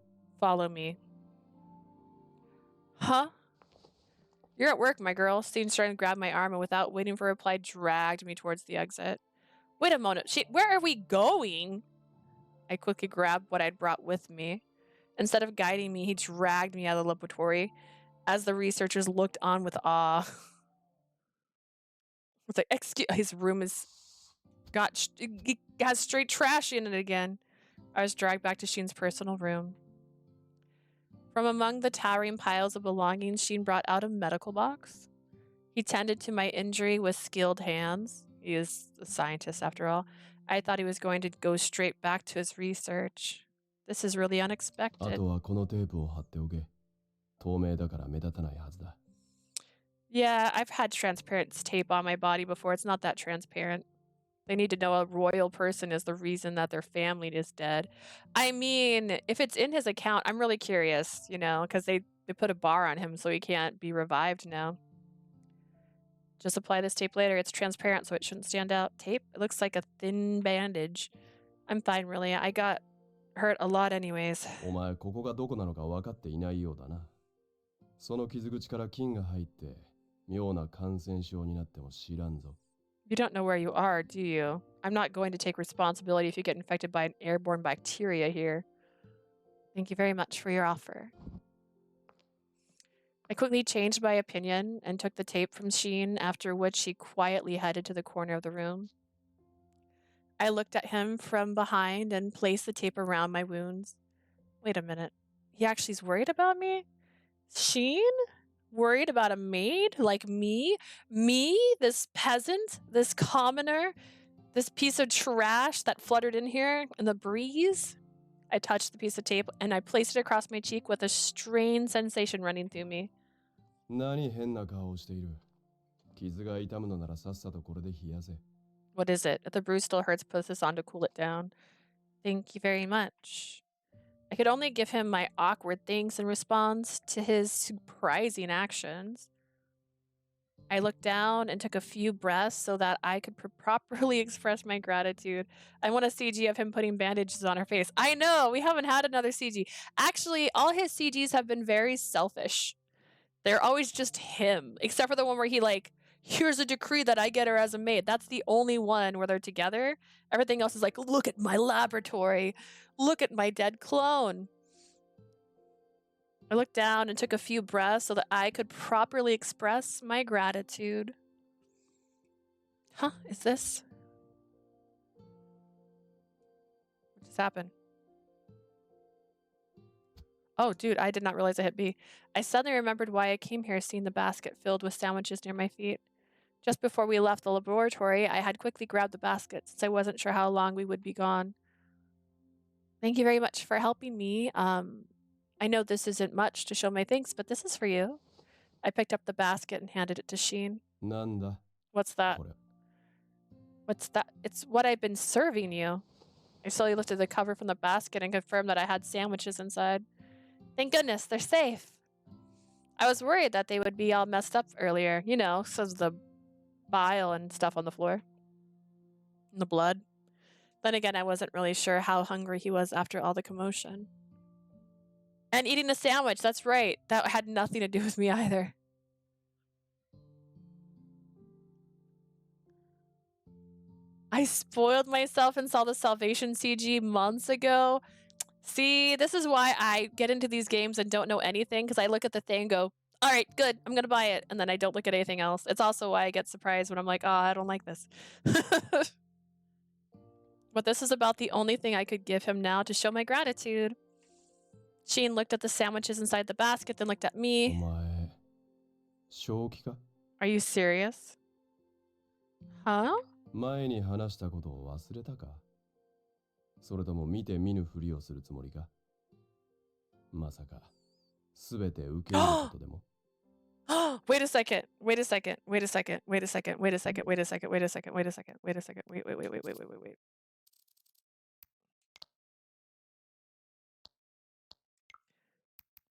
Follow me. Huh? You're at work, my girl. Scien started to grab my arm and without waiting for a reply, dragged me towards the exit. Wait a moment. Where are we going? I quickly grabbed what I'd brought with me. Instead of guiding me, he dragged me out of the laboratory as the researchers looked on with awe. It's like, excuse, his room has straight trash in it again. I was dragged back to Scien's personal room. From among the towering piles of belongings, Scien brought out a medical box. He tended to my injury with skilled hands. He is a scientist after all. I thought he was going to go straight back to his research. This is really unexpected. あとはこのテープを貼っておけ。透明だから目立たないはずだ。Yeah, I've had transparent tape on my body before. It's not that transparent. They need to know a royal person is the reason that their family is dead. I mean, if it's in his account, I'm really curious, you know, because they put a bar on him so he can't be revived now. Just apply this tape later. It's transparent, so it shouldn't stand out. Tape? It looks like a thin bandage. I'm fine, really. I got hurt a lot anyways. お前ここがどこなのか分かっていないようだな。その傷口から菌が入って妙な感染症になっても知らんぞ。You don't know where you are, do you? I'm not going to take responsibility if you get infected by an airborne bacteria here. Thank you very much for your offer. I quickly changed my opinion and took the tape from Scien, after which he quietly headed to the corner of the room. I looked at him from behind and placed the tape around my wounds. Wait a minute. He actually is worried about me? Scien? Worried about a maid like me? Me, this peasant, this commoner, this piece of trash that fluttered in here in the breeze? I touched the piece of tape and I placed it across my cheek with a strange sensation running through me. 何変な顔をしている。傷が痛むのならさっさとこれで冷やせ。What is it? If the bruise still hurts, put this on to cool it down. Thank you very much. I could only give him my awkward thanks in response to his surprising actions. I looked down and took a few breaths so that I could properly express my gratitude. I want a CG of him putting bandages on her face. I know, we haven't had another CG. Actually, all his CGs have been very selfish. They're always just him, except for the one where he like, here's a decree that I get her as a maid. That's the only one where they're together. Everything else is like, look at my laboratory. Look at my dead clone. I looked down and took a few breaths so that I could properly express my gratitude. Huh? Is this? What just happened? Oh, dude, I did not realize I hit B. I suddenly remembered why I came here, seeing the basket filled with sandwiches near my feet. Just before we left the laboratory, I had quickly grabbed the basket since I wasn't sure how long we would be gone. Thank you very much for helping me. I know this isn't much to show my thanks, but this is for you. I picked up the basket and handed it to Scien. Nanda. What's that? What's that? It's what I've been serving you. I slowly lifted the cover from the basket and confirmed that I had sandwiches inside. Thank goodness, they're safe. I was worried that they would be all messed up earlier, you know, because of the bile and stuff on the floor. And the blood. Then again, I wasn't really sure how hungry he was after all the commotion. And eating a sandwich, that's right. That had nothing to do with me either. I spoiled myself and saw the Salvation CG months ago. See, this is why I get into these games and don't know anything, because I look at the thing and go, all right, good, I'm going to buy it. And then I don't look at anything else. It's also why I get surprised when I'm like, oh, I don't like this. But this is about the only thing I could give him now to show my gratitude. Scien looked at the sandwiches inside the basket, then looked at me. Are you serious? Huh? 前に話したことを忘れたか？それとも見て見ぬふりをするつもりか？まさか、すべて受け入れることでも？ Wait a second. Wait a second. Wait a second. Wait a second. Wait a second. Wait a second. Wait a second. Wait a second. Wait a second. Wait, wait, wait, wait, wait, wait, wait, wait.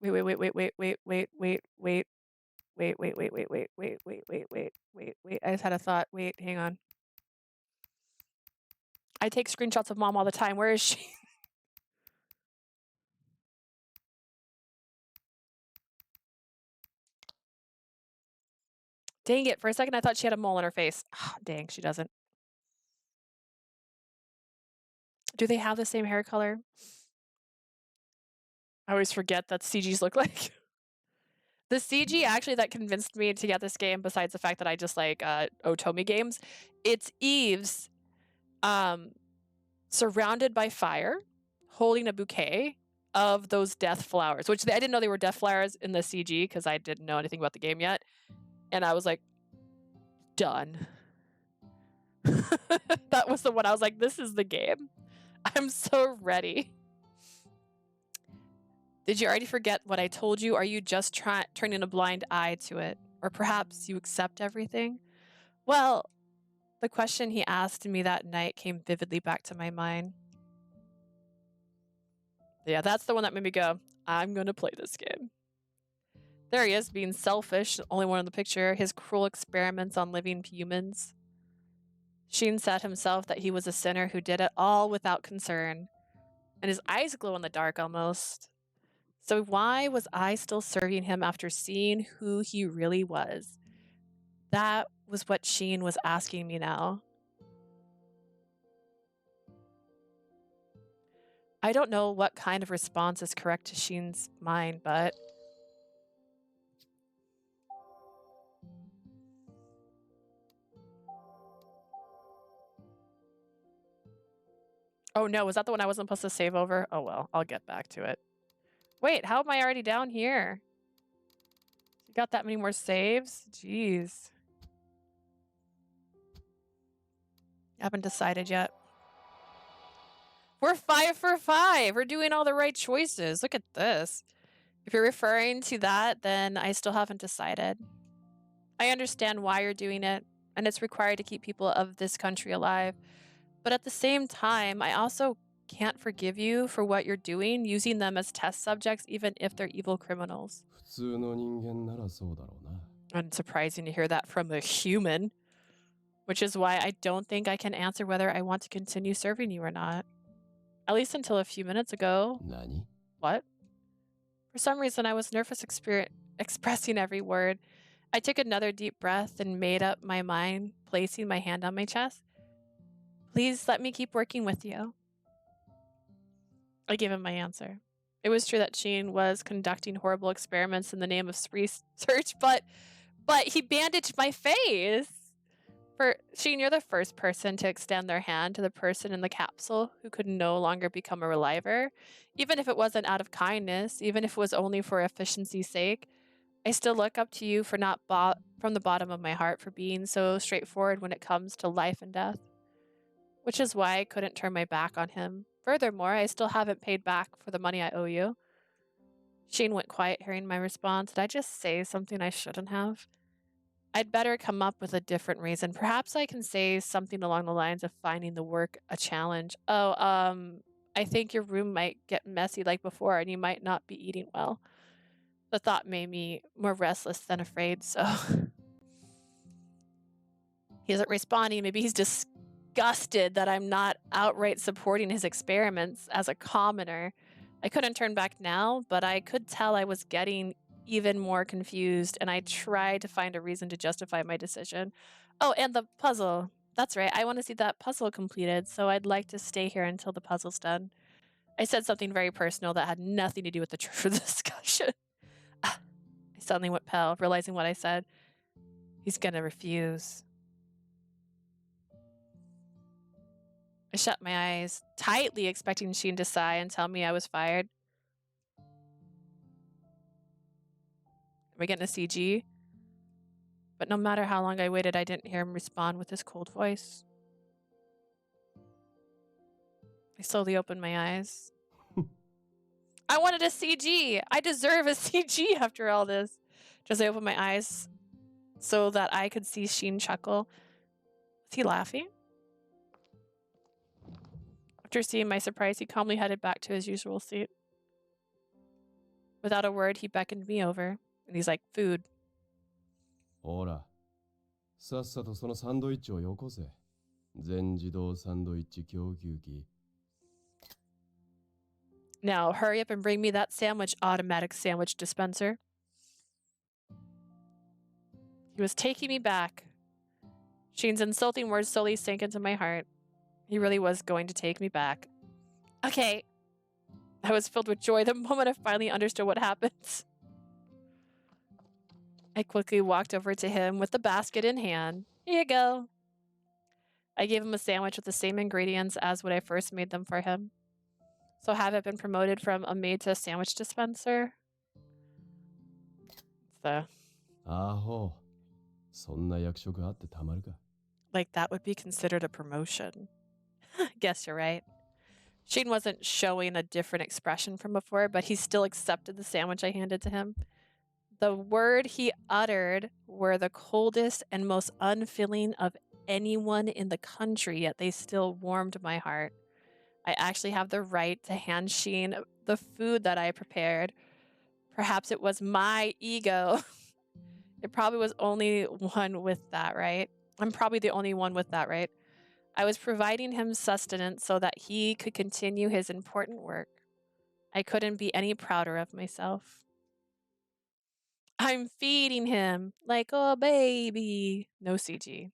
Wait, wait, wait, wait, wait, wait, wait, wait, wait. Wait, wait, wait, wait, wait, wait, wait, wait, wait, wait, wait. I just had a thought. Wait, hang on. I take screenshots of mom all the time. Where is she? Dang it. For a second, I thought she had a mole on her face. Oh, dang, she doesn't. Do they have the same hair color? I always forget that CGs look like. The CG actually that convinced me to get this game, besides the fact that I just like Otomi games, it's Eve's surrounded by fire, holding a bouquet of those death flowers, which I didn't know they were death flowers in the CG because I didn't know anything about the game yet. And I was like, done. That was the one I was like, this is the game. I'm so ready. Did you already forget what I told you? Are you just turning a blind eye to it? Or perhaps you accept everything? Well, the question he asked me that night came vividly back to my mind. Yeah, that's the one that made me go, I'm gonna play this game. There he is, being selfish, only one in the picture, his cruel experiments on living humans. Scien said himself that he was a sinner who did it all without concern. And his eyes glow in the dark almost. So why was I still serving him after seeing who he really was? That was what Scien was asking me now. I don't know what kind of response is correct to Scien's mind, but... Oh no, was that the one I wasn't supposed to save over? Oh well, I'll get back to it. Wait, how am I already down here? You got that many more saves? Jeez. I haven't decided yet. We're 5 for 5. We're doing all the right choices. Look at this. If you're referring to that, then I still haven't decided. I understand why you're doing it, and it's required to keep people of this country alive. But at the same time, I also can't forgive you for what you're doing, using them as test subjects, even if they're evil criminals. 普通の人間ならそうだろうな。Unsurprising to hear that from a human, which is why I don't think I can answer whether I want to continue serving you or not. At least until a few minutes ago. Nani? What? For some reason, I was nervous expressing every word. I took another deep breath and made up my mind, placing my hand on my chest. Please let me keep working with you. I gave him my answer. It was true that Scien was conducting horrible experiments in the name of research, but he bandaged my face. For Scien, you're the first person to extend their hand to the person in the capsule who could no longer become a Reliver. Even if it wasn't out of kindness, even if it was only for efficiency's sake, I still look up to you for not from the bottom of my heart for being so straightforward when it comes to life and death. Which is why I couldn't turn my back on him. Furthermore, I still haven't paid back for the money I owe you. Scien went quiet hearing my response. Did I just say something I shouldn't have? I'd better come up with a different reason. Perhaps I can say something along the lines of finding the work a challenge. Oh, I think your room might get messy like before and you might not be eating well. The thought made me more restless than afraid, so... He isn't responding. Maybe he's disgusted that I'm not outright supporting his experiments as a commoner. I couldn't turn back now, but I could tell I was getting even more confused, and I tried to find a reason to justify my decision. Oh, and the puzzle. That's right, I want to see that puzzle completed, so I'd like to stay here until the puzzle's done. I said something very personal that had nothing to do with the truth of the discussion. I suddenly went pale, realizing what I said. He's gonna refuse. I shut my eyes tightly, expecting Scien to sigh and tell me I was fired. Am I getting a CG? But no matter how long I waited, I didn't hear him respond with his cold voice. I slowly opened my eyes. I wanted a CG! I deserve a CG after all this. Just I opened my eyes so that I could see Scien chuckle. Was he laughing? After seeing my surprise, he calmly headed back to his usual seat. Without a word, he beckoned me over, and he's like, food. ほら、さっさとそのサンドイッチをよこせ。全自動サンドイッチ供給機。Now, hurry up and bring me that sandwich, automatic sandwich dispenser. He was taking me back. Scien's insulting words slowly sank into my heart. He really was going to take me back. Okay. I was filled with joy the moment I finally understood what happened. I quickly walked over to him with the basket in hand. Here you go. I gave him a sandwich with the same ingredients as when I first made them for him. So have it been promoted from a maid to a sandwich dispenser? So, あほう。そんな役職あってたまるか。 like that would be considered a promotion. Guess you're right. Scien wasn't showing a different expression from before, but he still accepted the sandwich I handed to him. The word he uttered were the coldest and most unfeeling of anyone in the country, yet they still warmed my heart. I actually have the right to hand Scien the food that I prepared. Perhaps it was my ego. It probably was only one with that, right? I'm probably the only one with that, right? I was providing him sustenance so that he could continue his important work. I couldn't be any prouder of myself. I'm feeding him like a baby. No CG.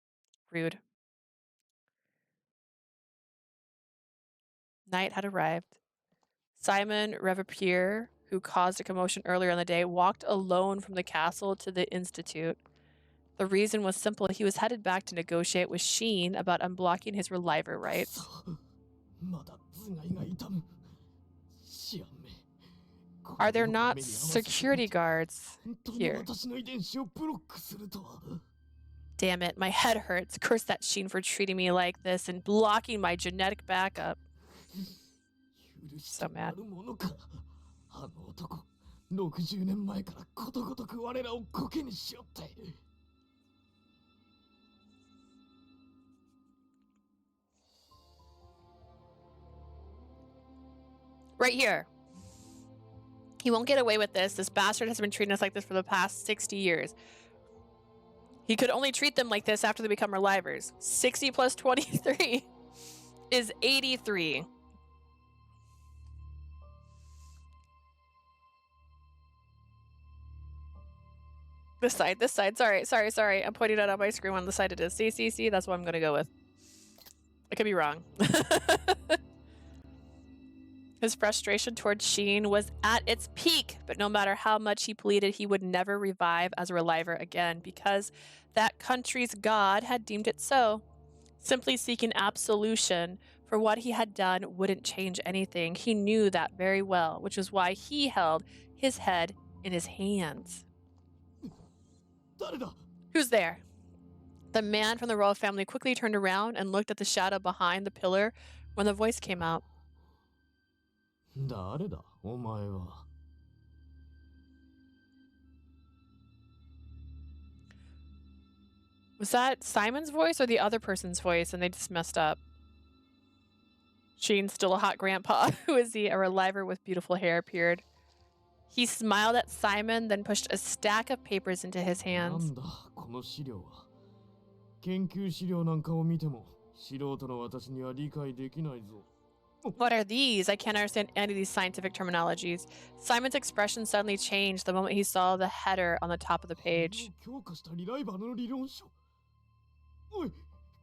Rude. Night had arrived. Simon Reverpier, who caused a commotion earlier in the day, walked alone from the castle to the institute. The reason was simple. He was headed back to negotiate with Scien about unblocking his Reliver rights. Are there not security guards here? Damn it, my head hurts. Curse that Scien for treating me like this and blocking my genetic backup. So mad. Right here. He won't get away with this. This bastard has been treating us like this for the past 60 years. He could only treat them like this after they become Relivers. 60 plus 23 is 83. This side. Sorry. I'm pointing it out on my screen on the side it is. See, that's what I'm gonna go with. I could be wrong. His frustration towards Scien was at its peak, but no matter how much he pleaded, he would never revive as a Reliver again because that country's god had deemed it so. Simply seeking absolution for what he had done wouldn't change anything. He knew that very well, which is why he held his head in his hands. Who's there? The man from the royal family quickly turned around and looked at the shadow behind the pillar when the voice came out. 誰だお前は。Was that Simon's voice or the other person's voice? And they just messed up. Scien's still a hot grandpa. Who is he? A Reliver with beautiful hair appeared. He smiled at Simon, then pushed a stack of papers into his な hands. んだこの資料は。研究資料なんかを見ても素人の私には理解できないぞ。 What are these? I can't understand any of these scientific terminologies. Simon's expression suddenly changed the moment he saw the header on the top of the page. 強化したリライバーの理論書。おい、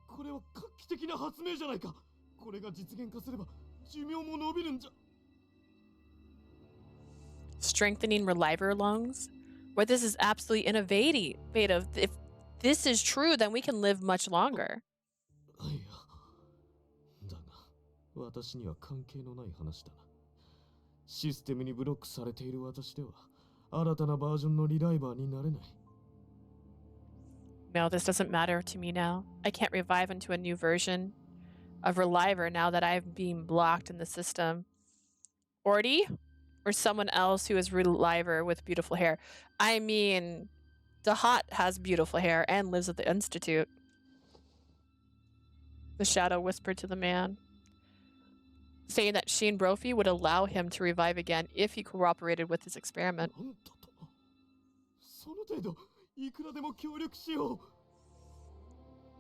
これは画期的な発明じゃないか。これが実現化すれば寿命も伸びるんじゃ。 Strengthening Reliver lungs? Well, this is absolutely innovative. If this is true, then we can live much longer. いや、だが私には関係のない話だな。システムにブロックされている私では新たなバージョンのリライバーになれない。 No, this doesn't matter to me now. I can't revive into a new version of Reliver now that I've been blocked in the system. Orty? Or someone else who is Reliver with beautiful hair? I mean, Dahat has beautiful hair and lives at the Institute. The shadow whispered to the man, saying that Scien Brofise would allow him to revive again if he cooperated with his experiment. なんだと。その程度いくらでも協力しよう。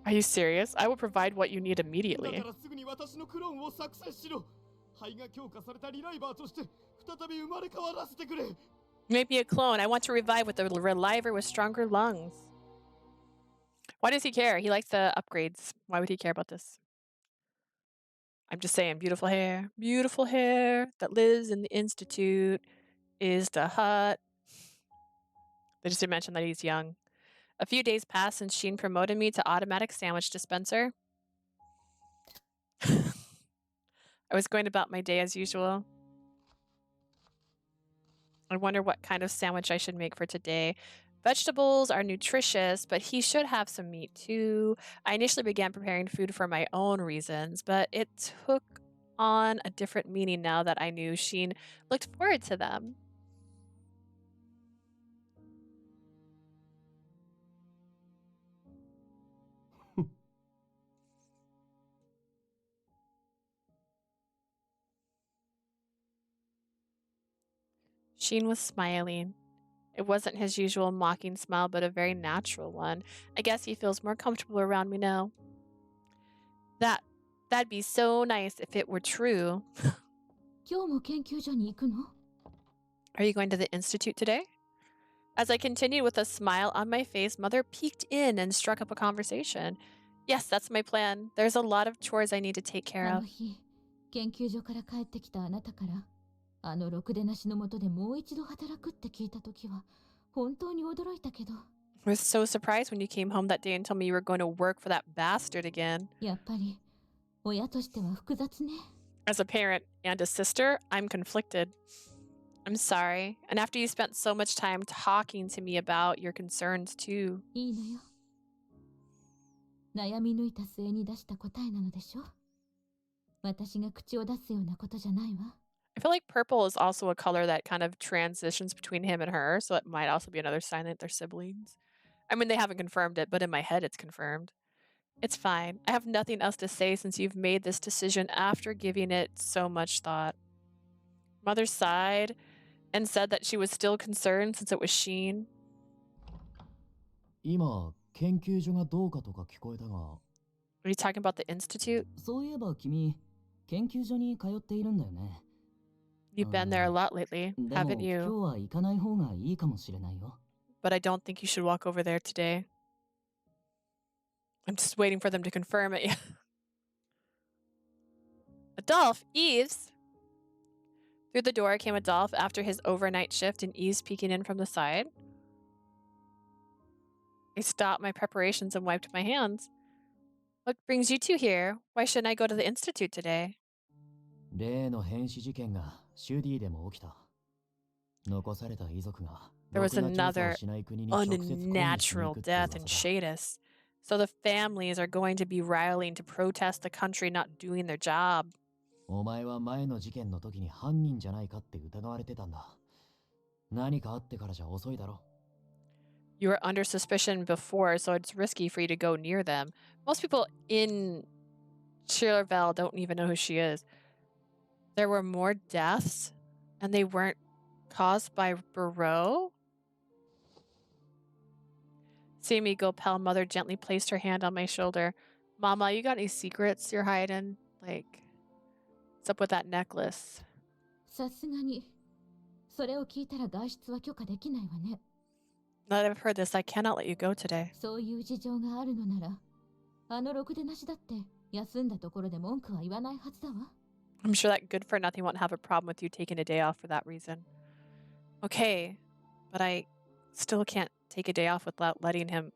Are you serious? I will provide what you need だ immediately. からすぐに私のクローンを作成しろ。肺が強化されたリライバーとして再び生まれ変わらせてくれ。 Make me a clone. I want to revive with a Reliver with stronger lungs. Why does he care? He likes the upgrades. Why would he care about this? I'm just saying, beautiful hair that lives in the Institute is the hut. They just didn't mention that he's young. A few days passed since Scien promoted me to automatic sandwich dispenser. I was going about my day as usual. I wonder what kind of sandwich I should make for today. Vegetables are nutritious, but he should have some meat too. I initially began preparing food for my own reasons, but it took on a different meaning now that I knew Scien looked forward to them. Scien was smiling. It wasn't his usual mocking smile, but a very natural one. I guess he feels more comfortable around me now. That'd be so nice if it were true. 今日も研究所に行くの？ Are you going to the Institute today? As I continued with a smile on my face, Mother peeked in and struck up a conversation. Yes, that's my plan. There's a lot of chores I need to take care あの of. 日、研究所から帰ってきたあなたから、あのろくでなしのもとでもう一度働くって聞いたときは、本当に驚いたけど。I was so surprised when you came home that day and told me you were going to work for that bastard again. やっぱり、親としては複雑ね。As a parent and a sister, I'm conflicted. I'm sorry. And after you spent so much time talking to me about your concerns too. いいのよ。悩み抜いた末に出した答えなのでしょ？私が口を出すようなことじゃないわ。I feel like purple is also a color that kind of transitions between him and her, so it might also be another sign that they're siblings. I mean, they haven't confirmed it, but in my head it's confirmed. It's fine. I have nothing else to say since you've made this decision after giving it so much thought. Mother sighed and said that she was still concerned since it was Scien. 今研究所がどうかとか聞こえたが、 Are you talking about the institute? そういえば君、研究所に通っているんだよね。 You've been there a lot lately, でも haven't 今日 you? は行かない方がいいかもしれないよ。 But I don't think you should walk over there today. I'm just waiting for them to confirm it. Adolph, Eves! Through the door came Adolph after his overnight shift and Eves peeking in from the side. I stopped my preparations and wiped my hands. What brings you two here? Why shouldn't I go to the institute today? 例の変死事件がシュディでも起きた。残された遺族が There ろ was くな調査を another しない国に直接抗議しに行 unnatural くって death in 噂だ。 Shadis. So the families are going to be rallying to protest the country not doing their job. お前は前の事件の時に犯人じゃないかって疑われてたんだ。何かあってからじゃ遅いだろ。 You were under suspicion before, so it's risky for you to go near them. Most people in Chillerville don't even know who she is. There were more deaths, and they weren't caused by Barreau? Seeing me go pale, Mother gently placed her hand on my shoulder. Mama, you got any secrets you're hiding? Like, what's up with that necklace? さすがにそれを聞いたら外出は許可できないわね。 Now that I've heard this, I cannot let you go today. そういう事情があるのなら、あのろくでなしだって休んだところで文句は言わないはずだわ。 I'm sure that good for nothing won't have a problem with you taking a day off for that reason. Okay, but I still can't take a day off without letting him.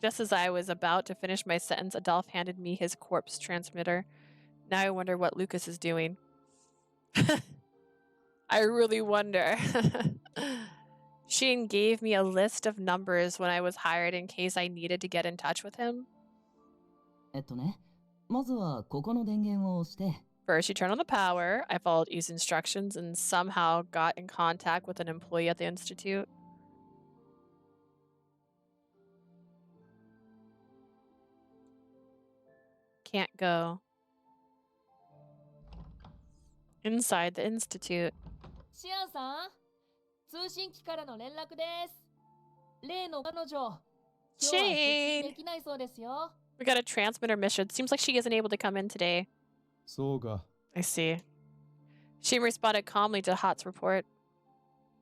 Just as I was about to finish my sentence, Adolph handed me his corpse transmitter. Now I wonder what Lucas is doing. I really wonder. Scien gave me a list of numbers when I was hired in case I needed to get in touch with him. ね、まずはここの電源を押して。 First, you turn on the power. I followed Eve's instructions and somehow got in contact with an employee at the institute. Can't go. Inside the institute. シアンさん、通信機からの連絡です。例の彼女、今日は出勤できないそうですよ。 We got a transmitter mission. Seems like she isn't able to come in today. そうか。 I see. She responded calmly to Hot's report.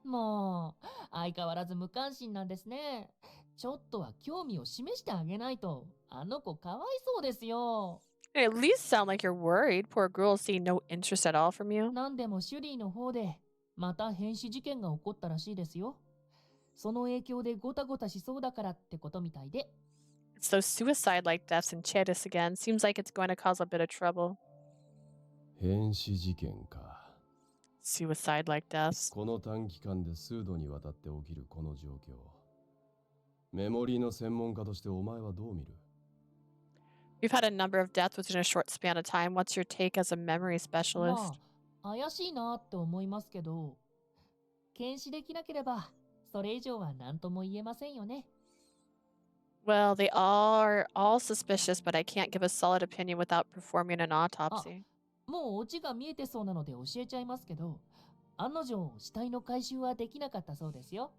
もう、相変わらず無関心なんですね。ちょっとは興味を示してあげないと、あの子かわいそうですよ。 At least sound like you're worried. Poor girl seeing no interest at all from you. なんでもシュリーの方で、また変死事件が起こったらしいですよ。その影響でゴタゴタしそうだからってことみたいで。It's those suicide-like deaths in Chedis again. Seems like it's going to cause a bit of trouble. 変死事件か。 Suicide-like deaths. この短期間で数度にわたって起きるこの状況。メモリーの専門家としてお前はどう見る？ We've had a number of deaths within a short span of time. What's your take as a memory specialist? まあ、怪しいなって思いますけど、検視できなければ、それ以上は何とも言えませんよね。Well, they are all suspicious, but I can't give a solid opinion without performing an autopsy. もうオチが見えてそうなので教えちゃいますけど、案の定死体の回収はできなかったそうですよ。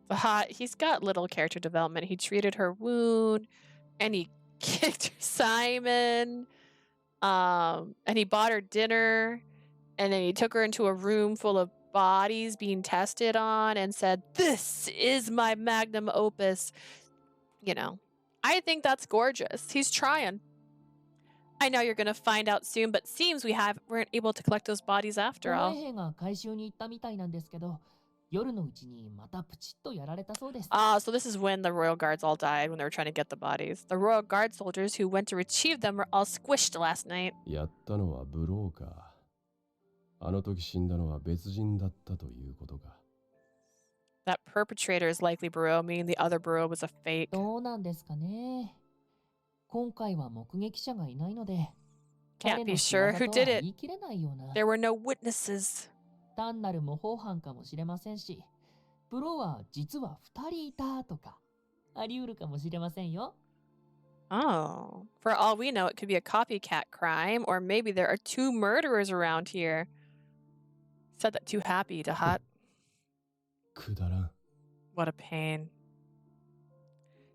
The Hot, he's got little character development. He treated her wound, and he kicked Simon, and he bought her dinner, and then he took her into a room full of bodies being tested on and said, "This is my magnum opus." You know, I think that's gorgeous. He's trying. I know you're gonna find out soon, but seems weren't able to collect those bodies after 護衛 all. 兵が回収に行ったみたいなんですけど、夜のうちにまたプチッとやられたそうです。Ah, so this is when the royal guards all died when they were trying to get the bodies. The royal guard soldiers who went to retrieve them were all squished last night. やったのはブローカー。あの時死んだのは別人だったということか。That perpetrator is likely Barreau, meaning the other Barreau was a fake. どうなんですかね。今回は目撃者がいないので、 Can't 彼 be の仕 sure 業 who とは did it. 言い切れないような。 There were no witnesses. 単なる模倣犯かもしれませんし、プロは実は2人いたとか、あり得るかもしれませんよ。Oh, for all we know, it could be a copycat crime, or maybe there are two murderers around here. Said that too happy to Hot. くだらん。What a pain.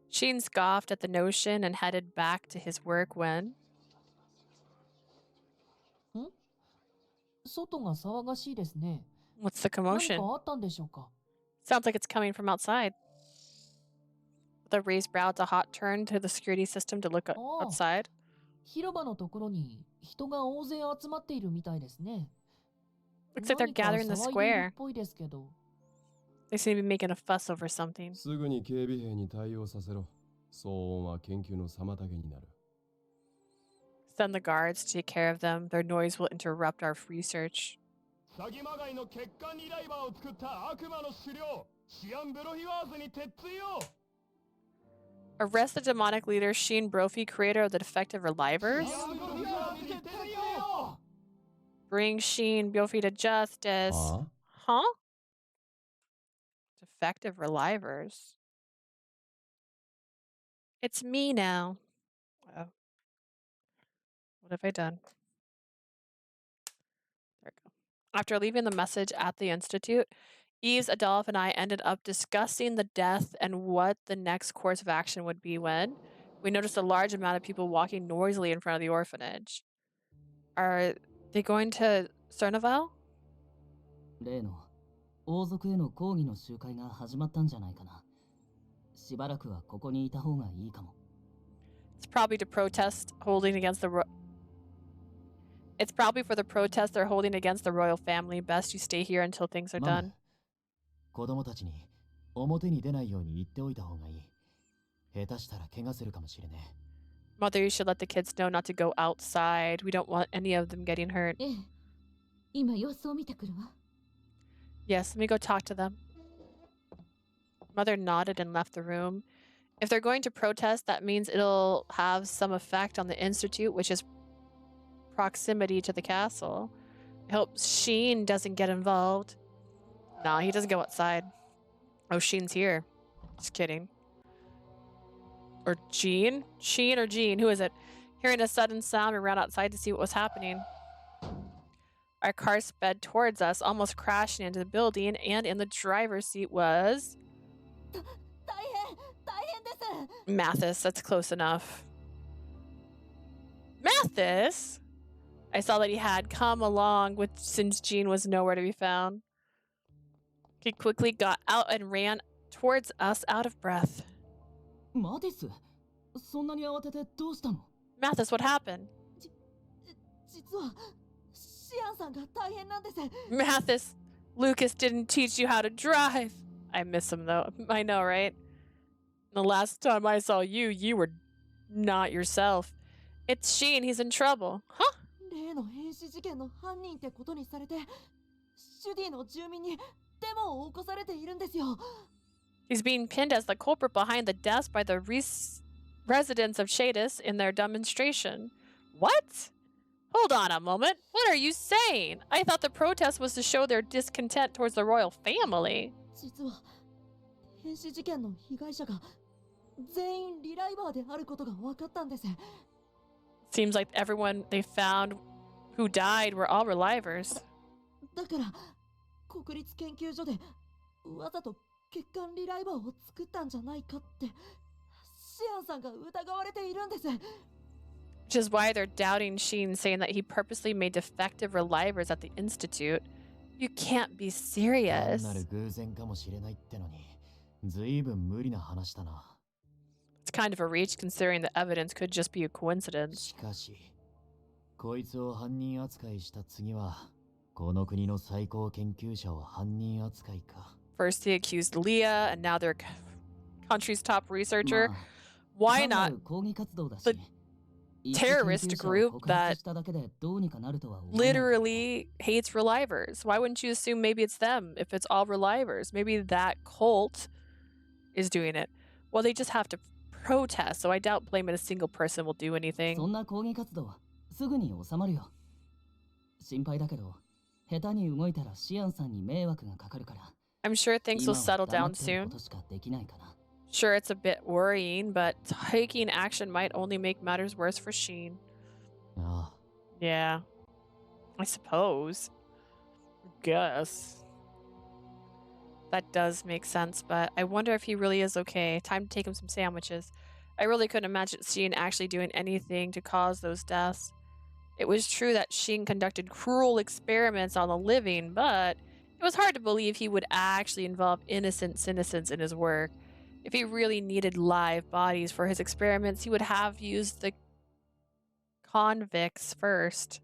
Sheen scoffed at the notion and headed back to his work when 外が騒がしいですね。 what's the 何か commotion? あったんでしょうか？ Sounds like it's coming from outside. With a raised brow, it's a hot turn to the security system to look Oh. outside. 広場のところに人が大勢集まっているみたいですね。 Looks like they're 何か gathering the 騒いでいる square. っぽいですけど。 They seem to be making a fuss over something. すぐに警備兵に対応させろ。騒音は研究の妨げになる。Send the guards to take care of them. Their noise will interrupt our research. 詐欺まがいの欠陥リライバーを作った悪魔の首領シアン・ブロフィワーズに鉄槌よ。 Arrest the demonic leader Scien Brofise, creator of the defective Relivers. Bring Scien Brofise to justice. Huh? Defective Relivers. It's me now. Oh. What have I done? There we go. After leaving the message at the Institute, Eves, Adolph, and I ended up discussing the death and what the next course of action would be when we noticed a large amount of people walking noisily in front of the orphanage. Are they going to Cernavel? 例の王族への抗議の集会が始まったんじゃないかな。しばらくはここにいた方がいいかも。 It's probably to protest holding against the It's probably for the protest they're holding against the royal family. Best you stay here until things are マム done. 子供たちに表に出ないように言っておいた方がいい。下手したら怪我するかもしれねえ。 Mother, you should let the kids know not to go outside. We don't want any of them getting hurt. ええ、今様子を見てくるわ。 Yes, let me go talk to them. Mother nodded and left the room. If they're going to protest, that means it'll have some effect on the Institute, which is proximity to the castle. I hope Sheen doesn't get involved. Nah, he doesn't go outside. Oh, Sheen's here. Just kidding. Or Jean? Sheen or Jean? Who is it? Hearing a sudden sound, we ran outside to see what was happening. Our car sped towards us, almost crashing into the building, and in the driver's seat was 大変です。 Mathis. That's close enough. Mathis? I saw that he had come along with since Jean was nowhere to be found. He quickly got out and ran towards us out of breath. マティス、そんなに慌ててどうしたの？ Mathis, what happened? 実はシアンさんが大変なんです。 Mathis, Lucas didn't teach you how to drive. I miss him though. I know, right? The last time I saw you, you were not yourself. It's Sheen. He's in trouble. Huh? 例の変死事件の犯人ってことにされて、シュディの住民にデモを起こされているんですよ。 He's being pinned as the culprit behind the deaths by the residents of Shadis in their demonstration. What? Hold on a moment. What are you saying? I thought the protest was to show their discontent towards the royal family. 実は変死事件の被害者が全員リライバーであることが分かったんです。 Seems like everyone they found who died were all Relivers. だから国立研究所でわざと欠陥リライバーを作ったんじゃないかってシアンさんが疑われているんです。 Which is why they're doubting Sheen, saying that he purposely made defective Relivers at the Institute. You can't be 単 serious. なる偶然かもしれないってのに、ずいぶん無理な話だな。 It's kind of a reach considering the evidence could just be a coincidence. しかし、こいつを犯人扱いした次は、この国の最高研究者を犯人扱いか。 First they accused Leah, and now their country's top researcher. まあ Why 単な not る抗議活動だし the 一 terrorist 研究者を group 告 that 発しただけでどうにかなるとは思えない。 literally hates Relivers? Why wouldn't you assume maybe it's them if it's all Relivers? Maybe that cult is doing it. Well, they just have to protest, so I doubt blaming a single person will do そ anything. んな抗議活動、すぐに収まるよ。心配だけど、下手に動いたらシアンさんに迷惑がかかるから、 I'm sure things 今 will は settle 黙 down ってるこ soon. としかできないかな。 Sure, it's a bit worrying, but taking action might only make matters worse for Sheen. ああ、 Yeah, I suppose. Guess. That does make sense, but I wonder if he really is okay. Time to take him some sandwiches. I really couldn't imagine Scien actually doing anything to cause those deaths. It was true that Scien conducted cruel experiments on the living, but it was hard to believe he would actually involve innocent citizens in his work. If he really needed live bodies for his experiments, he would have used the convicts first.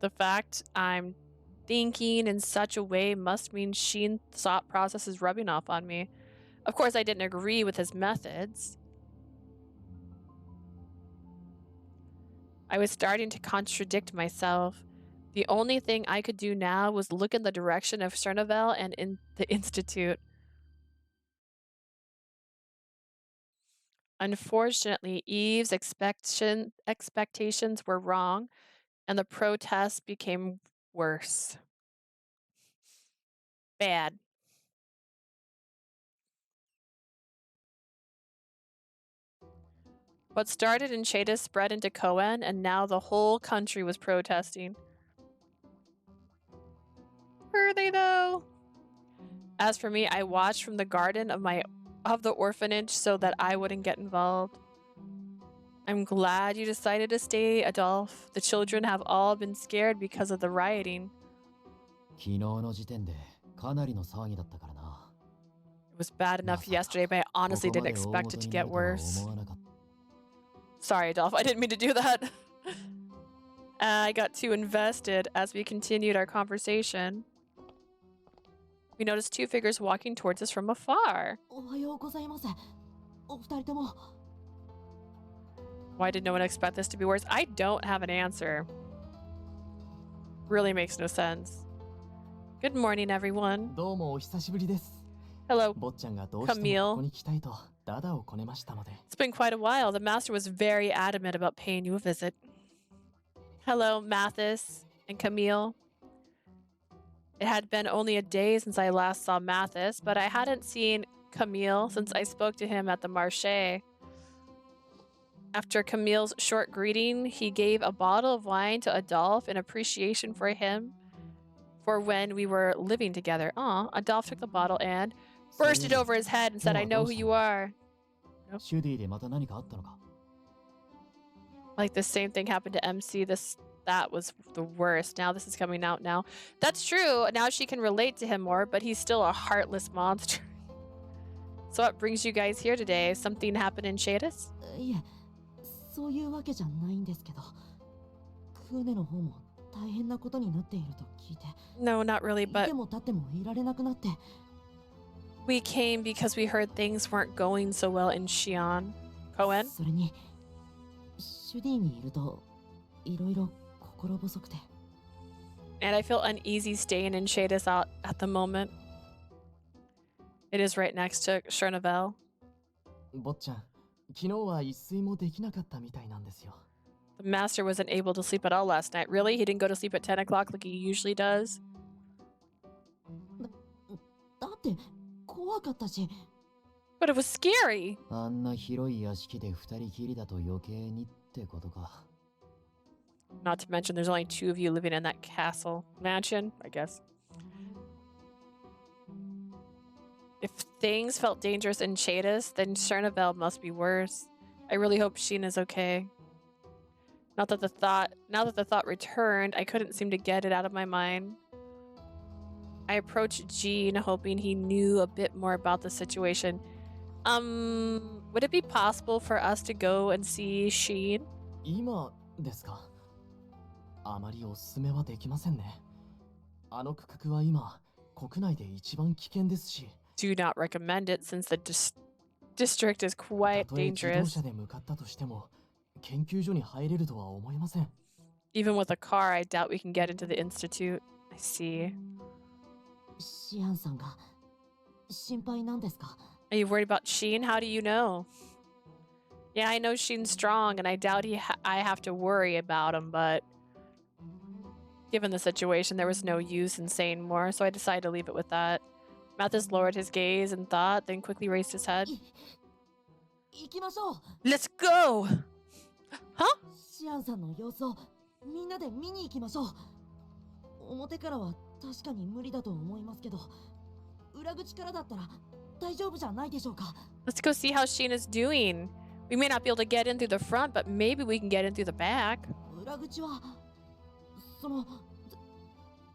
The fact I'm thinking in such a way must mean Scien's thought process is rubbing off on me. Of course, I didn't agree with his methods. I was starting to contradict myself. The only thing I could do now was look in the direction of Chernobyl and in the Institute. Unfortunately, Eve's expectations were wrong, and the protests became worse. Bad. What started in Cheda spread into Koen, and now the whole country was protesting. Were they though? As for me, I watched from the garden of the orphanage so that I wouldn't get involved. I'm glad you decided to stay, Adolphe. The children have all been scared because of the rioting. It was bad enough yesterday, but I honestly didn't expect it to get worse. Sorry, Adolphe, I didn't mean to do that. I got too invested as we continued our conversation. We noticed two figures walking towards us from afar. Why did no one expect this to be worse? I don't have an answer. Really makes no sense. Good morning, everyone. Hello, Camille. It's been quite a while. The master was very adamant about paying you a visit. Hello, Mathis and Camille. It had been only a day since I last saw Mathis, but I hadn't seen Camille since I spoke to him at the marché. After Camille's short greeting, he gave a bottle of wine to Adolphe in appreciation for him for when we were living together. Adolphe took the bottle and burst it over his head and said, I know who you are. Nope. Like the same thing happened to MC. That was the worst. Now this is coming out now. That's true. Now she can relate to him more, but he's still a heartless monster. So what brings you guys here today? Something happened in Shadis? No, not really, but we came because we heard things weren't going so well in Xi'an. Koen? And I feel uneasy staying in Shadis out at the moment. It is right next to Chernobyl. The master wasn't able to sleep at all last night. Really? He didn't go to sleep at 10 o'clock like he usually does? But it was scary. Not to mention there's only two of you living in that castle mansion, I guess. If things felt dangerous in Shadis, then Chernobyl must be worse. I really hope Sheen is okay. Now that the thought returned, I couldn't seem to get it out of my mind. I approached Jean, hoping he knew a bit more about the situation. Would it be possible for us to go and see Sheen? Do not recommend it since the district is quite dangerous. Even with a car, I doubt we can get into the institute. I see. Are you worried about Sheen? How do you know? Yeah, I know Sheen's strong, and I doubt I have to worry about him, but given the situation, there was no use in saying more, so I decided to leave it with that. Mathis lowered his gaze in thought, then quickly raised his head. Let's go! Huh? 裏口からだったら大丈夫じゃないでしょうか。 Let's go see how Sheen is doing. We may not be able to get in through the front, but maybe we can get in through the back. 裏口はその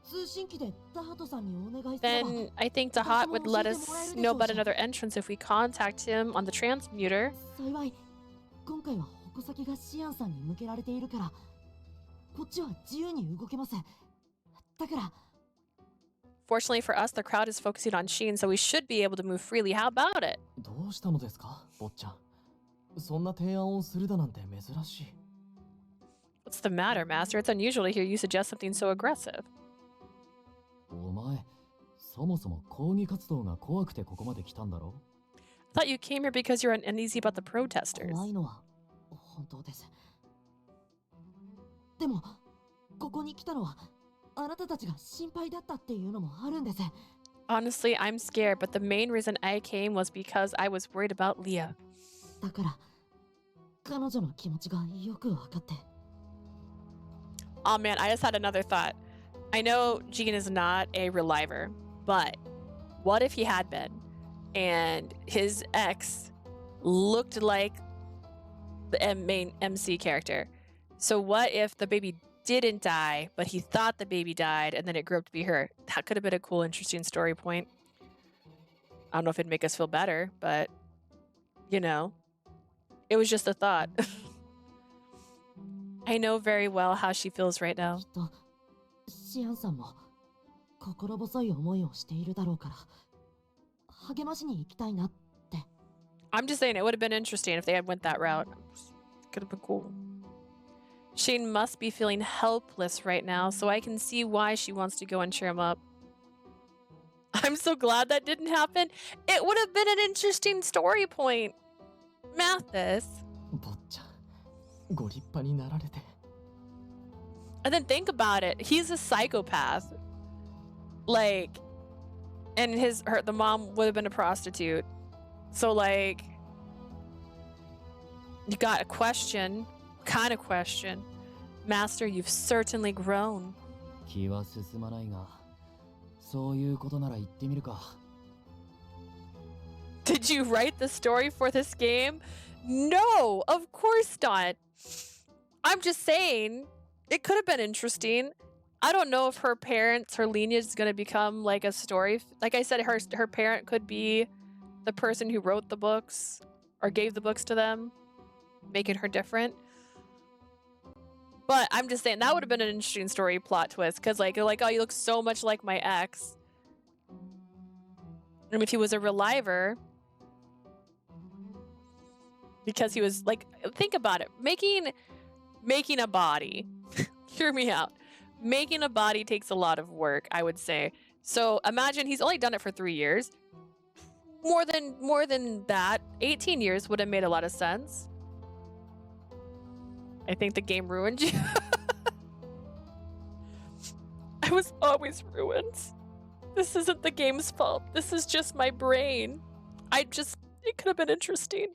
通信機でダハトさんにお願いすれば。 Then I think Dahat would let us know about another entrance if we contact him on the transmuter. 幸い今回は矛先がシアンさんに向けられているからこっちは自由に動けます。だから Fortunately for us, the crowd is focusing on Sheen, so we should be able to move freely. How about it? どうしたのですか、坊ちゃん。そんな提案をするだなんて珍しい。 What's the matter, Master? It's unusual to hear you suggest something so aggressive. お前、そもそも抗議活動が怖くてここまで来たんだろ。 I thought you came here because you're uneasy about the protesters. 怖いのは本当です。でもここに来たのはあなたたちが心配だったっていうのもあるんです。 Honestly, I'm scared, but the main reason I came was because I was worried about Leah. だから彼女の気持ちがよく分かって。 Oh man, I just had another thought. I know Jean is not a Reliver, but what if he had been and his ex looked like the main MC character? So what if the baby didn't die, but he thought the baby died and then it grew up to be her? That could have been a cool, interesting story point. I don't know if it'd make us feel better, but you know, it was just a thought. I know very well how she feels right now. きっとシアンさんも心細い思いをしているだろうから励ましに行きたいなって。 I'm just saying it would have been interesting if they had went that route. Could have been cool. Shane must be feeling helpless right now, so I can see why she wants to go and cheer him up. I'm so glad that didn't happen. It would have been an interesting story point. Mathis. 坊ちゃん、ご立派になられて。 And then think about it. He's a psychopath. Like, and the mom would have been a prostitute. So like, you got a question. What kind of question? Master, you've certainly grown. 気は進まないが、そういうことなら言ってみるか。 Did you write the story for this game? No, of course not. I'm just saying, it could have been interesting. I don't know if her lineage is going to become like a story. Like I said, her parent could be the person who wrote the books or gave the books to them, making her different. But I'm just saying, that would have been an interesting story plot twist. Because like, they're like, oh, you look so much like my ex. And if he was a Reliver, because he was like, think about it, making a body. Hear me out. Making a body takes a lot of work, I would say. So imagine he's only done it for 3 years. More than that, 18 years would have made a lot of sense. I think the game ruined you. I was always ruined. This isn't the game's fault. This is just my brain. It could have been interesting.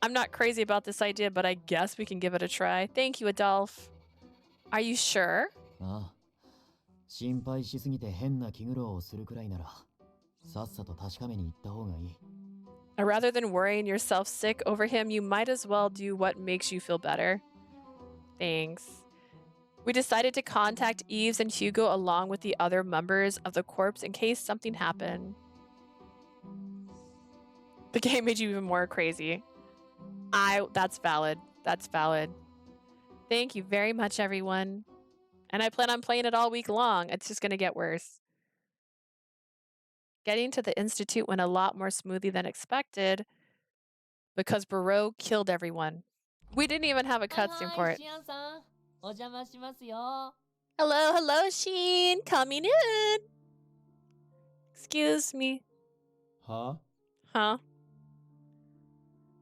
I'm not crazy about this idea, but I guess we can give it a try. Thank you, Adolphe. Are you sure? ああ、心配しすぎて変な気苦労をするくらいなら、さっさと確かめに行った方がいい。 Rather than worrying yourself sick over him, you might as well do what makes you feel better. Thanks. We decided to contact Yves and Hugo along with the other members of the corps in case something happened. The game made you even more crazy. That's valid. That's valid. Thank you very much, everyone. And I plan on playing it all week long. It's just going to get worse. Getting to the Institute went a lot more smoothly than expected because Barreau killed everyone. We didn't even have a cutscene for it. シアンさん、お邪魔しますよ。 Hello, hello, Sheen. Coming in. Excuse me. は Huh?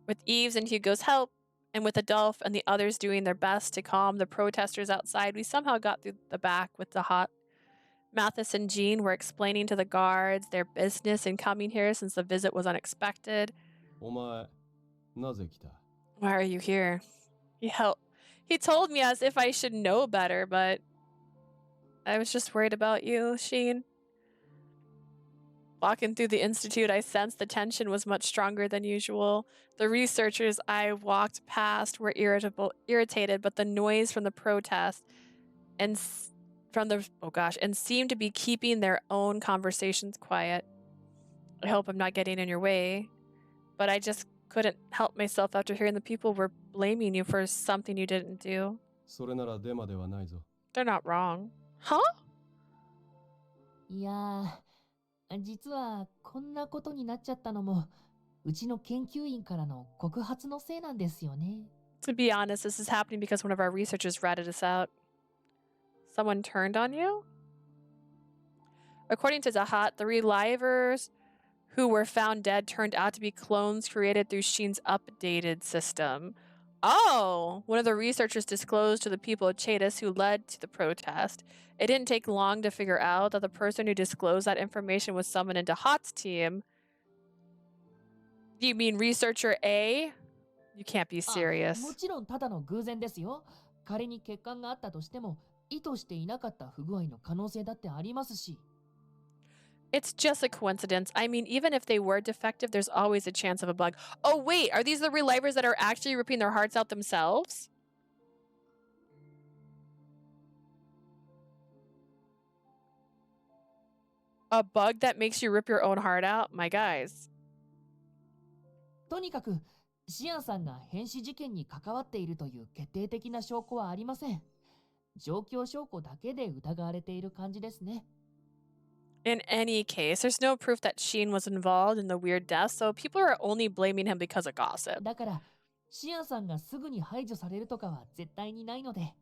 With Yves and Hugo's help, and with Adolphe and the others doing their best to calm the protesters outside, we somehow got through the back with Dahat. Mathis and Jean were explaining to the guards their business in coming here since the visit was unexpected. お前、なぜ来た？ Why are you here? He told me as if I should know better, but I was just worried about you, Sheen. Walking through the institute, I sensed the tension was much stronger than usual. The researchers I walked past were irritated, but the noise from the protest and and seemed to be keeping their own conversations quiet. I hope I'm not getting in your way, but I just couldn't help myself after hearing the people were blaming you for something you didn't do. それならデマではないぞ。 They're not wrong. Huh? いやー、実はこんなことになっちゃったのも、うちの研究員からの告発のせいなんですよね。To be honest, this is happening because one of our researchers ratted us out. Someone turned on you? According to Zahat, the Relivers who were found dead turned out to be clones created through Scien's updated system. Oh! One of the researchers disclosed to the people of Chaetus who led to the protest. It didn't take long to figure out that the person who disclosed that information was someone into Hot's team. Do you mean Researcher A? You can't be も serious. ちろんただの偶然ですよ。仮に欠陥があったとしても、意図していなかった不具合の可能性だってありますし。It's just a coincidence. I mean, even if they were defective, there's always a chance of a bug. Oh, wait, are these the Relivers that are actually ripping their hearts out themselves? A bug that makes you rip your own heart out? My guys. とにかく、シアンさんが変死事件に関わっているという決定的な証拠はありません。状況証拠だけで疑われている感じですね。In any case, there's no proof that Scien was involved in the weird death, so people are only blaming him because of gossip. だから、シアンさんがすぐに排除されるとかは絶対にないので、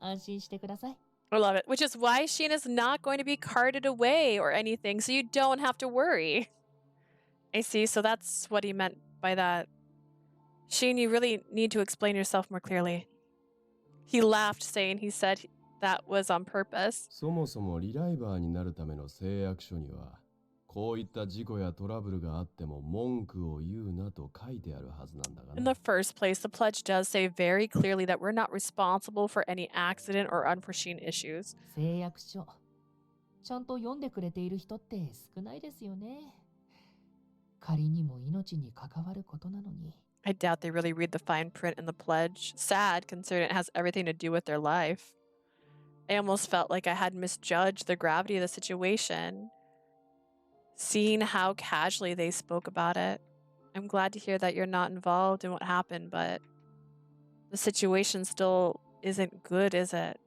安心してください。I love it. Which is why Scien is not going to be carted away or anything, so you don't have to worry. I see, so that's what he meant by that. Scien, you really need to explain yourself more clearly. He laughed, saying he said that was on purpose. そもそもリライバーになるための誓約書には、こういった事故やトラブルがあっても文句を言うなと書いてあるはずなんだが In な。 the first place, the pledge does say very clearly that we're not responsible for any accident or unforeseen issues. 誓約書。ちゃんと読んでくれている人って少ないですよね。仮にも命に関わることなのに。I doubt they really read the fine print in the pledge. Sad, considering it has everything to do with their life. I almost felt like I had misjudged the gravity of the situation, seeing how casually they spoke about it. I'm glad to hear that you're not involved in what happened, but the situation still isn't good, is it?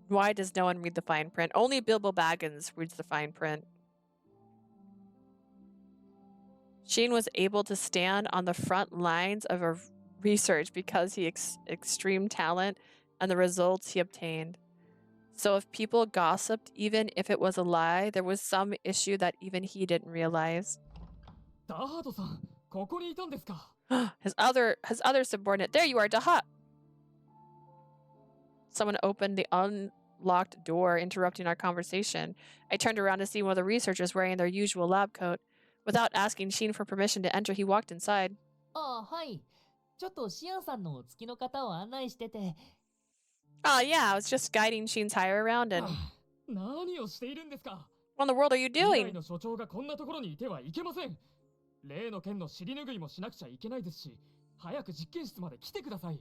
Why does no one read the fine print? Only Bilbo Baggins reads the fine print. Scien was able to stand on the front lines of a research because he extreme talent and the results he obtained. So if people gossiped, even if it was a lie, there was some issue that even he didn't realize. ダハートさん、ここにいたんですか。his other subordinate. There you are, Dahat. Someone opened the unlocked door, interrupting our conversation. I turned around to see one of the researchers wearing their usual lab coat. Without asking Scien for permission to enter, he walked inside. ああ、はい。ちょっとシアンさんのお付きの方を案内してて。Oh yeah, I was just guiding Scien's hire around and... 何をしているんですか。 What in the world are you 未来 doing? の所長がこんなところにいてはいけません。例の件の尻拭いもしなくちゃいけないですし、早く実験室まで来てください。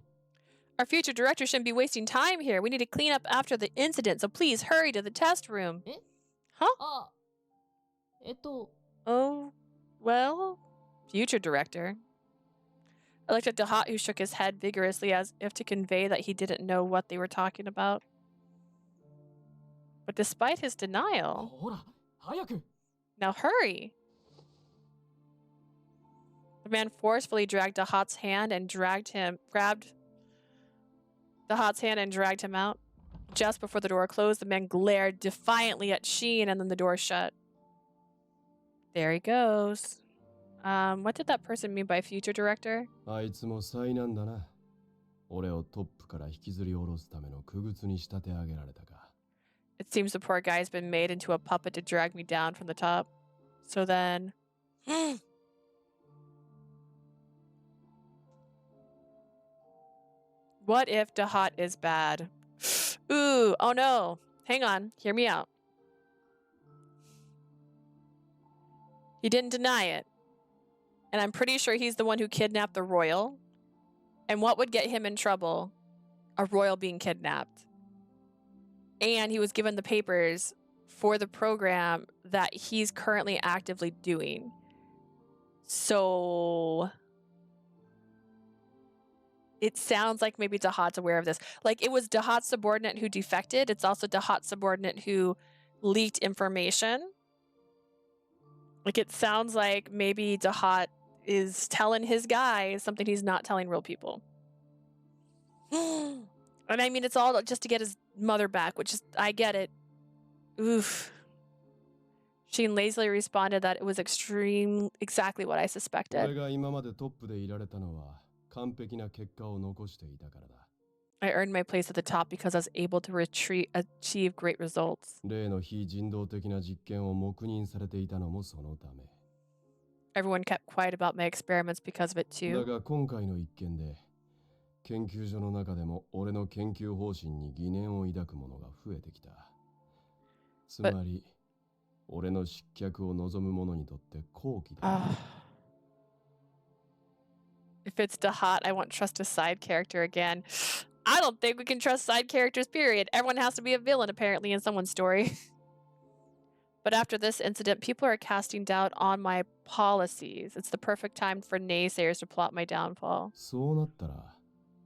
Our future director shouldn't be wasting time here. We need to clean up after the incident, so please hurry to the test room. え Huh? あ、Oh, well, future director. I looked at Dahat, who shook his head vigorously as if to convey that he didn't know what they were talking about. But despite his denial... ほら、早く。 Now hurry! The man forcefully grabbed Dahat's hand and dragged him out. Just before the door closed, the man glared defiantly at Scien and then the door shut. There he goes. What did that person mean by future director? あいつも災難だな。俺をトップから引きずり下ろすための傀儡に仕立て上げられたか。 It seems the poor guy's been made into a puppet to drag me down from the top. So then... What if Dahat is bad? Ooh, oh no. Hang on, hear me out. He didn't deny it. And I'm pretty sure he's the one who kidnapped the royal. And what would get him in trouble? A royal being kidnapped. And he was given the papers for the program that he's currently actively doing. So it sounds like maybe Dahat's aware of this. Like, it was Dahat's subordinate who defected. It's also Dahat's subordinate who leaked information. Like, it sounds like maybe Dahat is telling his guy something he's not telling real people. And I mean, it's all just to get his mother back, which is, I get it. Oof. Sheen lazily responded that it was exactly what I 俺 suspected. が今までトップでいられたのは完璧な結果を残していたからだ。 I earned my place at the top because I was able to achieve great results. 例の非人道的な実験を黙認されていたのもそのため。 Everyone kept quiet about my experiments because of it だ too. が今回の一件で研究所の中でも俺の研究方針に疑念を抱く者が増えてきた。つまり俺の失脚を望む者にとって好機だ。 If it's Dahat, I won't trust a side character again. I don't think we can trust side characters, period. Everyone has to be a villain, apparently, in someone's story. But after this incident, people are casting doubt on my policies. It's the perfect time for naysayers to plot my downfall. そうなったら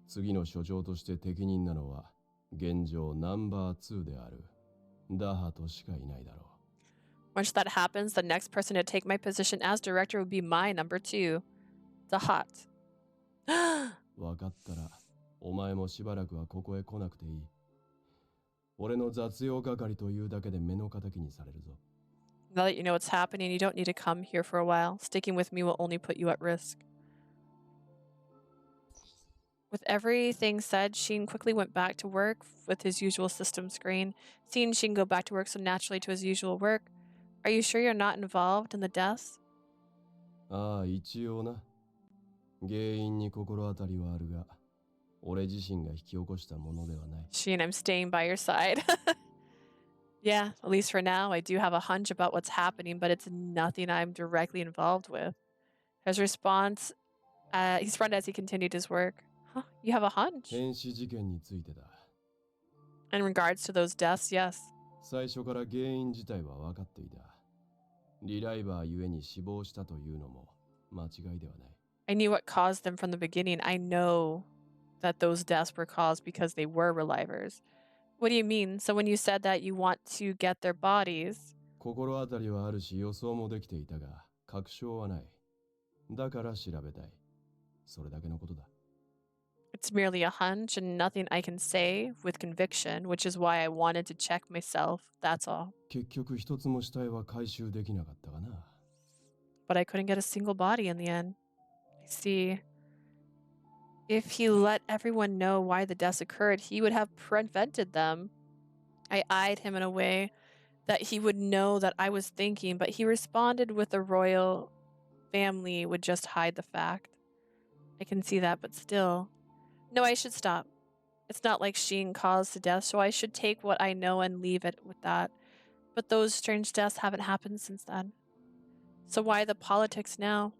次の所長として適任なのは現状ナンバー2であるダハトしかいないだろ Once that happens, the next person to take my position as director would be my number 2, Dahat. う。わかったらお前もしばらくはここへ来なくていい。俺の雑用係というだけで目の敵にされるぞ。 Now that you know what's happening, you don't need to come here for a while. Sticking with me will only put you at risk. With everything said, Sheen quickly went back to work with his usual system screen. Seeing Sheen go back to work so naturally to his usual work, are you sure you're not involved in the deaths? ああ、一応な。原因に心当たりはあるが、俺自身が引き起こしたものではない。 Sheen, I'm staying by your side. Yeah, at least for now, I do have a hunch about what's happening, but it's nothing I'm directly involved with. His response, he responded as he continued his work. Huh, you have a hunch? 変死事件についてだ。 In regards to those deaths, yes. 最初から原因自体は分かっていた。リライバーゆえに死亡したというのも間違いではない。 I knew what caused them from the beginning. I know that those deaths were caused because they were Relivers. What do you mean? So when you said that you want to get their bodies... 心当たりはあるし予想もできていたが、確証はない。だから調べたい。それだけのことだ。 It's merely a hunch and nothing I can say with conviction, which is why I wanted to check myself, that's all. 結局一つも死体は回収できなかったかな。 But I couldn't get a single body in the end. I see. If he let everyone know why the deaths occurred, he would have prevented them. I eyed him in a way that he would know that I was thinking, but he responded with the royal family would just hide the fact. I can see that, but still. No, I should stop. It's not like Sheen caused the death, so I should take what I know and leave it with that. But those strange deaths haven't happened since then. So why the politics now?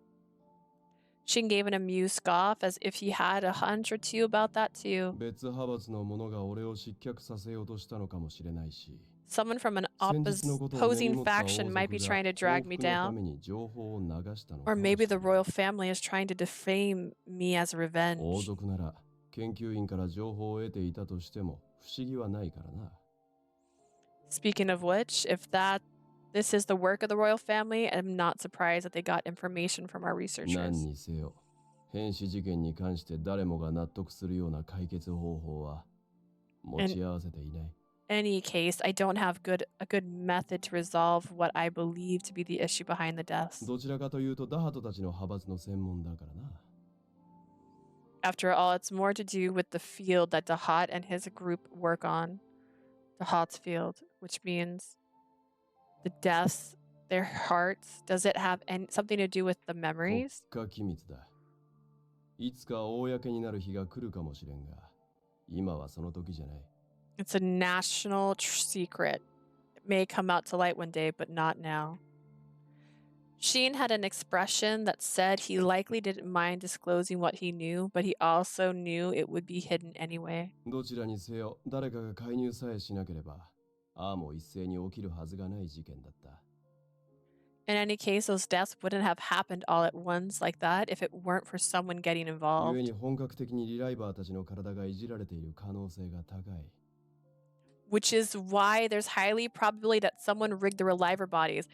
Sheen gave an amused scoff as if he had a hunch or two about that too. 別派閥の者が俺を失脚させようとしたのかもしれないし。 Someone from an 先日のことを根に opposing 持った faction 王 might be 族 trying to が drag 報 me 復のた down. めに情報を流したのか Or も maybe し the れない。 royal family is trying to defame me as 王 revenge. 族なら研究員から情報を得ていたとしても不思議はないからな。 Speaking of which, if this is the work of the royal family, I'm not surprised that they got information from our 何 researchers. にせよ、変死事件に関して誰もが納得するような解決方法は持ち合わせていない。 Any case, I don't have a good method to resolve what I believe to be the issue behind the deaths. どちらかというとダハトたちの派閥の専門だからな。 After all, it's more to do with the field that Dahat and his group work on. Dahat's field, which means the deaths, their hearts, does it have something to do with the 国 memories? 家機密だ。いつか公になる日が来るかもしれんが、今はその時じゃない。 It's a national secret. It may come out to light one day, but not now. Sheen had an expression that said he likely didn't mind disclosing what he knew, but he also knew it would be hidden anyway. どちらにせよ、誰かが介入さえしなければ、ああも一斉に起きるはずがない事件だった。In any case, those deaths wouldn't have happened all at once like that if it weren't for someone getting 故 involved. に本格的にリライバーたちの体がいじられている可能性が高い。Which is why there's highly probability that someone rigged the Reliver bodies,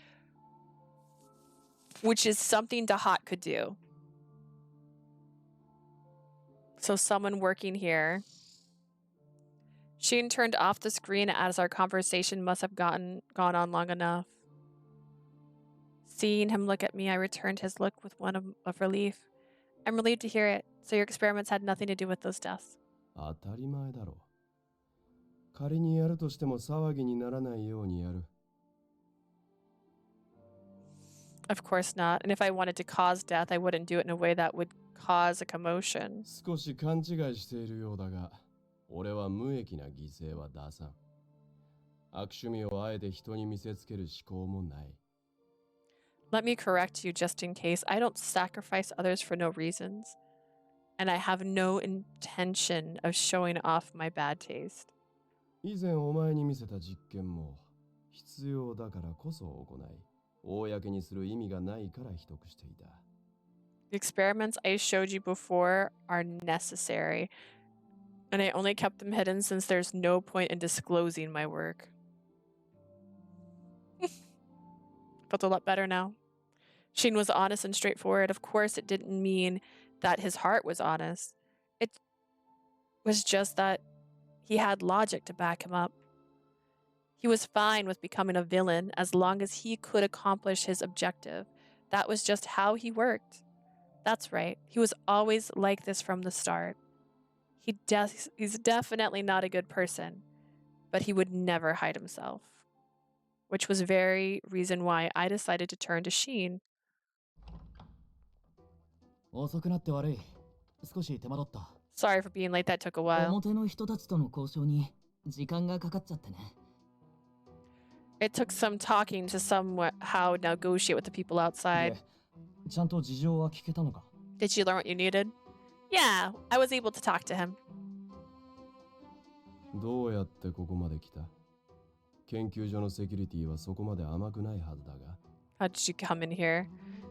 which is something Dahat could do. So someone working here. Sheen turned off the screen as our conversation must have gone on long enough. Seeing him look at me, I returned his look with one of relief. I'm relieved to hear it. So your experiments had nothing to do with those deaths. 当たり前だろう。仮にやるとしても騒ぎにならないようにやる。Of course not. And if I wanted to cause death, I wouldn't do it in a way that would cause a commotion. 少し勘違いしているようだが、俺は無益な犠牲は出さん。悪趣味をあえて人に見せつける思考もない。Let me correct you just in case. I don't sacrifice others for no reasons. And I have no intention of showing off my bad taste. 以前お前に見せた実験も必要だからこそ行い、公にする意味がないから秘匿していた。The experiments I showed you before are necessary, and I only kept them hidden since there's no point in disclosing my work. Felt a lot better now. Sheen was honest and straightforward. Of course, it didn't mean that his heart was honest. It was just that he had logic to back him up. He was fine with becoming a villain as long as he could accomplish his objective. That was just how he worked. That's right. He was always like this from the start. He's definitely not a good person, but he would never hide himself. Which was very reason why I decided to turn to Sheen. 遅くなって悪い。少し手間取った。 Sorry for being late, that took a while. 表の人たちとの交渉に時間がかかっちゃってね。It took some talking to somehow negotiate with the people outside. で、ちゃんと事情は聞けたのか？ Did you learn what you needed? Yeah, I was able to talk to him. どうやってここまで来た？研究所のセキュリティはそこまで甘くないはずだが。 How did you come in here?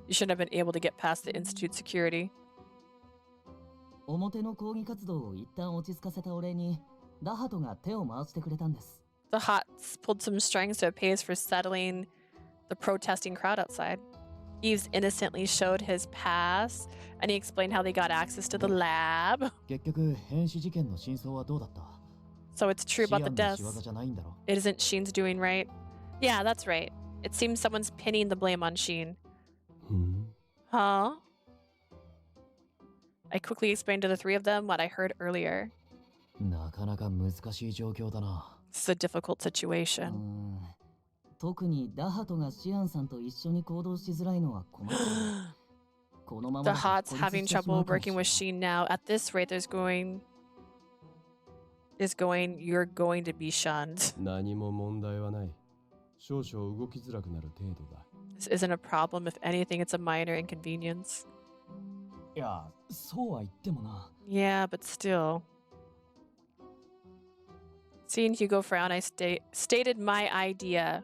You shouldn't have been able to get past the Institute security. 表の抗議活動を一旦落ち着かせたお礼に、ダハトが手を回してくれたんです。 The Hots pulled some strings to pay us for settling the protesting crowd outside. Eves innocently showed his pass, and he explained how they got access to the lab. 結局、変死事件の真相はどうだった？ So it's true about the シアンの仕 deaths. 業じゃないんだろ？ It isn't Sheen's doing, right? Yeah, that's right. It seems someone's pinning the blame on Sheen. ふん。 Huh? I quickly explained to the three of them what I heard earlier. なかなか難しい状況だな。 This is a difficult situation. 特にダハトがシアンさんと一緒に行動しづらいのは困る。このまま The だと Hots 孤立 having してしま trouble うかもしれ working ない with Sheen now. At this rate, you're going to be shunned. 何も問題はない。少々動きづらくなる程度だ。 This isn't a problem. If anything, it's a minor inconvenience. いや、そうは言ってもな。 Yeah, but still. Seeing Hugo frown, I stated my idea.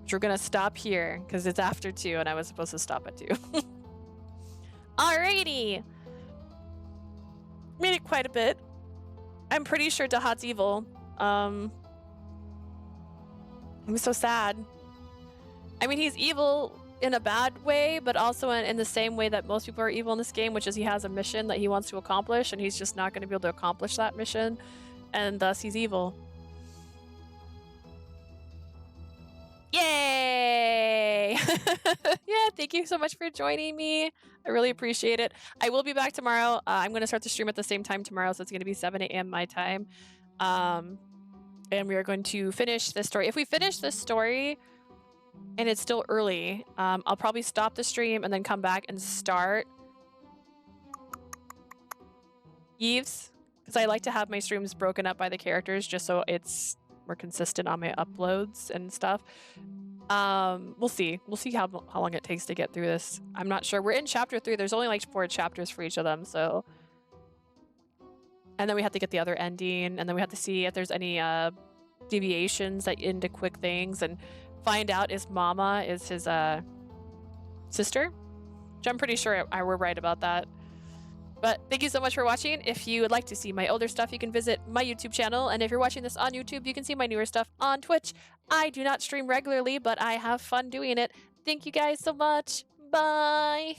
Which we're gonna stop here because it's after 2 and I was supposed to stop at 2. Alrighty! Made it quite a bit. I'm pretty sure Dahat's evil. I'm so sad. I mean, he's evil in a bad way, but also in the same way that most people are evil in this game, which is he has a mission that he wants to accomplish, and he's just not going to be able to accomplish that mission, and thus he's evil. Yay! Yeah, thank you so much for joining me. I really appreciate it. I will be back tomorrow. I'm going to start the stream at the same time tomorrow, so it's going to be 7 a.m. my time. And we are going to finish this story. If we finish this story and it's still early, I'll probably stop the stream and then come back and start Eves, because I like to have my streams broken up by the characters just so it's more consistent on my uploads and stuff. We'll see. We'll see how long it takes to get through this. I'm not sure. We're in chapter 3. There's only like 4 chapters for each of them, so. And then we have to get the other ending, and then we have to see if there's any deviations that into quick things, and find out if Mama is his sister. Which I'm pretty sure we're right about that. But thank you so much for watching. If you would like to see my older stuff, you can visit my YouTube channel. And if you're watching this on YouTube, you can see my newer stuff on Twitch. I do not stream regularly, but I have fun doing it. Thank you guys so much. Bye.